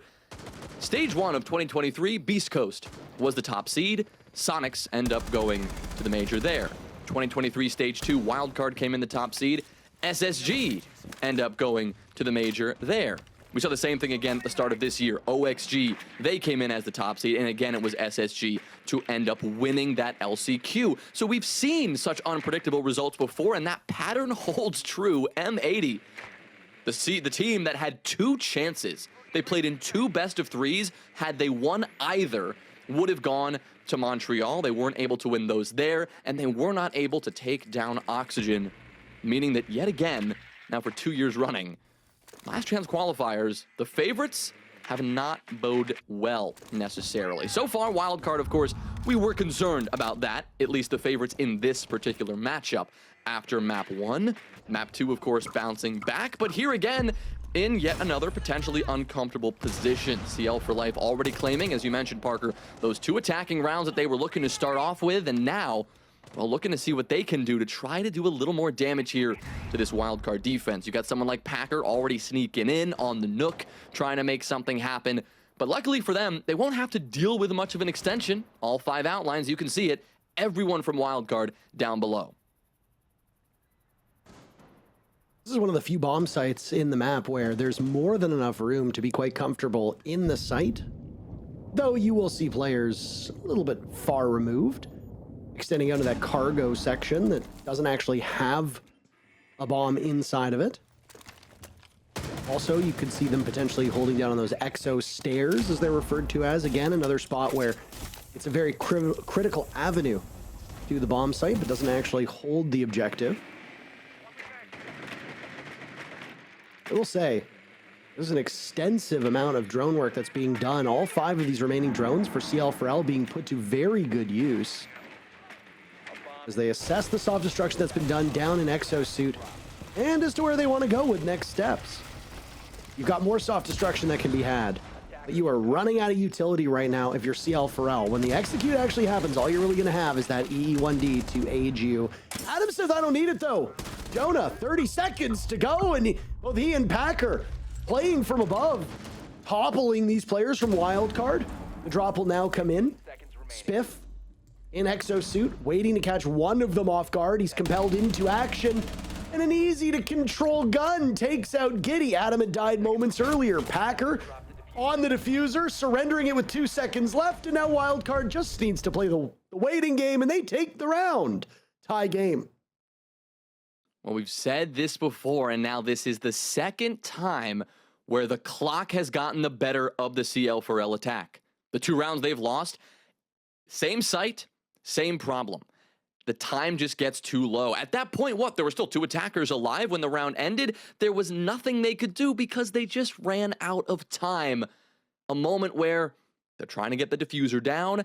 Stage 1 of 2023, Beast Coast was the top seed. Sonics end up going to the major there. 2023 Stage 2, Wildcard came in the top seed. SSG end up going to the major there. We saw the same thing again at the start of this year. OXG, they came in as the top seed, and again it was SSG to end up winning that LCQ. So we've seen such unpredictable results before, and that pattern holds true. M80, the team that had 2 chances. They played in 2 best of 3s. Had they won either, would have gone to Montreal. They weren't able to win those there, and they were not able to take down Oxygen, meaning that yet again, now for 2 years running, last chance qualifiers, the favorites have not bode well necessarily. So far, Wildcard, of course, we were concerned about that, at least the favorites in this particular matchup. After map 1, map 2, of course, bouncing back, but here again, in yet another potentially uncomfortable position. CL4Life already claiming, as you mentioned, Parker, those 2 attacking rounds that they were looking to start off with, and now, well, looking to see what they can do to try to do a little more damage here to this Wildcard defense. You got someone like Packer already sneaking in on the Nook, trying to make something happen. But luckily for them, they won't have to deal with much of an extension. All 5 outlines, you can see it. Everyone from Wildcard down below. This is one of the few bomb sites in the map where there's more than enough room to be quite comfortable in the site, though you will see players a little bit far removed, extending out to that cargo section that doesn't actually have a bomb inside of it. Also, you could see them potentially holding down on those exo stairs, as they're referred to as. Again, another spot where it's a very critical avenue to the bomb site, but doesn't actually hold the objective. I will say, there's an extensive amount of drone work that's being done. All 5 of these remaining drones for CL4L being put to very good use as they assess the soft destruction that's been done down in Exosuit and as to where they want to go with next steps. You've got more soft destruction that can be had, but you are running out of utility right now if you're CL4L. When the execute actually happens, all you're really going to have is that EE1D to aid you. Adam says, I don't need it though. Jonah, 30 seconds to go, and both he and Packer playing from above, toppling these players from Wildcard. The drop will now come in. Spiff in Exosuit, waiting to catch one of them off guard. He's compelled into action, and an easy-to-control gun takes out Giddy. Adam had died moments earlier. Packer on the diffuser, surrendering it with 2 seconds left, and now Wildcard just needs to play the waiting game, and they take the round. Tie game. Well, we've said this before, and now this is the 2nd time where the clock has gotten the better of the CL4L attack. The 2 rounds they've lost, same site, same problem. the time just gets too low. At that point, what? There were still 2 attackers alive when the round ended. There was nothing they could do because they just ran out of time. A moment where they're trying to get the diffuser down.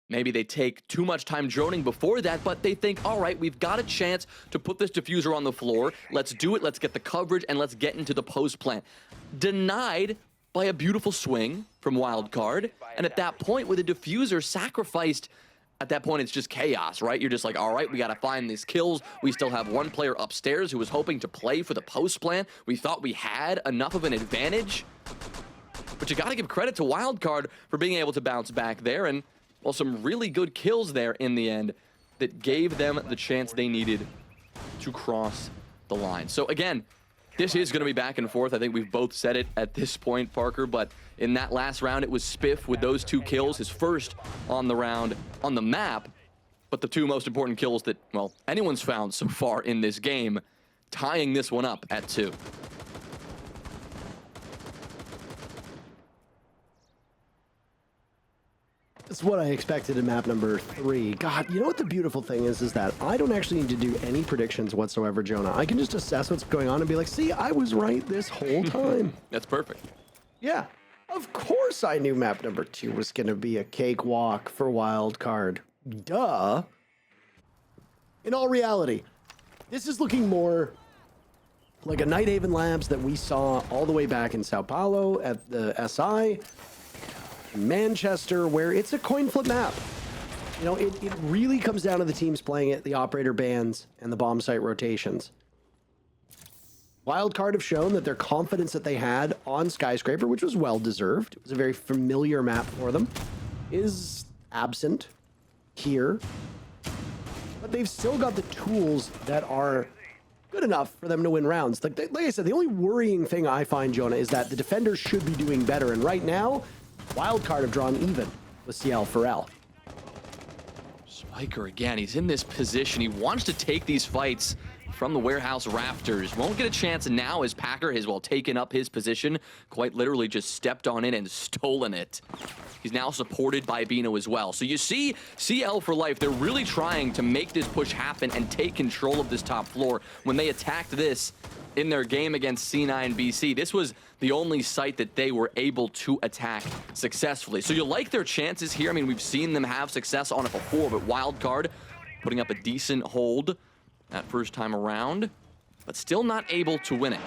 Maybe they take too much time droning before that, but they think, all right, we've got a chance to put this diffuser on the floor. Let's do it. Let's get the coverage, and let's get into the post plant. Denied by a beautiful swing from Wildcard. And at that point, with a diffuser sacrificed, at that point, it's just chaos, right? You're just like, all right, we got to find these kills. We still have 1 player upstairs who was hoping to play for the post plant. We thought we had enough of an advantage. But you got to give credit to Wildcard for being able to bounce back there. And, well, some really good kills there in the end that gave them the chance they needed to cross the line. So, again, this is going to be back and forth. I think we've both said it at this point, Parker, but in that last round, it was Spiff with those 2 kills, his first on the round on the map, but the 2 most important kills that, well, anyone's found so far in this game, tying this one up at 2. It's what I expected in map number 3. God, you know what the beautiful thing is that I don't actually need to do any predictions whatsoever, Jonah. I can just assess what's going on and be like, see, I was right this whole time. That's perfect. Yeah, of course I knew map number 2 was going to be a cakewalk for Wildcard. Duh. In all reality, this is looking more like a Nighthaven Labs that we saw all the way back in Sao Paulo at the SI, Manchester, where it's a coin flip map. You know, it really comes down to the teams playing it, the operator bans, and the bomb site rotations. Wildcard have shown that their confidence that they had on Skyscraper, which was well-deserved, it was a very familiar map for them, is absent here. But they've still got the tools that are good enough for them to win rounds. Like I said, the only worrying thing I find, Jonah, is that the defenders should be doing better. And right now, Wildcard have drawn even with CL4L. Spiker again, he's in this position. He wants to take these fights from the warehouse rafters. Won't get a chance now as Packer has, well, taken up his position. Quite literally just stepped on it and stolen it. He's now supported by Bino as well. So you see CL for life, they're really trying to make this push happen and take control of this top floor. When they attacked this in their game against C9BC, this was the only site that they were able to attack successfully. So you like their chances here. I mean, we've seen them have success on it before, but Wildcard putting up a decent hold that first time around, but still not able to win it.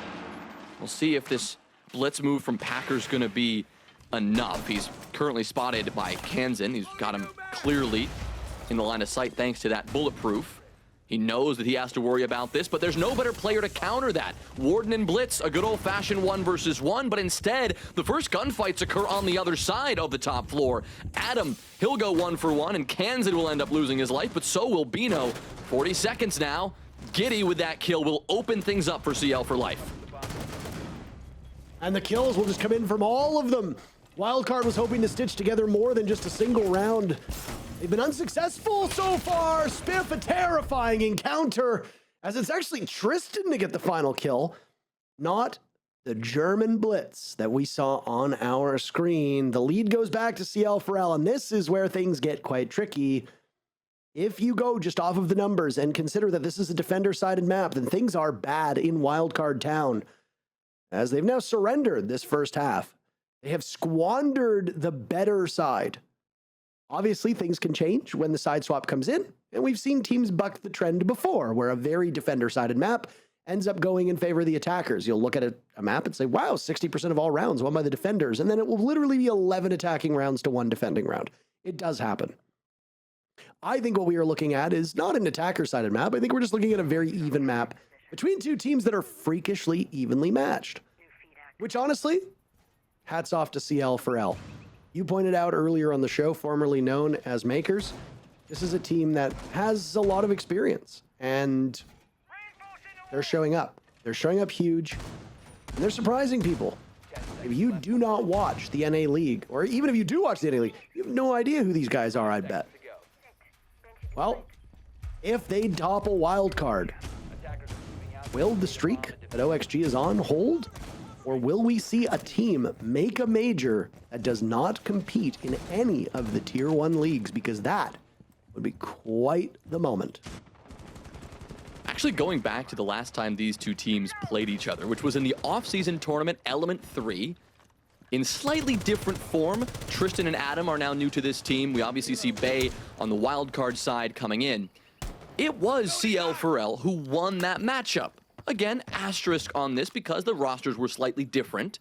We'll see if this blitz move from Packer's going to be enough. He's currently spotted by Kansan. He's got him clearly in the line of sight thanks to that bulletproof. He knows that he has to worry about this, but there's no better player to counter that. Warden and Blitz, a good old-fashioned 1 versus 1, but instead, the first gunfights occur on the other side of the top floor. Adam, he'll go 1 for 1, and Kansan will end up losing his life, but so will Bino. 40 seconds now. Giddy with that kill will open things up for CL for life. And the kills will just come in from all of them. Wildcard was hoping to stitch together more than just a single round. They've been unsuccessful so far. Spiff, a terrifying encounter, as it's actually Tristan to get the final kill, not the German blitz that we saw on our screen. The lead goes back to CL4L, and this is where things get quite tricky. If you go just off of the numbers and consider that this is a defender-sided map, then things are bad in Wildcard Town, as they've now surrendered this first half. They have squandered the better side. Obviously, things can change when the side swap comes in, and we've seen teams buck the trend before, where a very defender-sided map ends up going in favor of the attackers. You'll look at a map and say, wow, 60% of all rounds won by the defenders, and then it will literally be 11 attacking rounds to 1 defending round. It does happen. I think what we are looking at is not an attacker-sided map. I think we're just looking at a very even map between 2 teams that are freakishly evenly matched, which honestly, hats off to CL4L. You pointed out earlier on the show, formerly known as Makers, this is a team that has a lot of experience, and they're showing up. They're showing up huge, and they're surprising people. If you do not watch the NA League, or even if you do watch the NA League, you have no idea who these guys are, I bet. Well, if they topple Wildcard, will the streak that OXG is on hold? Or will we see a team make a major that does not compete in any of the Tier 1 leagues? Because that would be quite the moment. Actually, going back to the last time these two teams played each other, which was in the off-season tournament Element 3, in slightly different form, Tristan and Adam are now new to this team. We obviously see Bay on the wildcard side coming in. It was CL4L who won that matchup. Again, asterisk on this because the rosters were slightly different.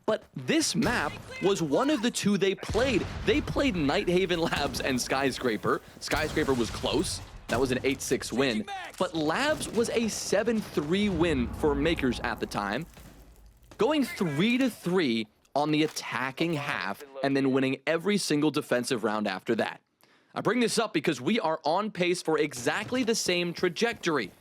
But this map was one of the two they played. They played Nighthaven Labs and Skyscraper. Skyscraper was close. That was an 8-6 win. But Labs was a 7-3 win for Makers at the time. Going 3-3 on the attacking half and then winning every single defensive round after that. I bring this up because we are on pace for exactly the same trajectory.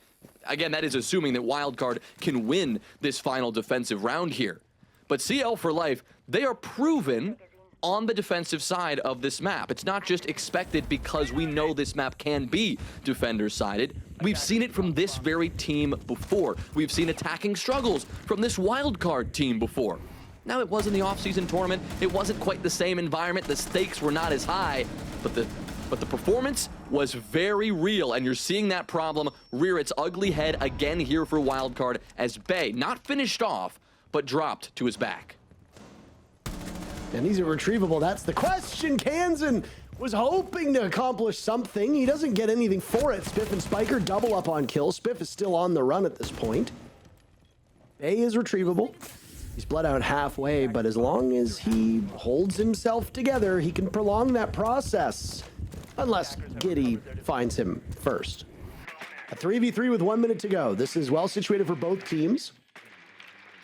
Again, that is assuming that Wildcard can win this final defensive round here. But CL4L, they are proven on the defensive side of this map. It's not just expected because we know this map can be defender-sided. We've seen it from this very team before. We've seen attacking struggles from this Wildcard team before. Now, it was in the off-season tournament. It wasn't quite the same environment. The stakes were not as high, but the performance was very real, and you're seeing that problem rear its ugly head again here for Wildcard as Bay, not finished off, but dropped to his back. And these are retrievable. That's the question. Kansan was hoping to accomplish something. He doesn't get anything for it. Spiff and Spiker double up on kills. Spiff is still on the run at this point. Bay is retrievable. He's bled out halfway, but as long as he holds himself together, he can prolong that process. Unless Giddy finds him first. A 3v3 with 1 minute to go. This is well situated for both teams.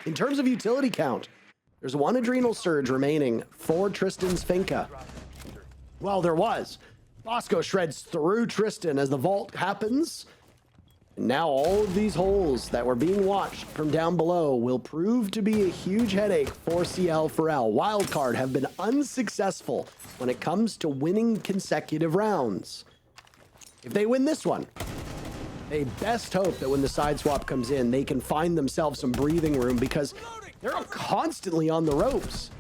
In terms of utility count, there's one Adrenal Surge remaining for Tristan's Finca. Well, there was. Bosco shreds through Tristan as the vault happens. And now all of these holes that were being watched from down below will prove to be a huge headache for CL4L. Wildcard have been unsuccessful when it comes to winning consecutive rounds. If they win this one, they best hope that when the side swap comes in, they can find themselves some breathing room because they're constantly on the ropes.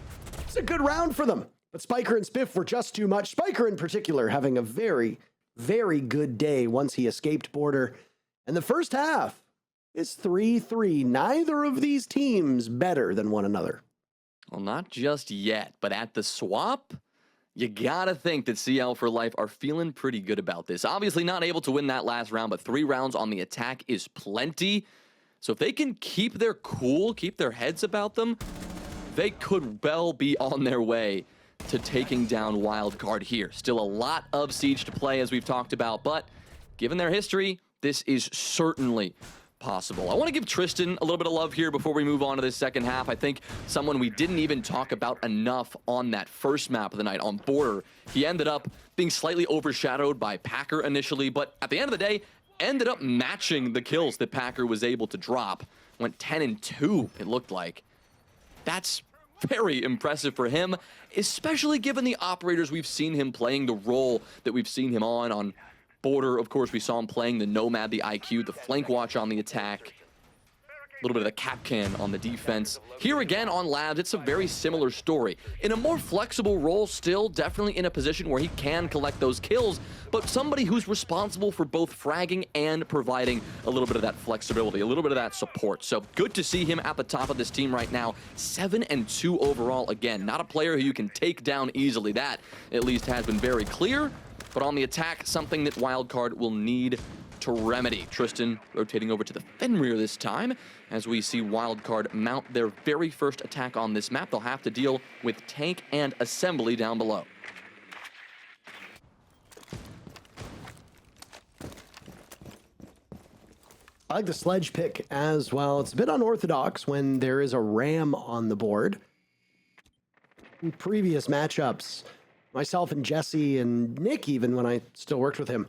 It's a good round for them, but Spiker and Spiff were just too much. Spiker in particular having a very, very good day once he escaped border. And the first half is 3-3. Neither of these teams better than one another. Well, not just yet, but at the swap, you gotta think that CL4L are feeling pretty good about this. Obviously not able to win that last round, but 3 rounds on the attack is plenty. So if they can keep their cool, keep their heads about them, they could well be on their way to taking down Wildcard here. Still a lot of Siege to play, as we've talked about, but given their history, this is certainly possible. I want to give Tristan a little bit of love here before we move on to this second half. I think someone we didn't even talk about enough on that first map of the night on Border. He ended up being slightly overshadowed by Packer initially, but at the end of the day, ended up matching the kills that Packer was able to drop. Went 10-2, it looked like. That's very impressive for him, especially given the operators we've seen him playing, the role that we've seen him on Border. Of course, we saw him playing the Nomad, the IQ, the flank watch on the attack, a little bit of the cap can on the defense. Here again on Labs, it's a very similar story. In a more flexible role, still definitely in a position where he can collect those kills, but somebody who's responsible for both fragging and providing a little bit of that flexibility, a little bit of that support. So good to see him at the top of this team right now. 7-2 overall. Again, not a player who you can take down easily. That at least has been very clear. But on the attack, something that Wildcard will need to remedy. Tristan rotating over to the Fenrir this time as we see Wildcard mount their very first attack on this map. They'll have to deal with tank and assembly down below. I like the sledge pick as well. It's a bit unorthodox when there is a ram on the board. In previous matchups, myself and Jesse and Nick, even when I still worked with him,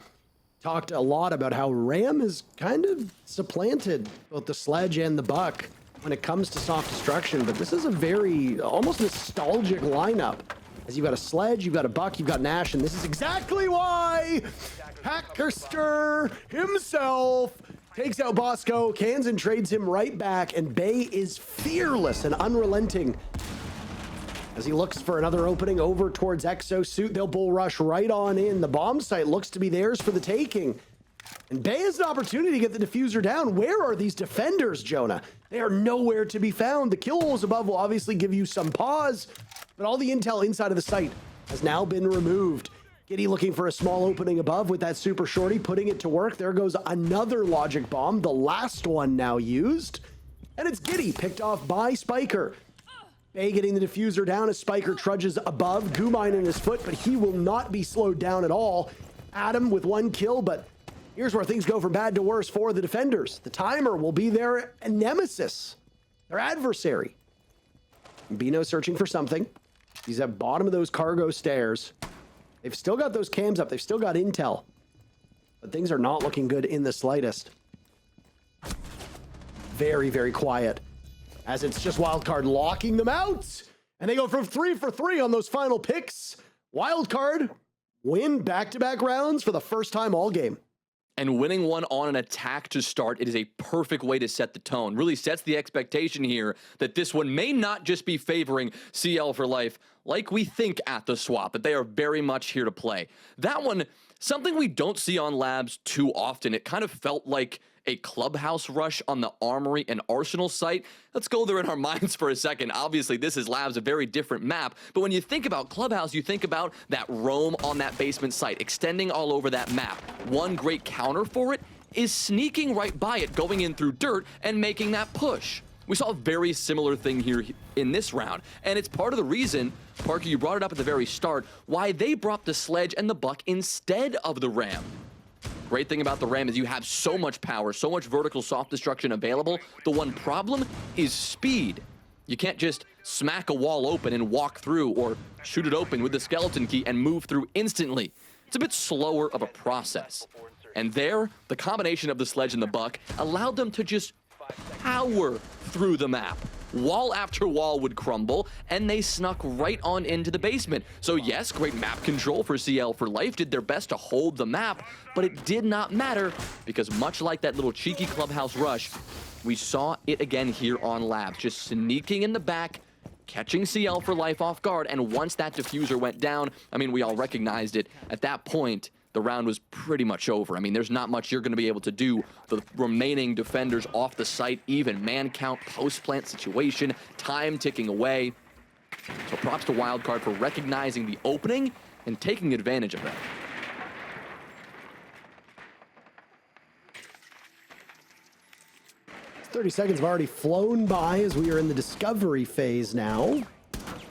talked a lot about how Ram has kind of supplanted both the sledge and the buck when it comes to soft destruction. But this is a very almost nostalgic lineup. As you've got a sledge, you've got a buck, you've got Nash, and this is exactly why Hackerster himself takes out Bosco. Kansan trades him right back, and Bay is fearless and unrelenting As he looks for another opening over towards Exosuit, they'll bull rush right on in. The bomb site looks to be theirs for the taking. And Bay has an opportunity to get the diffuser down. Where are these defenders, Jonah? They are nowhere to be found. The kill holes above will obviously give you some pause, but all the intel inside of the site has now been removed. Giddy looking for a small opening above with that super shorty, putting it to work. There goes another logic bomb, the last one now used. And it's Giddy picked off by Spiker. Bay getting the diffuser down as Spiker trudges above. Gumine in his foot, but he will not be slowed down at all. Adam with 1 kill, but here's where things go from bad to worse for the defenders. The timer will be their nemesis, their adversary. Bino searching for something. He's at bottom of those cargo stairs. They've still got those cams up. They've still got intel. But things are not looking good in the slightest. Very, very quiet. As it's just Wildcard locking them out. And they go from 3 for 3 on those final picks. Wildcard win back-to-back rounds for the first time all game. And winning one on an attack to start, it is a perfect way to set the tone. Really sets the expectation here that this one may not just be favoring CL4L like we think at the swap, that they are very much here to play. That one, something we don't see on Labs too often. It kind of felt like a clubhouse rush on the Armory and Arsenal site. Let's go there in our minds for a second. Obviously, this is Labs, a very different map, but when you think about clubhouse, you think about that roam on that basement site, extending all over that map. One great counter for it is sneaking right by it, going in through dirt and making that push. We saw a very similar thing here in this round, and it's part of the reason, Parker, you brought it up at the very start, why they brought the Sledge and the Buck instead of the Ram. Great thing about the Ram is you have so much power, so much vertical soft destruction available. The one problem is speed. You can't just smack a wall open and walk through, or shoot it open with the skeleton key and move through instantly. It's a bit slower of a process. And there, the combination of the Sledge and the Buck allowed them to just power through the map. Wall after wall would crumble, and they snuck right on into the basement. So yes, great map control for CL4L, did their best to hold the map, but it did not matter, because much like that little cheeky clubhouse rush, we saw it again here on Labs, just sneaking in the back, catching CL4L off guard, and once that diffuser went down, I mean, we all recognized it. At that point, the round was pretty much over. I mean, there's not much you're going to be able to do. The remaining defenders off the site, even man count, post-plant situation, time ticking away. So props to Wildcard for recognizing the opening and taking advantage of that. "30 seconds have already flown by as we are in the discovery phase now.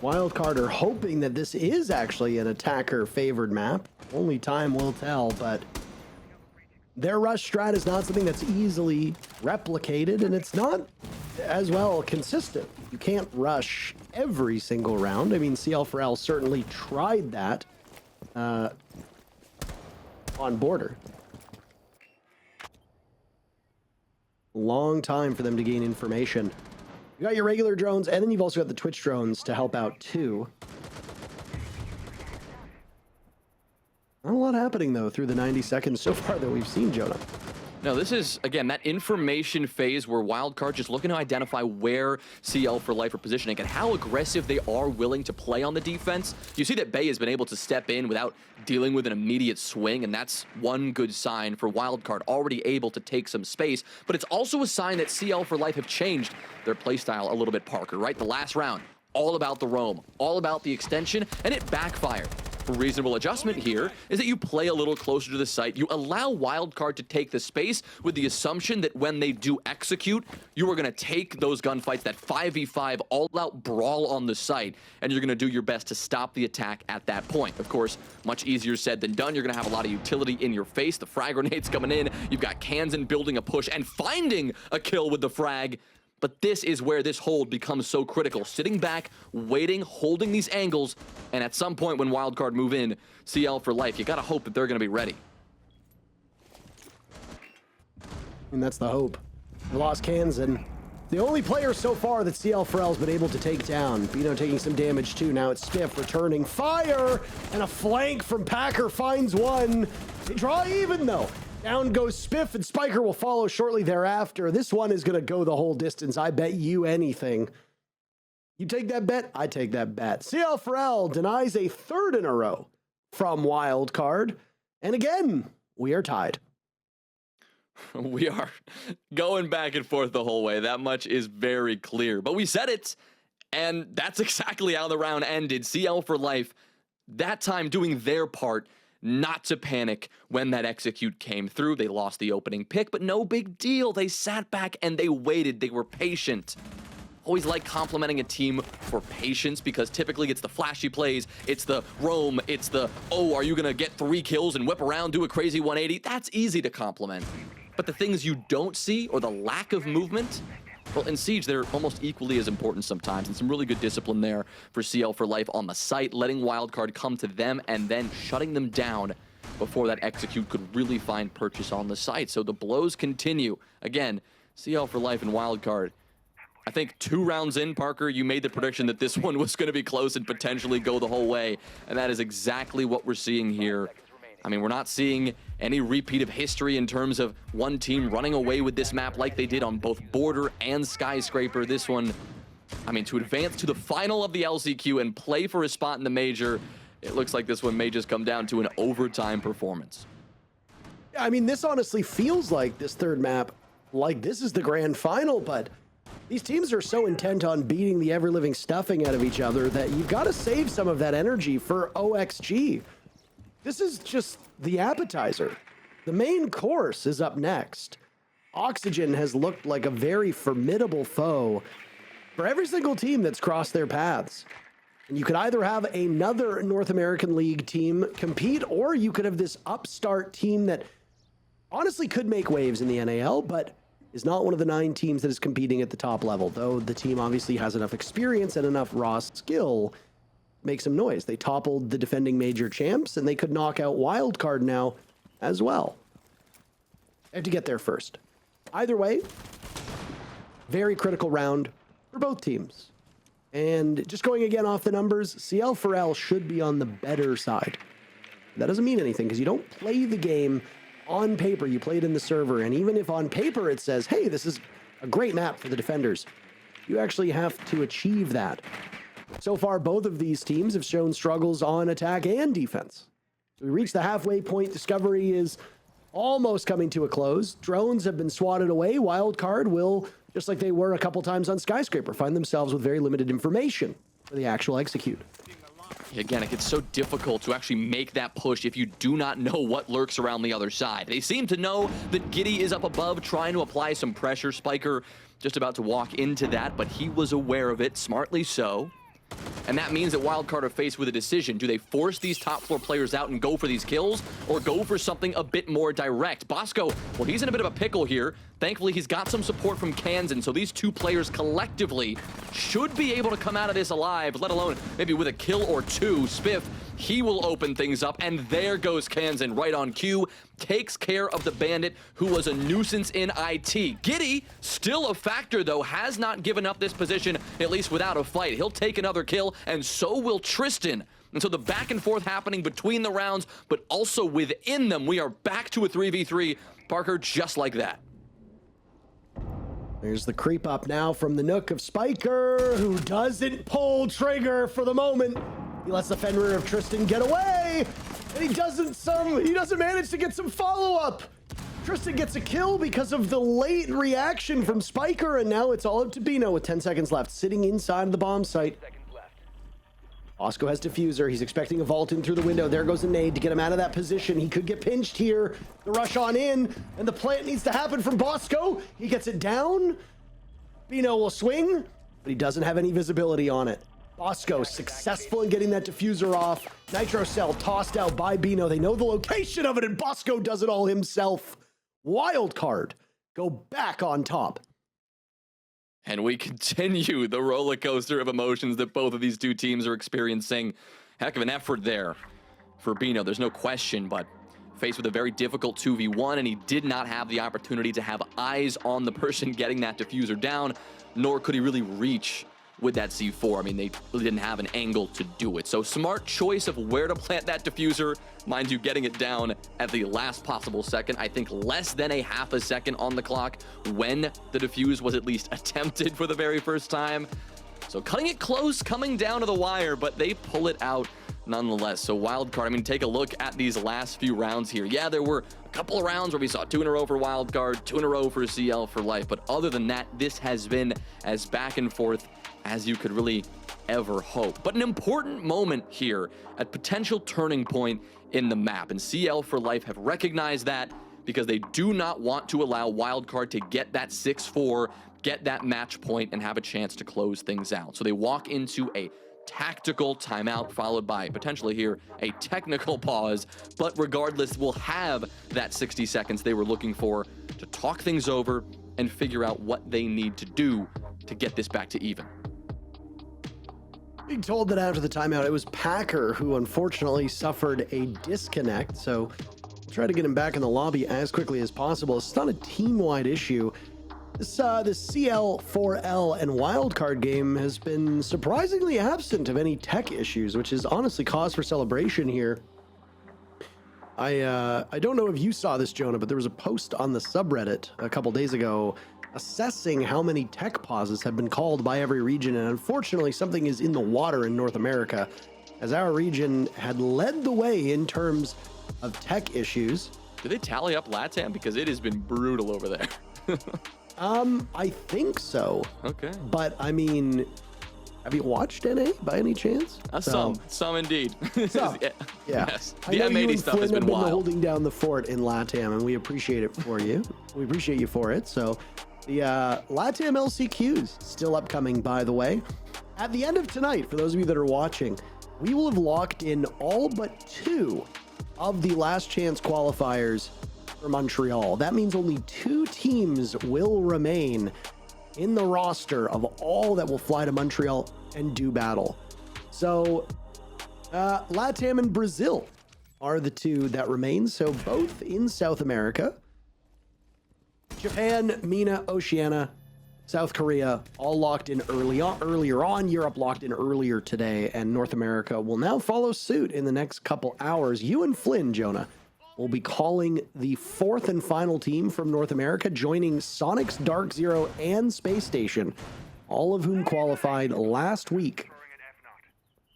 Wildcard are hoping that this is actually an attacker-favored map. Only time will tell, but their rush strat is not something that's easily replicated, and it's not as well consistent. You can't rush every single round. I mean, CL4L certainly tried that on border. Long time for them to gain information. You got your regular drones, and then you've also got the Twitch drones to help out too. Not a lot happening though through the 90 seconds so far that we've seen, Jonah. No, this is, again, that information phase where Wildcard just looking to identify where CL4L are positioning and how aggressive they are willing to play on the defense. You see that Bay has been able to step in without dealing with an immediate swing, and that's one good sign for Wildcard, already able to take some space. But it's also a sign that CL4L have changed their playstyle a little bit, Parker, right? The last round, all about the roam, all about the extension, and it backfired. A reasonable adjustment here is that you play a little closer to the site. You allow Wildcard to take the space with the assumption that when they do execute, you are going to take those gunfights, that 5v5 all-out brawl on the site, and you're going to do your best to stop the attack at that point. Of course, much easier said than done. You're going to have a lot of utility in your face. The frag grenades coming in. You've got Kansan building a push and finding a kill with the frag. But this is where this hold becomes so critical. Sitting back, waiting, holding these angles, and at some point when Wildcard move in, CL4L, you gotta hope that they're gonna be ready. And that's the hope. We lost Kansan. The only player so far that CL4L's been able to take down. Bino taking some damage too. Now it's Spiff returning fire, and a flank from Packer finds one. They draw even though. Down goes Spiff, and Spiker will follow shortly thereafter. This one is going to go the whole distance. I bet you anything. You take that bet, I take that bet. CL4L denies a third in a row from Wildcard. And again, we are tied. We are going back and forth the whole way. That much is very clear. But we said it, and that's exactly how the round ended. CL for life, that time doing their part not to panic when that execute came through. They lost the opening pick, but no big deal. They sat back and they waited. They were patient. Always like complimenting a team for patience, because typically it's the flashy plays, it's the roam, it's the, oh, are you gonna get 3 kills and whip around, do a crazy 180? That's easy to compliment. But the things you don't see, or the lack of movement, well, in Siege, they're almost equally as important sometimes, and some really good discipline there for CL for life on the site, letting Wildcard come to them and then shutting them down before that execute could really find purchase on the site. So the blows continue. Again, CL for life and Wildcard. I think 2 rounds in, Parker, you made the prediction that this one was going to be close and potentially go the whole way, and that is exactly what we're seeing here. I mean, we're not seeing any repeat of history in terms of one team running away with this map like they did on both Border and Skyscraper. This one, I mean, to advance to the final of the LCQ and play for a spot in the major, it looks like this one may just come down to an overtime performance. Yeah, I mean, this honestly feels like this third map, like this is the grand final, but these teams are so intent on beating the ever-living stuffing out of each other that you've got to save some of that energy for OXG. This is just the appetizer. The main course is up next. Oxygen has looked like a very formidable foe for every single team that's crossed their paths. And you could either have another North American League team compete, or you could have this upstart team that honestly could make waves in the NAL, but is not one of the 9 teams that is competing at the top level, though the team obviously has enough experience and enough raw skill to make some noise. They toppled the defending major champs, and they could knock out Wildcard now as well. They have to get there first. Either way, very critical round for both teams. And just going again off the numbers, CL4L should be on the better side. That doesn't mean anything, because you don't play the game on paper, you play it in the server, and even if on paper it says, hey, this is a great map for the defenders, you actually have to achieve that. So far, both of these teams have shown struggles on attack and defense. So we reached the halfway point. Discovery is almost coming to a close. Drones have been swatted away. Wildcard will, just like they were a couple times on Skyscraper, find themselves with very limited information for the actual execute. Again, it gets so difficult to actually make that push if you do not know what lurks around the other side. They seem to know that Giddy is up above trying to apply some pressure. Spiker just about to walk into that, but he was aware of it, smartly so. And that means that Wildcard are faced with a decision. Do they force these top floor players out and go for these kills, or go for something a bit more direct? Bosco, well, he's in a bit of a pickle here. Thankfully, he's got some support from Kansan, so these 2 players collectively should be able to come out of this alive, let alone maybe with a kill or 2. Spiff, he will open things up, and there goes Kansan right on cue. Takes care of the bandit who was a nuisance in IT. Giddy, still a factor though, has not given up this position, at least without a fight. He'll take another kill, and so will Tristan. And so the back and forth happening between the rounds, but also within them, we are back to a 3v3. Parker, just like that. There's the creep up now from the Nook of Spiker, who doesn't pull trigger for the moment. He lets the Fenrir of Tristan get away, and he doesn't manage to get some follow-up. Tristan gets a kill because of the late reaction from Spiker, and now it's all up to Bino with 10 seconds left, sitting inside the bomb site. Bosco has diffuser. He's expecting a vault in through the window. There goes a nade to get him out of that position. He could get pinched here. The rush on in, and the plant needs to happen from Bosco. He gets it down. Bino will swing, but he doesn't have any visibility on it. Bosco successful in getting that diffuser off. Nitro cell tossed out by Bino. They know the location of it, and Bosco does it all himself. Wildcard go back on top. And we continue the roller coaster of emotions that both of these 2 teams are experiencing. Heck of an effort there for Bino, there's no question, but faced with a very difficult 2v1, and he did not have the opportunity to have eyes on the person getting that diffuser down, nor could he really reach with that C4. I mean, they really didn't have an angle to do it. So smart choice of where to plant that diffuser. Mind you, getting it down at the last possible second. I think less than a half a second on the clock when the diffuse was at least attempted for the very first time. So cutting it close, coming down to the wire, but they pull it out nonetheless. So Wildcard, I mean, take a look at these last few rounds here. Yeah, there were a couple of rounds where we saw 2 in a row for Wildcard, 2 in a row for CL4L, but other than that, this has been as back and forth as you could really ever hope. But an important moment here, a potential turning point in the map, and CL4L have recognized that because they do not want to allow Wildcard to get that 6-4, get that match point, and have a chance to close things out. So they walk into a tactical timeout followed by potentially here a technical pause, but regardless we'll have that 60 seconds they were looking for to talk things over and figure out what they need to do to get this back to even. Being told that after the timeout it was Packer who unfortunately suffered a disconnect, so we'll try to get him back in the lobby as quickly as possible. It's not a team-wide issue. This CL4L and Wildcard game has been surprisingly absent of any tech issues, which is honestly cause for celebration here. I don't know if you saw this, Jonah, but there was a post on the subreddit a couple days ago assessing how many tech pauses have been called by every region, and unfortunately something is in the water in North America, as our region had led the way in terms of tech issues. Did they tally up LATAM? Because it has been brutal over there. I think so. Okay. But I mean, have you watched NA by any chance? Some indeed. Some. Yeah. Yes. The M80 stuff has been wild. Holding down the fort in LATAM, and we appreciate it for you. We appreciate you for it. So the LATAM LCQs still upcoming, by the way. At the end of tonight, for those of you that are watching, we will have locked in all but 2 of the last chance qualifiers for Montreal. That means only 2 teams will remain in the roster of all that will fly to Montreal and do battle. So LATAM and Brazil are the 2 that remain. So both in South America. Japan, MENA, Oceania, South Korea, all locked in earlier on. Europe locked in earlier today, and North America will now follow suit in the next couple hours. You and Flynn, Jonah, will be calling the 4th and final team from North America, joining Sonic's Dark Zero and Space Station, all of whom qualified last week.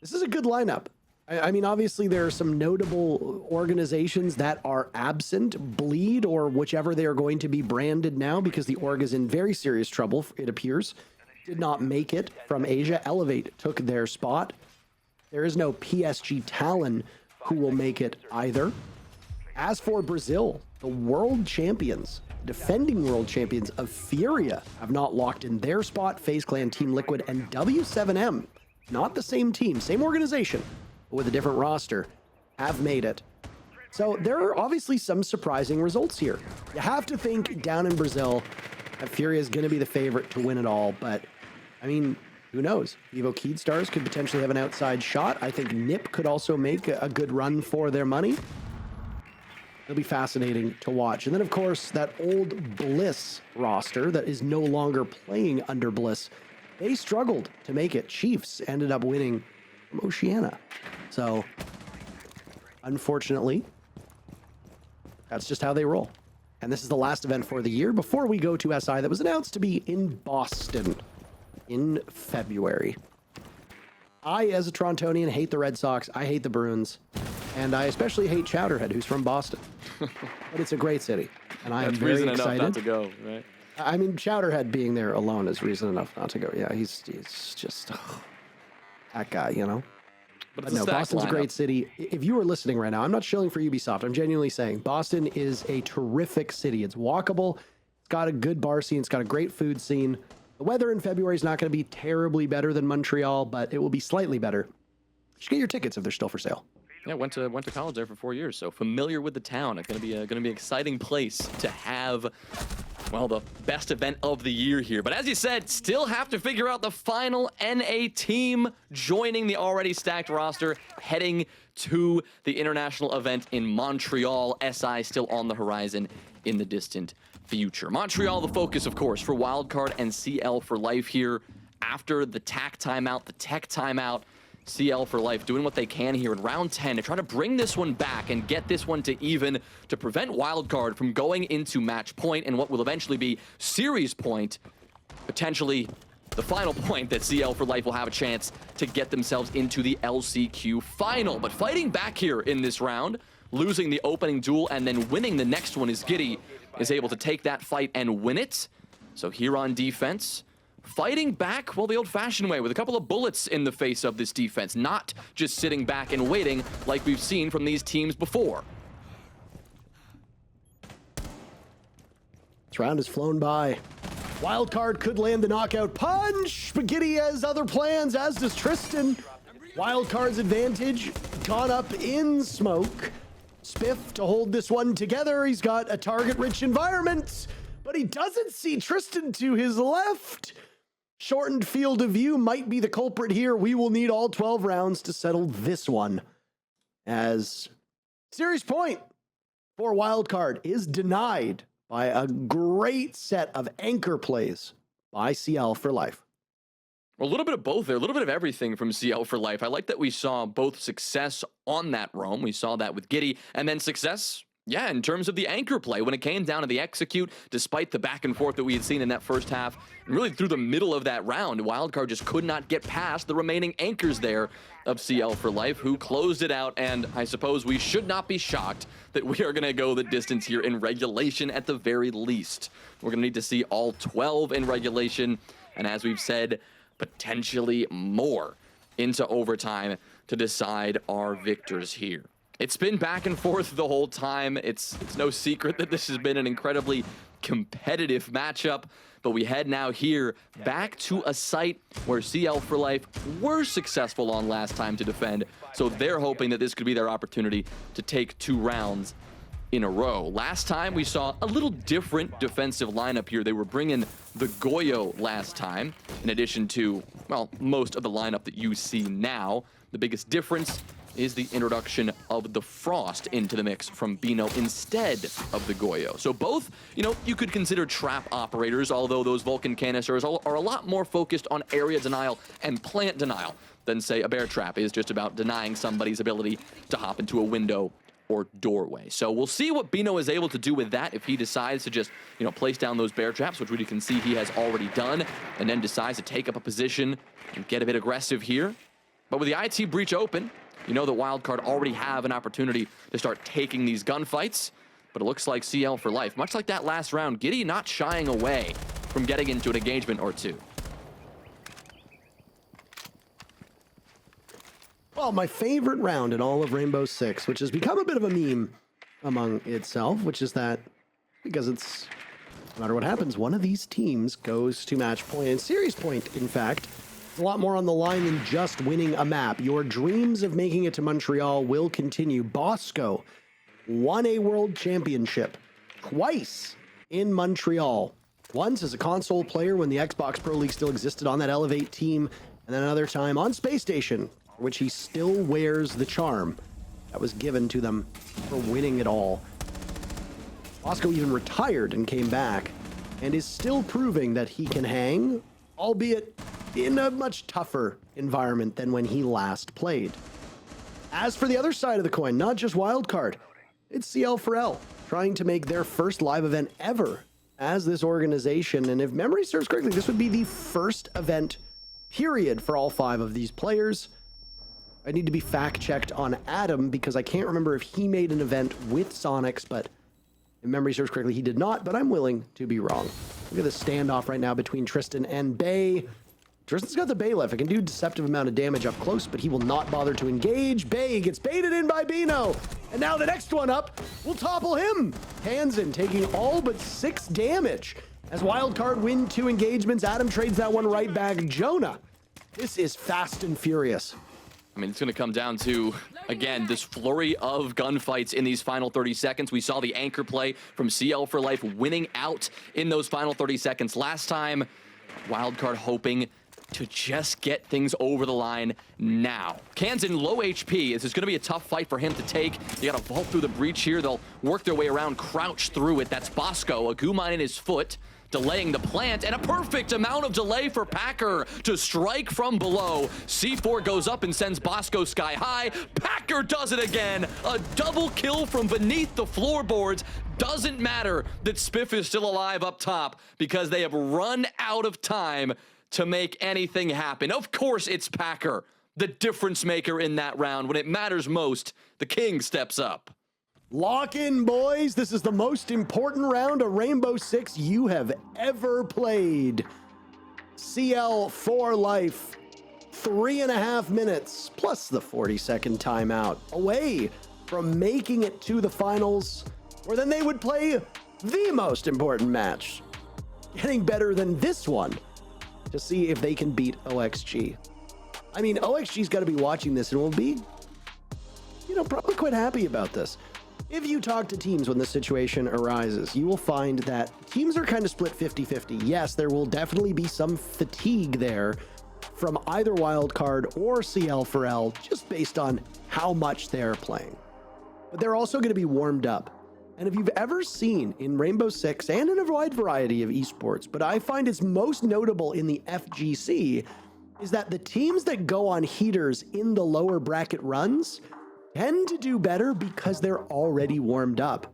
This is a good lineup. I mean, obviously there are some notable organizations that are absent, Bleed, or whichever they are going to be branded now, because the org is in very serious trouble, it appears. Did not make it from Asia. Elevate took their spot. There is no PSG Talon who will make it either. As for Brazil, the world champions, defending world champions of Furia, have not locked in their spot. FaZe Clan, Team Liquid, and W7M, not the same team, same organization, but with a different roster, have made it. So there are obviously some surprising results here. You have to think down in Brazil that Furia is going to be the favorite to win it all, but I mean, who knows? Evo Keedstars could potentially have an outside shot. I think NIP could also make a good run for their money. It'll be fascinating to watch. And then, of course, that old Bliss roster that is no longer playing under Bliss, they struggled to make it. Chiefs ended up winning from Oceania. So, unfortunately, that's just how they roll. And this is the last event for the year before we go to SI that was announced to be in Boston in February. I, as a Torontonian, hate the Red Sox. I hate the Bruins. And I especially hate Chowderhead, who's from Boston. But it's a great city, and I am very excited. Reason enough not to go, right? I mean, Chowderhead being there alone is reason enough not to go. Yeah, he's just that guy, you know? But no, Boston's a great city. If you are listening right now, I'm not shilling for Ubisoft. I'm genuinely saying Boston is a terrific city. It's walkable. It's got a good bar scene. It's got a great food scene. The weather in February is not going to be terribly better than Montreal, but it will be slightly better. You should get your tickets if they're still for sale. Yeah, went to college there for 4 years, so familiar with the town. It's gonna be an exciting place to have, well, the best event of the year here. But as you said, still have to figure out the final NA team joining the already stacked roster, heading to the international event in Montreal. SI still on the horizon in the distant future. Montreal, the focus, of course, for Wildcard and CL4L here after the tech timeout. CL4L doing what they can here in round 10 to try to bring this one back and get this one to even, to prevent Wildcard from going into match point and what will eventually be series point, potentially the final point that CL4L will have a chance to get themselves into the LCQ final. But fighting back here in this round, losing the opening duel and then winning the next one is Giddy, is able to take that fight and win it. So here on defense, fighting back, well, the old-fashioned way, with a couple of bullets in the face of this defense, not just sitting back and waiting like we've seen from these teams before. This round has flown by. Wildcard could land the knockout punch, but Giddy has other plans, as does Tristan. Wildcard's advantage gone up in smoke. Spiff to hold this one together. He's got a target-rich environment, but he doesn't see Tristan to his left. Shortened field of view might be the culprit here. We will need all 12 rounds to settle this one, as series point for Wildcard is denied by a great set of anchor plays by CL4L. Well, a little bit of both there, a little bit of everything from CL4L. I like that we saw both success on that roam. We saw that with Giddy, and then success, yeah, in terms of the anchor play. When it came down to the execute, despite the back and forth that we had seen in that first half, and really through the middle of that round, Wildcard just could not get past the remaining anchors there of CL4L, who closed it out, and I suppose we should not be shocked that we are going to go the distance here in regulation at the very least. We're going to need to see all 12 in regulation, and as we've said, potentially more into overtime to decide our victors here. It's been back and forth the whole time. It's no secret that this has been an incredibly competitive matchup, but we head now here back to a site where CL4L were successful on last time to defend, so they're hoping that this could be their opportunity to take 2 rounds in a row. Last time we saw a little different defensive lineup here. They were bringing the Goyo last time, in addition to, well, most of the lineup that you see now. The biggest difference is the introduction of the Frost into the mix from Bino instead of the Goyo. So both, you know, you could consider trap operators, although those Vulcan canisters are a lot more focused on area denial and plant denial than, say, a bear trap is just about denying somebody's ability to hop into a window or doorway. So we'll see what Bino is able to do with that if he decides to just, you know, place down those bear traps, which we can see he has already done, and then decides to take up a position and get a bit aggressive here. But with the IT breach open, you know that Wildcard already have an opportunity to start taking these gunfights, but it looks like CL4L, much like that last round, Giddy not shying away from getting into an engagement or two. Well, my favorite round in all of Rainbow Six, which has become a bit of a meme among itself, which is that because it's, no matter what happens, one of these teams goes to match point and series point, in fact. A lot more on the line than just winning a map. Your dreams of making it to Montreal will continue. Bosco won a world championship twice in Montreal. Once as a console player when the Xbox Pro League still existed on that Elevate team, and then another time on Space Station, for which he still wears the charm that was given to them for winning it all. Bosco even retired and came back, and is still proving that he can hang, albeit in a much tougher environment than when he last played. As for the other side of the coin, not just Wildcard, it's CL4L trying to make their first live event ever as this organization. And if memory serves correctly, this would be the first event, period, for all 5 of these players. I need to be fact-checked on Adam because I can't remember if he made an event with Sonics, but if memory serves correctly, he did not, but I'm willing to be wrong. Look at this standoff right now between Tristan and Bay. Tristan's got the Bailiff. It can do a deceptive amount of damage up close, but he will not bother to engage. Bay gets baited in by Bino. And now the next one up will topple him. Hansen taking all but 6 damage. As Wildcard win 2 engagements, Adam trades that one right back. Jonah, this is fast and furious. I mean, it's going to come down to, again, this flurry of gunfights in these final 30 seconds. We saw the anchor play from CL4L winning out in those final 30 seconds last time. Wildcard hoping to just get things over the line now. Kansan low HP. This is going to be a tough fight for him to take. You got to vault through the breach here. They'll work their way around, crouch through it. That's Bosco, a goo mine in his foot, delaying the plant, and a perfect amount of delay for Packer to strike from below. C4 goes up and sends Bosco sky high. Packer does it again. A double kill from beneath the floorboards. Doesn't matter that Spiff is still alive up top because they have run out of time to make anything happen. Of course, it's Packer, the difference maker in that round. When it matters most, the king steps up. Lock in, boys. This is the most important round of Rainbow Six you have ever played. CL4 Life, 3.5 minutes, plus the 40-second timeout, away from making it to the finals, where then they would play the most important match, getting better than this one, to see if they can beat OXG. I mean, OXG's got to be watching this and will be, probably quite happy about this. If you talk to teams when this situation arises, you will find that teams are kind of split 50-50. Yes, there will definitely be some fatigue there from either Wildcard or CL4L, just based on how much they're playing. But they're also going to be warmed up. And if you've ever seen in Rainbow Six and in a wide variety of esports, but I find it's most notable in the FGC, is that the teams that go on heaters in the lower bracket runs tend to do better because they're already warmed up.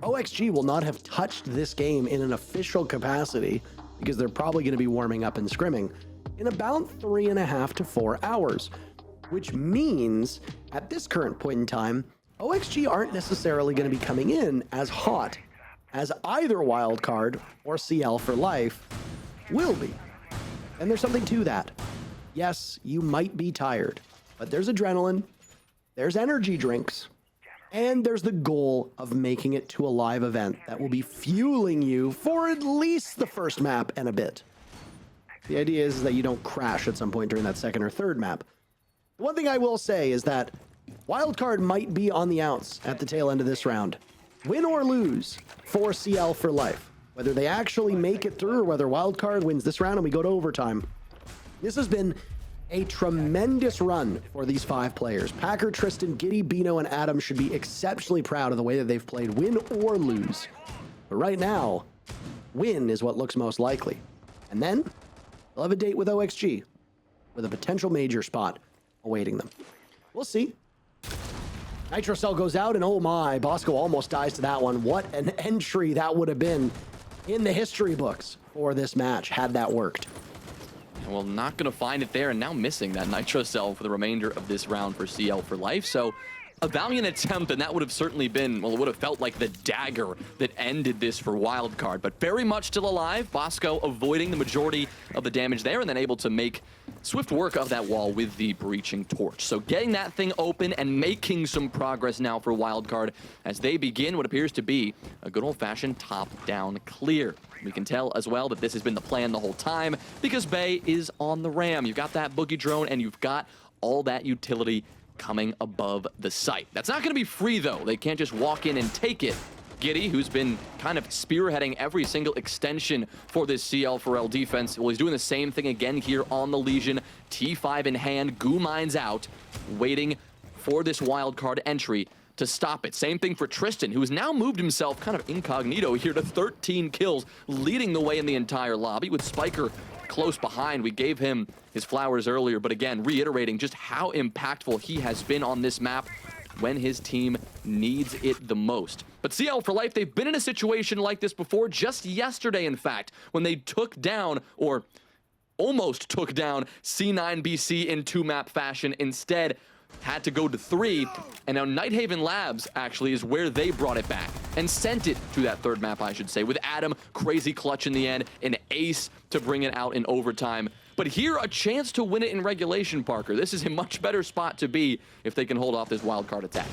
OXG will not have touched this game in an official capacity because they're probably going to be warming up and scrimming in about 3.5 to 4 hours, which means at this current point in time, OXG aren't necessarily going to be coming in as hot as either Wildcard or CL4 Life will be. And there's something to that. Yes, you might be tired, but there's adrenaline, there's energy drinks, and there's the goal of making it to a live event that will be fueling you for at least the first map and a bit. The idea is that you don't crash at some point during that second or third map. The one thing I will say is that Wildcard might be on the outs at the tail end of this round. Win or lose for CL4 Life. Whether they actually make it through or whether Wildcard wins this round and we go to overtime. This has been a tremendous run for these 5 players. Packer, Tristan, Giddy, Bino, and Adam should be exceptionally proud of the way that they've played, win or lose. But right now, win is what looks most likely. And then they'll have a date with OXG with a potential major spot awaiting them. We'll see. NitroCell goes out, and oh my, Bosco almost dies to that one. What an entry that would have been in the history books for this match, had that worked. Well, not going to find it there, and now missing that NitroCell for the remainder of this round for CL4 Life. So a valiant attempt, and that would have certainly been, well, it would have felt like the dagger that ended this for Wildcard, but very much still alive. Bosco avoiding the majority of the damage there, and then able to make swift work of that wall with the breaching torch. So getting that thing open and making some progress now for Wildcard as they begin what appears to be a good old-fashioned top-down clear. We can tell as well that this has been the plan the whole time because Bay is on the ram. You've got that boogie drone, and you've got all that utility coming above the site. That's not going to be free, though. They can't just walk in and take it. Giddy, who's been kind of spearheading every single extension for this CL4L defense, well, he's doing the same thing again here on the Legion. T5 in hand, goo mines out, waiting for this Wildcard entry to stop it. Same thing for Tristan, who has now moved himself kind of incognito here to 13 kills, leading the way in the entire lobby with Spiker close behind. We gave him his flowers earlier, but again, reiterating just how impactful he has been on this map when his team needs it the most. But CL4 Life, they've been in a situation like this before, just yesterday, in fact, when they took down, or almost took down, C9BC in 2-map fashion. Instead, had to go to 3, and now Nighthaven Labs actually is where they brought it back and sent it to that 3rd map, I should say, with Adam crazy clutch in the end, an ace to bring it out in overtime. But here, a chance to win it in regulation, Parker. This is a much better spot to be if they can hold off this Wildcard attack.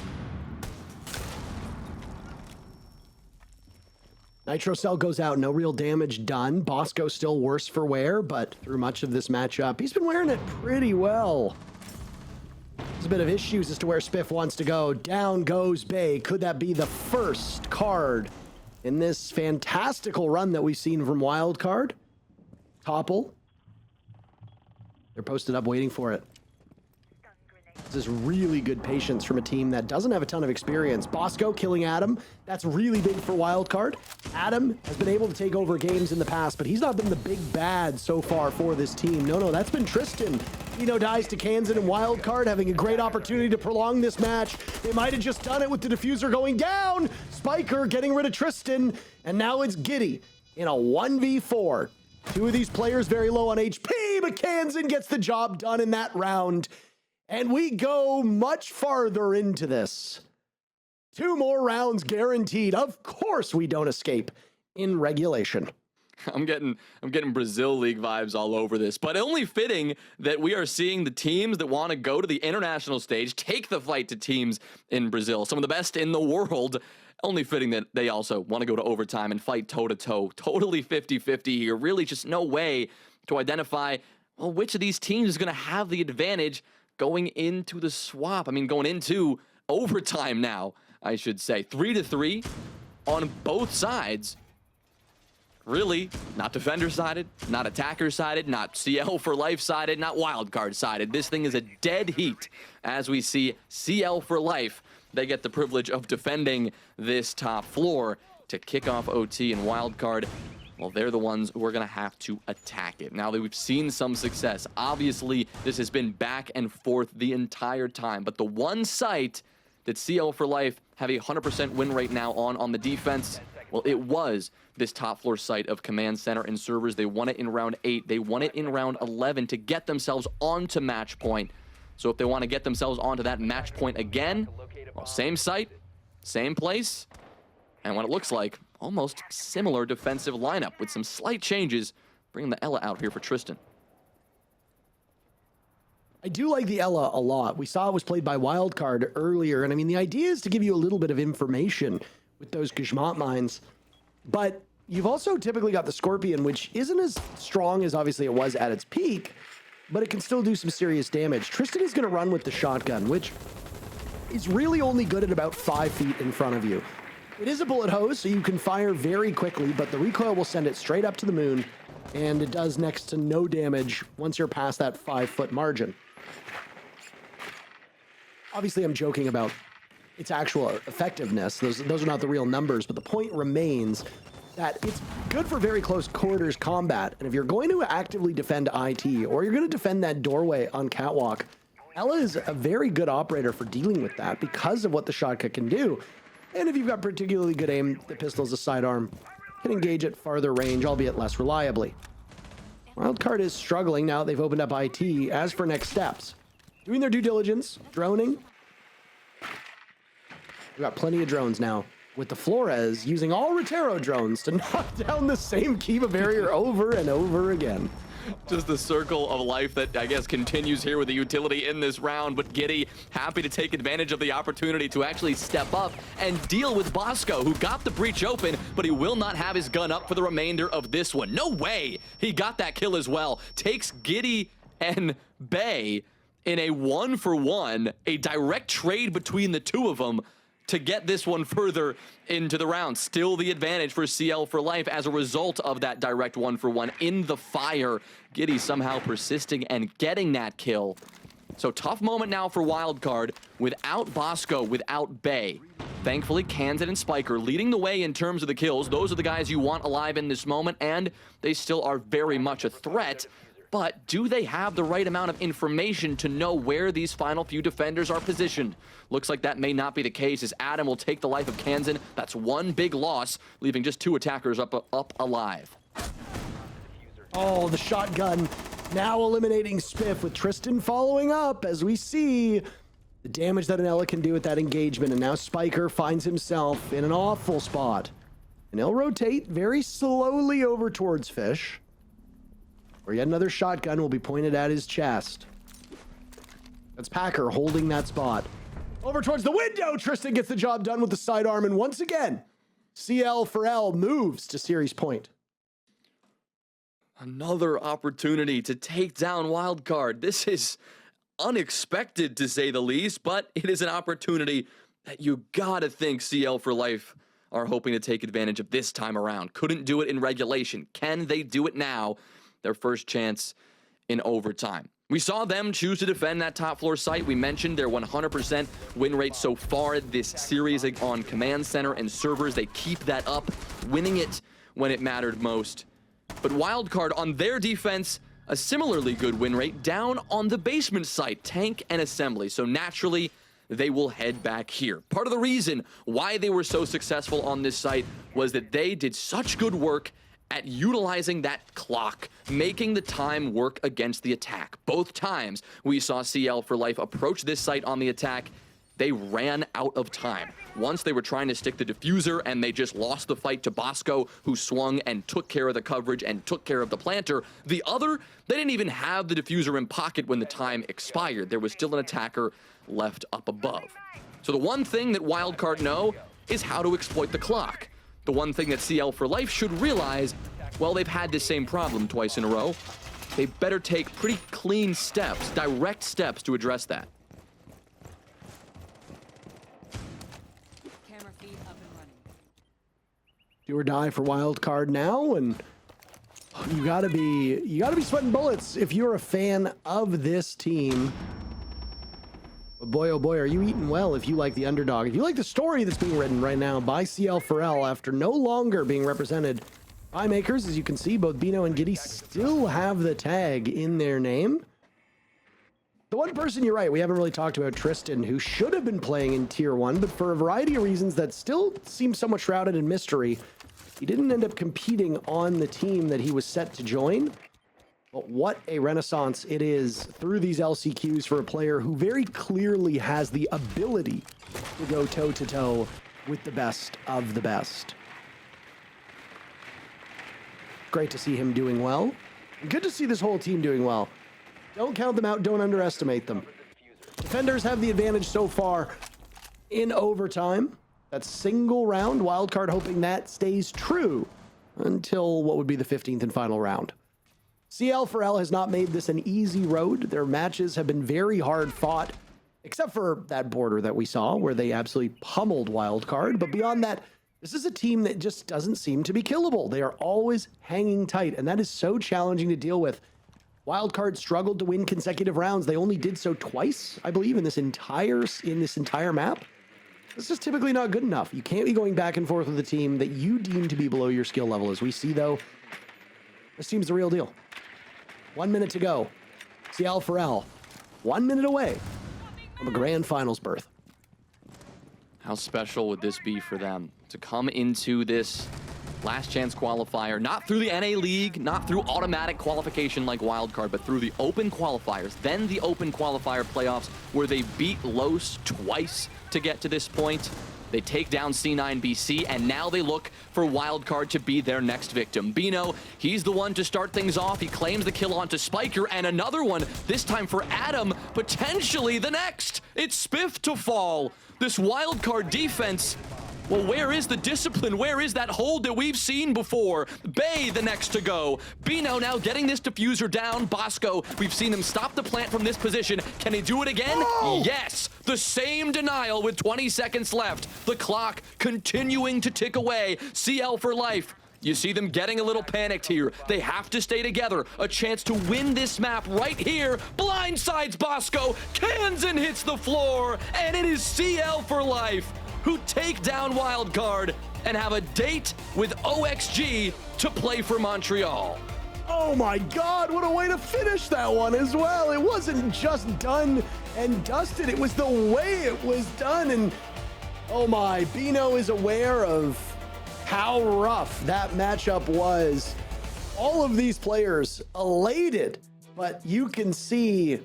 NitroCell goes out, no real damage done. Bosco still worse for wear, but through much of this matchup, he's been wearing it pretty well. There's a bit of issues as to where Spiff wants to go. Down goes Bay. Could that be the first card in this fantastical run that we've seen from Wildcard? Topple. They're posted up waiting for it. This is really good patience from a team that doesn't have a ton of experience. Bosco killing Adam. That's really big for Wildcard. Adam has been able to take over games in the past, but he's not been the big bad so far for this team. No, that's been Tristan. Eno dies to Kansan, and Wildcard having a great opportunity to prolong this match. They might have just done it with the diffuser going down. Spiker getting rid of Tristan, and now it's Giddy in a 1v4. Two of these players very low on HP, but Kansan gets the job done in that round. And we go much farther into this. 2 more rounds guaranteed. Of course we don't escape in regulation. I'm getting Brazil League vibes all over this, but only fitting that we are seeing the teams that want to go to the international stage take the fight to teams in Brazil, some of the best in the world. Only fitting that they also want to go to overtime and fight toe-to-toe. Totally 50-50 here. Really just no way to identify, well, which of these teams is going to have the advantage going into the swap. I mean, going into overtime now, I should say. 3-3 on both sides. Really, not defender-sided, not attacker-sided, not CL4Life-sided, not Wildcard-sided. This thing is a dead heat as we see CL4Life. They get the privilege of defending this top floor to kick off OT and Wildcard. Well, they're the ones who are going to have to attack it. Now that we've seen some success, obviously this has been back and forth the entire time. But the one site that CL4Life have a 100% win rate now on the defense, well, it was this top floor site of command center and servers. They won it in round 8. They won it in round 11 to get themselves onto match point. So if they want to get themselves onto that match point again, well, same site, same place, and what it looks like, almost similar defensive lineup with some slight changes, bringing the Ella out here for Tristan. I do like the Ella a lot. We saw it was played by Wildcard earlier, and I mean, the idea is to give you a little bit of information with those Gishmat mines, but you've also typically got the Scorpion, which isn't as strong as obviously it was at its peak, but it can still do some serious damage. Tristan is going to run with the shotgun, which is really only good at about 5 feet in front of you. It is a bullet hose, so you can fire very quickly, but the recoil will send it straight up to the moon, and it does next to no damage once you're past that 5-foot margin. Obviously, I'm joking about its actual effectiveness. Those are not the real numbers, but the point remains that it's good for very close quarters combat. And if you're going to actively defend IT, or you're going to defend that doorway on Catwalk, Ella is a very good operator for dealing with that because of what the shotgun can do. And if you've got particularly good aim, the pistol's a sidearm, can engage at farther range, albeit less reliably. Wildcard is struggling now that they've opened up IT. As for next steps, doing their due diligence, droning. We've got plenty of drones now, with the Flores using all Rotero drones to knock down the same Kiva barrier over and over again. Just the circle of life that I guess continues here with the utility in this round, but Giddy happy to take advantage of the opportunity to actually step up and deal with Bosco, who got the breach open, but he will not have his gun up for the remainder of this one. No way! He got that kill as well. Takes Giddy and Bay in a 1-for-1, a direct trade between the two of them to get this one further into the round. Still the advantage for CL4Life as a result of that direct 1-for-1 in the fire. Giddy somehow persisting and getting that kill. So tough moment now for Wildcard without Bosco, without Bay. Thankfully, Kansan and Spiker leading the way in terms of the kills. Those are the guys you want alive in this moment, and they still are very much a threat. But do they have the right amount of information to know where these final few defenders are positioned? Looks like that may not be the case, as Adam will take the life of Kansan. That's one big loss, leaving just 2 attackers up alive. Oh, the shotgun now eliminating Spiff, with Tristan following up as we see the damage that an Ella can do with that engagement. And now Spiker finds himself in an awful spot. And he'll rotate very slowly over towards Fish, where yet another shotgun will be pointed at his chest. That's Packer holding that spot. Over towards the window, Tristan gets the job done with the sidearm, and once again, CL4L moves to series point. Another opportunity to take down Wildcard. This is unexpected, to say the least, but it is an opportunity that you gotta think CL4Life are hoping to take advantage of this time around. Couldn't do it in regulation. Can they do it now? Their first chance in overtime. We saw them choose to defend that top floor site. We mentioned their 100% win rate so far this series on command center and servers. They keep that up, winning it when it mattered most. But Wildcard on their defense, a similarly good win rate down on the basement site, tank and assembly. So naturally, they will head back here. Part of the reason why they were so successful on this site was that they did such good work at utilizing that clock, making the time work against the attack. Both times we saw CL4L approach this site on the attack, they ran out of time. Once they were trying to stick the diffuser and they just lost the fight to Bosco, who swung and took care of the coverage and took care of the planter. The other, they didn't even have the diffuser in pocket when the time expired. There was still an attacker left up above. So the one thing that Wildcard know is how to exploit the clock. The one thing that CL4L should realize, well, they've had this same problem twice in a row. They better take pretty clean steps, direct steps to address that. Camera feed up and running. Do or die for Wildcard now, and you gotta be sweating bullets if you're a fan of this team. But boy, oh boy, are you eating well if you like the underdog. If you like the story that's being written right now by CL4L after no longer being represented by Makers, as you can see, both Bino and Giddy still have the tag in their name. The one person, you're right, we haven't really talked about, Tristan, who should have been playing in Tier 1, but for a variety of reasons that still seem somewhat shrouded in mystery, he didn't end up competing on the team that he was set to join. But what a renaissance it is through these LCQs for a player who very clearly has the ability to go toe-to-toe with the best of the best. Great to see him doing well. Good to see this whole team doing well. Don't count them out, don't underestimate them. Defenders have the advantage so far in overtime. That single round, Wildcard hoping that stays true until what would be the 15th and final round. CL4L has not made this an easy road. Their matches have been very hard fought, except for that border that we saw where they absolutely pummeled Wildcard. But beyond that, this is a team that just doesn't seem to be killable. They are always hanging tight, and that is so challenging to deal with. Wildcard struggled to win consecutive rounds. They only did so twice, I believe, in this entire map. This is typically not good enough. You can't be going back and forth with a team that you deem to be below your skill level. As we see, though, this team's the real deal. 1 minute to go. CL4L, 1 minute away from a grand finals berth. How special would this be for them to come into this last chance qualifier, not through the NA League, not through automatic qualification like Wildcard, but through the open qualifiers, then the open qualifier playoffs where they beat Los twice to get to this point. They take down C9BC, and now they look for Wildcard to be their next victim. Bino, he's the one to start things off. He claims the kill onto Spiker, and another one, this time for Adam, potentially the next. It's Spiff to fall. This Wildcard defense, well, where is the discipline? Where is that hold that we've seen before? Bay the next to go. Bino now getting this diffuser down. Bosco, we've seen him stop the plant from this position. Can he do it again? Oh! Yes! The same denial with 20 seconds left. The clock continuing to tick away. CL4L. You see them getting a little panicked here. They have to stay together. A chance to win this map right here. Blindsides Bosco. Cans and hits the floor. And it is CL4L who take down Wildcard and have a date with OXG to play for Montreal. Oh my God, what a way to finish that one as well. It wasn't just done and dusted, it was the way it was done. And oh my, Bino is aware of how rough that matchup was. All of these players elated, but you can see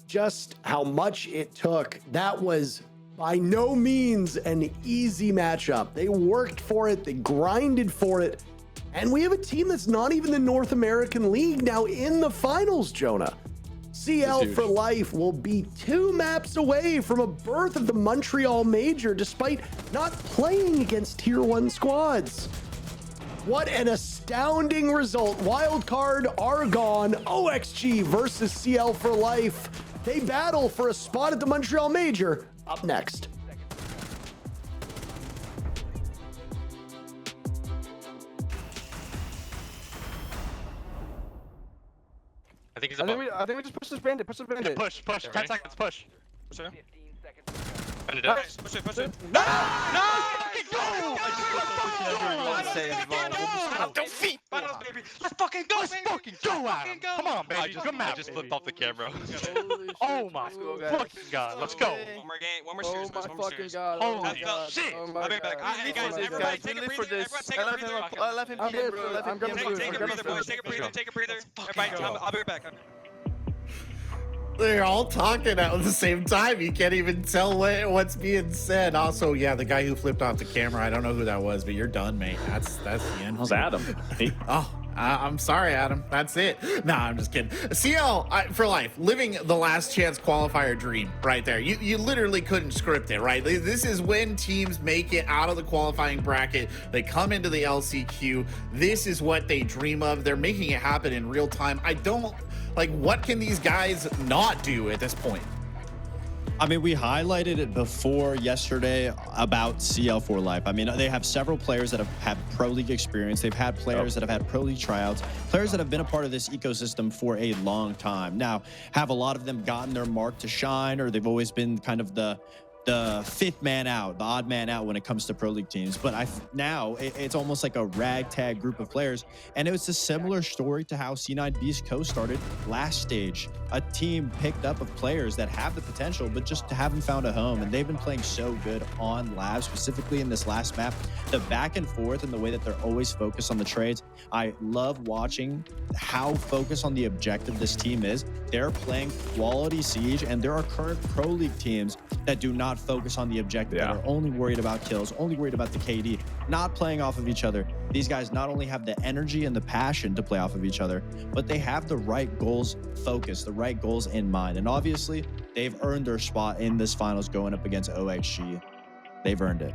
just how much it took. That was by no means an easy matchup. They worked for it, they grinded for it, and we have a team that's not even the North American League now in the finals, Jonah. CL4L will be 2 maps away from a berth of the Montreal Major despite not playing against Tier 1 squads. What an astounding result. Wildcard are gone. OXG versus CL4L. They battle for a spot at the Montreal Major. Up next. I think he's above. I think we just push this bandit. Push this bandit. Yeah, push. 10 seconds, push. Push it. 15 seconds. Nice. Push it. No! Let's fucking go, Adam. Come on, baby. Good map. I just flipped off the camera. Oh my fucking god. Let's go. One more game. One more series. Oh my fucking god. Holy shit. I'll be back. Hey, guys, everybody take a breather. Everyone take a breather. I'm gonna Take a breather, boys. Take a breather. Take a breather. Everybody, I'll be right back. They're all talking at the same time. You can't even tell what's being said. Also, yeah, the guy who flipped off the camera, I don't know who that was, but you're done, mate. That's the end. That was Adam. I'm sorry, Adam. That's it. Nah, I'm just kidding. CL for life, living the last chance qualifier dream right there. You literally couldn't script it, right? This is when teams make it out of the qualifying bracket. They come into the LCQ. This is what they dream of. They're making it happen in real time. What can these guys not do at this point? I mean, we highlighted it before yesterday about CL4L. I mean, they have several players that have had pro league experience. They've had players that have had pro league tryouts, players that have been a part of this ecosystem for a long time. Now, have a lot of them gotten their mark to shine, or they've always been kind of the fifth man out, the odd man out when it comes to pro league teams. But now it's almost like a ragtag group of players. And it was a similar story to how C9 Beast Coast started last stage. A team picked up of players that have the potential, but just haven't found a home. And they've been playing so good on Lab, specifically in this last map. The back and forth and the way that they're always focused on the trades. I love watching how focused on the objective this team is. They're playing quality Siege, and there are current pro league teams that do not focus on the objective, that are only worried about kills, only worried about the KD, not playing off of each other. These guys not only have the energy and the passion to play off of each other, but they have the right goals focused, the right goals in mind. And obviously, they've earned their spot in this finals going up against OXG. They've earned it.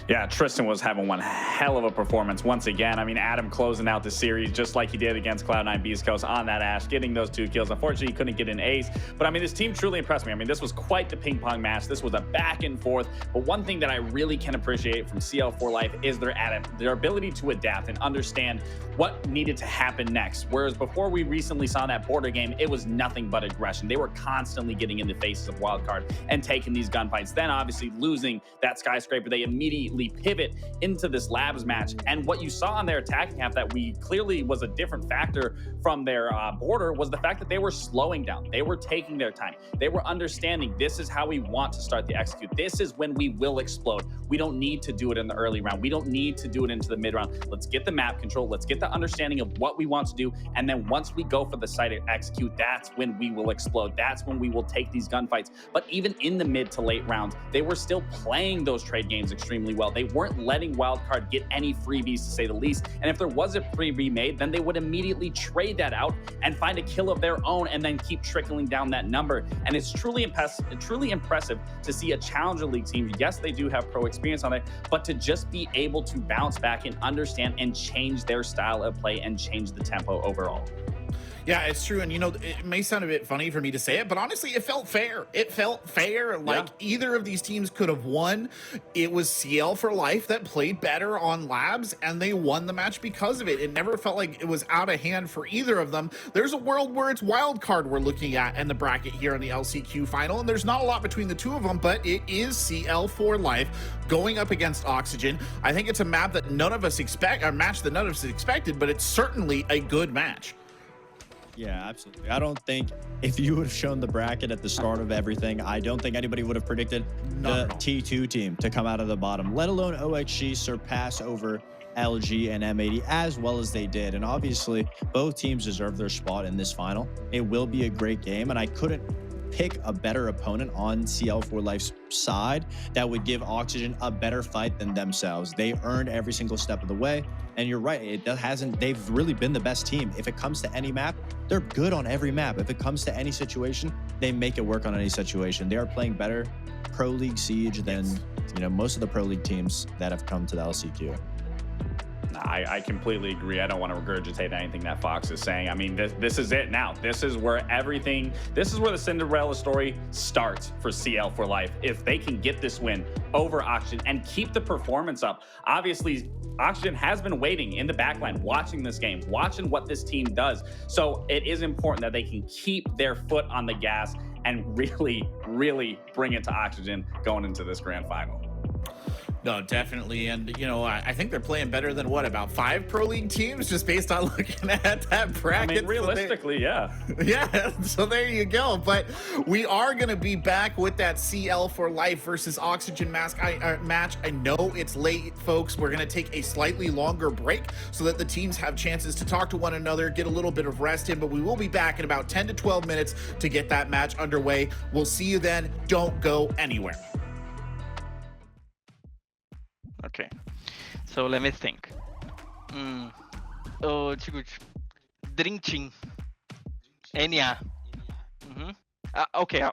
Yeah, Tristan was having one hell of a performance once again. I mean, Adam closing out the series just like he did against Cloud9 Beast Coast on that Ash, getting those 2 kills. Unfortunately, he couldn't get an ace, but I mean, this team truly impressed me. I mean, this was quite the ping pong match. This was a back and forth, but one thing that I really can appreciate from CL4L is their ability to adapt and understand what needed to happen next. Whereas before we recently saw that border game, it was nothing but aggression. They were constantly getting in the faces of Wildcard and taking these gunfights. Then obviously losing that skyscraper, they immediately pivot into this Labs match. And what you saw on their attacking half that we clearly was a different factor from their border was the fact that they were slowing down. They were taking their time. They were understanding this is how we want to start the execute. This is when we will explode. We don't need to do it in the early round. We don't need to do it into the mid round. Let's get the map control. Let's get the understanding of what we want to do. And then once we go for the site execute, that's when we will explode. That's when we will take these gunfights. But even in the mid to late rounds, they were still playing those trade games extremely well. They weren't letting Wildcard get any freebies, to say the least. And if there was a freebie made, then they would immediately trade that out and find a kill of their own and then keep trickling down that number. And it's truly impressive to see a Challenger League team. Yes, they do have pro experience on it, but to just be able to bounce back and understand and change their style of play and change the tempo overall. Yeah, it's true. And, you know, it may sound a bit funny for me to say it, but honestly, it felt fair. It felt fair. Like either of these teams could have won. It was CL4L that played better on Labs, and they won the match because of it. It never felt like it was out of hand for either of them. There's a world where it's Wildcard we're looking at in the bracket here in the LCQ final, and there's not a lot between the two of them, but it is CL4L going up against Oxygen. I think it's a map that none of us expect, a match that none of us expected, but it's certainly a good match. Yeah, absolutely. I don't think if you would have shown the bracket at the start of everything, I don't think anybody would have predicted the T2 team to come out of the bottom, let alone OXG surpass over LG and M80 as well as they did. And obviously, both teams deserve their spot in this final. It will be a great game, and I couldn't pick a better opponent on CL4L's side that would give Oxygen a better fight than themselves. They earned every single step of the way. And you're right, they've really been the best team. If it comes to any map, they're good on every map. If it comes to any situation, they make it work on any situation. They are playing better Pro League Siege than most of the Pro League teams that have come to the LCQ. I completely agree. I don't want to regurgitate anything that Fox is saying. I mean, this is it now. This is where the Cinderella story starts for CL4L. If they can get this win over Oxygen and keep the performance up. Obviously, Oxygen has been waiting in the backline, watching this game, watching what this team does. So it is important that they can keep their foot on the gas and really, really bring it to Oxygen going into this grand final. No, definitely. And, you know, I think they're playing better than what, about 5 Pro League teams just based on looking at that bracket. I mean, realistically, yeah. Yeah, so there you go. But we are going to be back with that CL4L versus Oxygen Mask match. I know it's late, folks. We're going to take a slightly longer break so that the teams have chances to talk to one another, get a little bit of rest in, but we will be back in about 10 to 12 minutes to get that match underway. We'll see you then. Don't go anywhere. Okay, so let me think. Oh, Dream Team. NAL. Okay.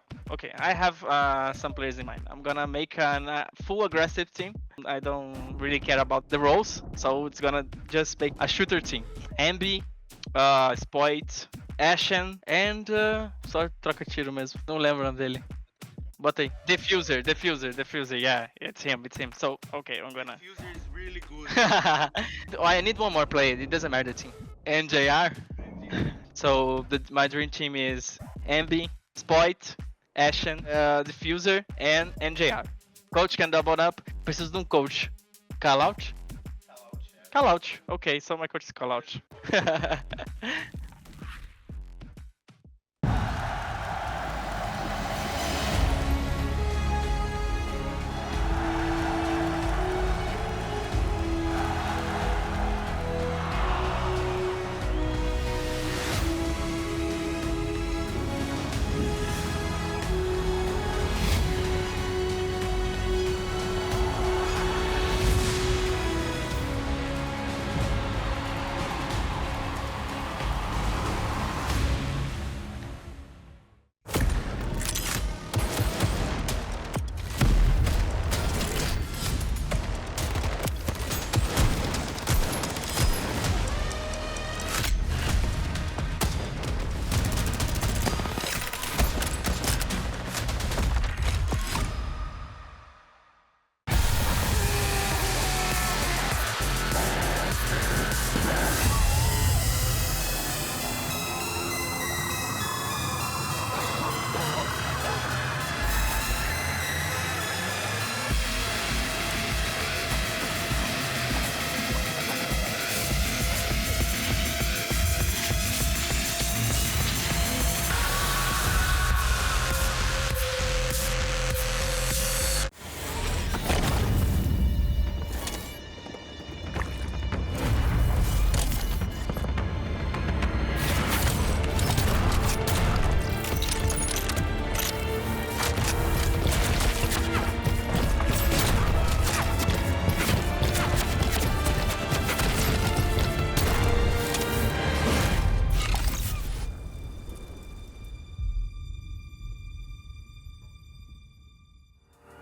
I have some players in mind. I'm gonna make a full aggressive team. I don't really care about the roles, so it's gonna just make a shooter team. Ambi, Spoit, Ashen, and só troca tiro mesmo. Não lembro o nome dele. Bota aí. Diffuser. Yeah, it's him. So, okay, I'm gonna. Diffuser is really good. Oh, I need one more player. It doesn't matter the team. NJR. So my dream team is Ambi, Spoit, Ashen, Diffuser, and NJR. Coach can double up. Preciso de coach. Call out? Call out. Okay, so my coach is call out.